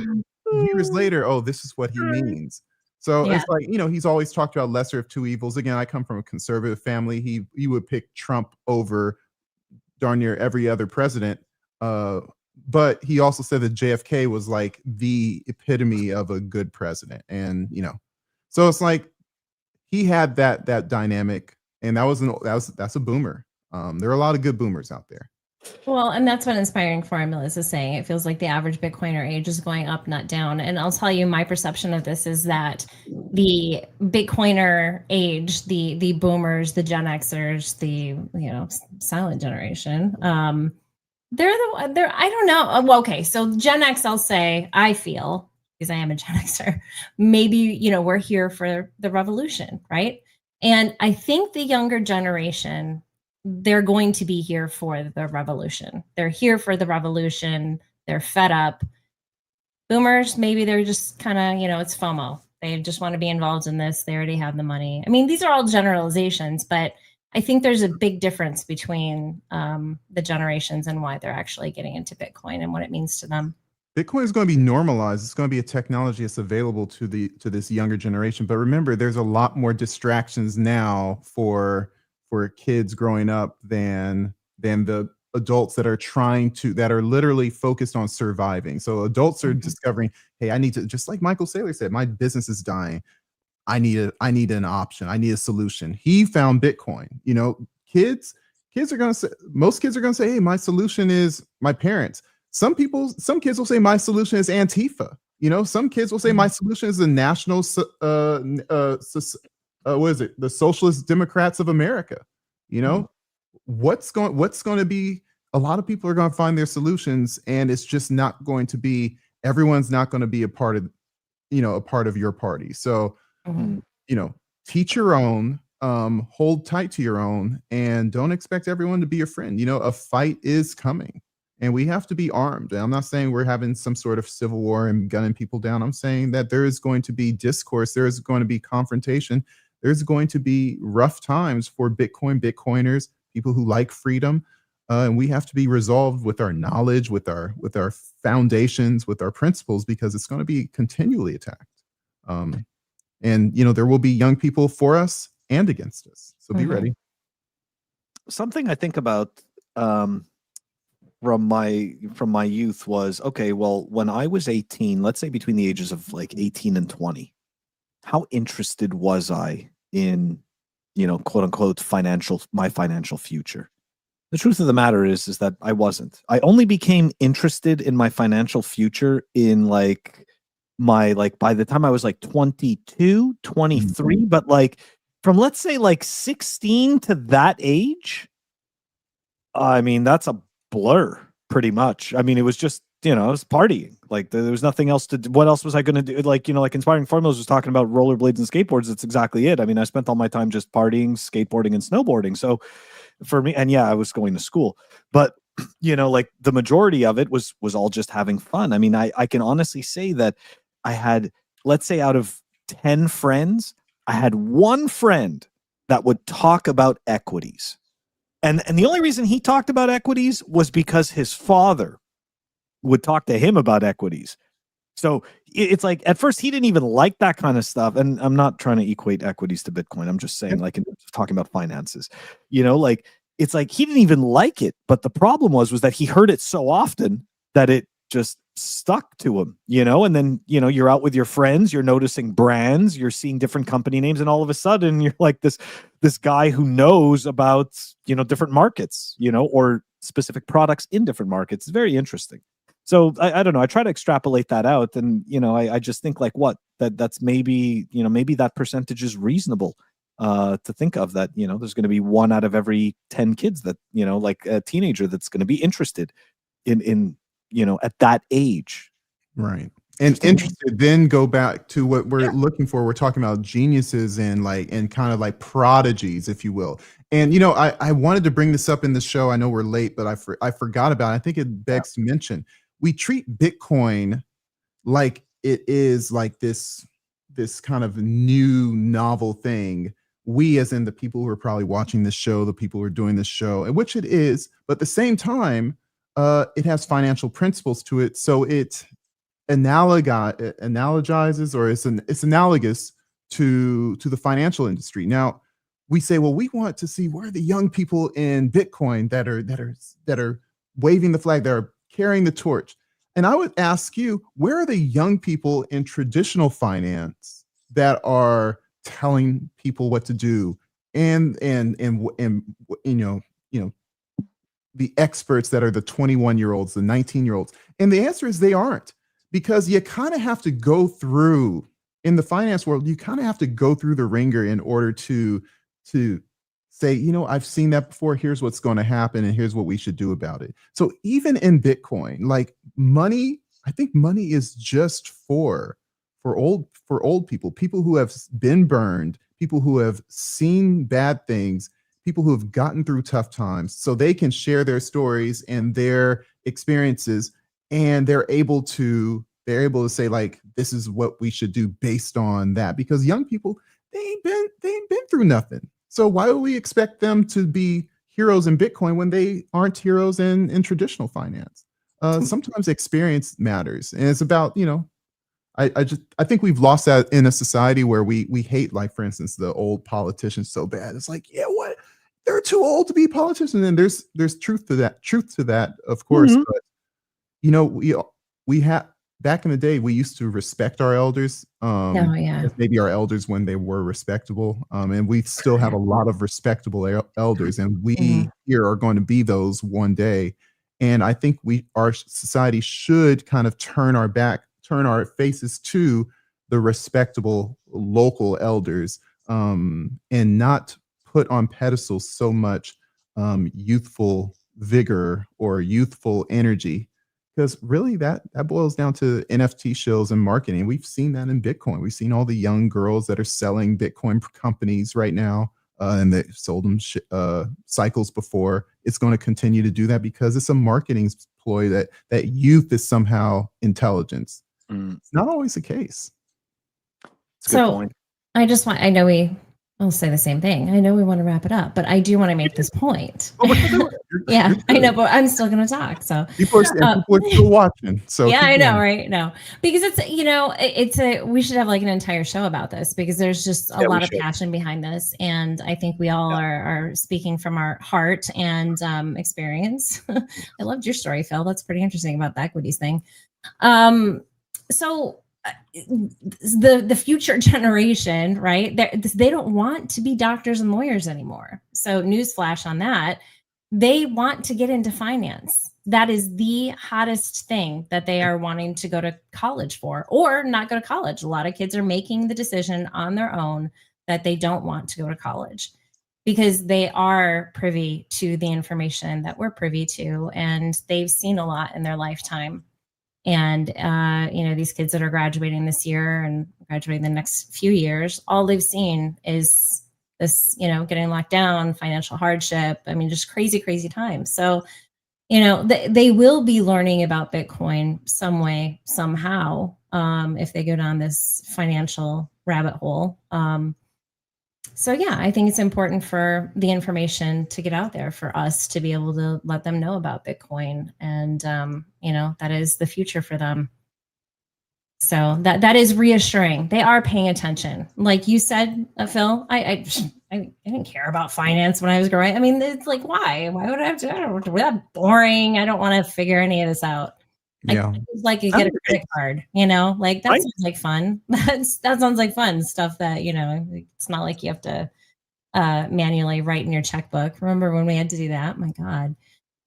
years later, oh, this is what he means. So it's like, you know, he's always talked about lesser of two evils. Again, I come from a conservative family. He would pick Trump over darn near every other president. But he also said that JFK was like the epitome of a good president. And, you know, so it's like he had that dynamic, and that's a boomer. There are a lot of good boomers out there. Well, and that's what Inspiring Formulas is saying. It feels like the average Bitcoiner age is going up, not down. And I'll tell you, my perception of this is that the Bitcoiner age, the boomers, the Gen Xers, the silent generation, they're I don't know. Well, okay, so Gen X, I'll say, I feel, because I am a Gen Xer, maybe we're here for the revolution, right? And I think the younger generation, they're going to be here for the revolution. They're here for the revolution. They're fed up. Boomers, maybe they're just kind of, it's FOMO. They just want to be involved in this. They already have the money. I mean, these are all generalizations, but I think there's a big difference between the generations and why they're actually getting into Bitcoin and what it means to them. Bitcoin is going to be normalized. It's going to be a technology that's available to this younger generation. But remember, there's a lot more distractions now for kids growing up than the adults that are literally focused on surviving. So adults are discovering, hey, I need to, just like Michael Saylor said, my business is dying. I need an option. I need a solution. He found Bitcoin. Most kids are going to say, hey, my solution is my parents. Some kids will say my solution is Antifa. Some kids will say my solution is the national, what is it? The Socialist Democrats of America. What's going to be, a lot of people are going to find their solutions, and it's just not going to be, everyone's not going to be a part of your party. So, teach your own, hold tight to your own, and don't expect everyone to be your friend. A fight is coming, and we have to be armed. And I'm not saying we're having some sort of civil war and gunning people down. I'm saying that there is going to be discourse. There is going to be confrontation. There's going to be rough times for Bitcoiners, people who like freedom. And we have to be resolved with our knowledge, with our foundations, with our principles, because it's going to be continually attacked. And there will be young people for us and against us. So be ready. Something I think about from my youth was, okay, well, when I was 18, let's say between the ages of like 18 and 20, how interested was I in, quote unquote, my financial future? The truth of the matter is that I wasn't. I only became interested in my financial future in by the time I was like 22, 23, but like from, let's say, like 16 to that age, I mean, that's a blur pretty much. I mean, it was just, I was partying. Like there was nothing else to do. What else was I going to do? Like Inspiring Formulas was talking about rollerblades and skateboards. That's exactly it. I mean, I spent all my time just partying, skateboarding, and snowboarding. So for me, and yeah, I was going to school, but like the majority of it was all just having fun. I mean, I can honestly say that I had, let's say, out of 10 friends, I had one friend that would talk about equities. And the only reason he talked about equities was because his father would talk to him about equities. So it's like, at first he didn't even like that kind of stuff. And I'm not trying to equate equities to Bitcoin. I'm just saying, like, in terms of talking about finances, it's like he didn't even like it. But the problem was that he heard it so often that it just stuck to them, and then, you're out with your friends, you're noticing brands, you're seeing different company names, and all of a sudden you're like this guy who knows about, different markets, or specific products in different markets. It's very interesting. So I don't know. I try to extrapolate that out, and I just think like that's maybe maybe that percentage is reasonable to think of, that there's going to be 1 out of every 10 kids that like a teenager that's going to be interested in at that age. Right. And interested, then go back to what we're looking for. We're talking about geniuses and kind of like prodigies, if you will. And I wanted to bring this up in the show. I know we're late, but I forgot about it. I think it begs to mention. We treat Bitcoin like it is like this kind of new novel thing. We, as in the people who are probably watching this show, the people who are doing this show, and which it is, but at the same time, it has financial principles to it. So it analogizes, or it's analogous to the financial industry. Now, we say, well, we want to see where are the young people in Bitcoin that are waving the flag, that are carrying the torch. And I would ask you, where are the young people in traditional finance that are telling people what to do, and the experts that are the 21-year-olds, the 19-year-olds? And the answer is they aren't, because you kind of have to go through, in the finance world, you kind of have to go through the ringer in order to say, I've seen that before, here's what's going to happen, and here's what we should do about it. So even in Bitcoin, like money, I think money is just for old people who have been burned, people who have seen bad things, people who have gotten through tough times, so they can share their stories and their experiences, and they're able to say, like, this is what we should do based on that. Because young people, they ain't been through nothing. So why would we expect them to be heroes in Bitcoin when they aren't heroes in traditional finance? Sometimes experience matters, and it's about, I think we've lost that in a society where we hate, like, for instance, the old politicians so bad. It's like, what? They're too old to be politicians. And there's truth to that, of course. Mm-hmm. But we have, back in the day, we used to respect our elders. Maybe our elders when they were respectable. And we still have a lot of respectable elders, and we here are going to be those one day. And I think our society should kind of turn our faces to the respectable local elders, and not put on pedestals so much youthful vigor or youthful energy. Because really that boils down to NFT shows and marketing. We've seen that in Bitcoin. We've seen all the young girls that are selling Bitcoin companies right now, and they sold them cycles before. It's going to continue to do that because it's a marketing ploy that youth is somehow intelligence. It's not always the case. It's a good point. I'll say the same thing. I know we want to wrap it up, but I do want to make this point. Yeah, I know, but I'm still going to talk. So people are still watching. So yeah, I know, right? No, because we should have like an entire show about this, because there's just a lot of passion behind this, and I think we all are speaking from our heart and experience. I loved your story, Phil. That's pretty interesting about the equities thing. So the future generation, right? They don't want to be doctors and lawyers anymore. So newsflash on that, they want to get into finance. That is the hottest thing that they are wanting to go to college for, or not go to college. A lot of kids are making the decision on their own that they don't want to go to college, because they are privy to the information that we're privy to, and they've seen a lot in their lifetime. And, these kids that are graduating this year and graduating the next few years, all they've seen is this, getting locked down, financial hardship. I mean, just crazy, crazy times. So, they will be learning about Bitcoin some way, somehow, if they go down this financial rabbit hole. So yeah, I think it's important for the information to get out there for us to be able to let them know about Bitcoin, and that is the future for them. So that is reassuring. They are paying attention, like you said, Phil. I didn't care about finance when I was growing. I mean, it's like, why would I have to? That's boring. I don't want to figure any of this out. Yeah. It's like you get a credit card, like that Right. sounds like fun. That sounds like fun stuff that, it's not like you have to manually write in your checkbook. Remember when we had to do that? My God.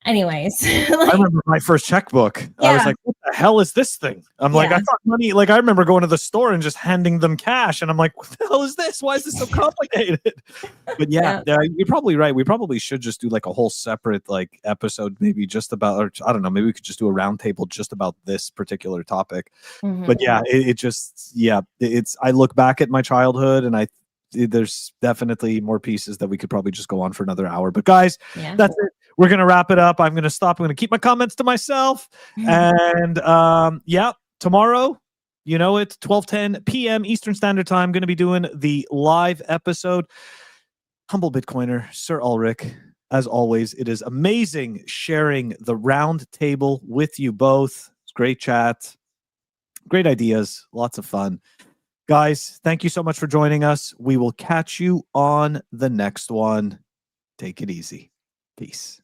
Anyways. I remember my first checkbook. I was Yeah. like, what the hell is this thing? I'm like, I Yeah. thought money, like I remember going to the store and just handing them cash. And I'm like, what the hell is this? Why is this so complicated? But yeah, you're probably right. We probably should just do like a whole separate like episode, maybe just about, or I don't know, maybe we could just do a roundtable just about this particular topic. Mhm. But yeah, it's, I look back at my childhood and there's definitely more pieces that we could probably just go on for another hour. But guys, Yeah. that's it. We're going to wrap it up. I'm going to stop. I'm going to keep my comments to myself. And tomorrow, it's 12:10 p.m. Eastern Standard Time. Going to be doing the live episode. Humble Bitcoiner, Sir Ulric, as always, it is amazing sharing the round table with you both. It's great chat, great ideas, lots of fun. Guys, thank you so much for joining us. We will catch you on the next one. Take it easy. Peace.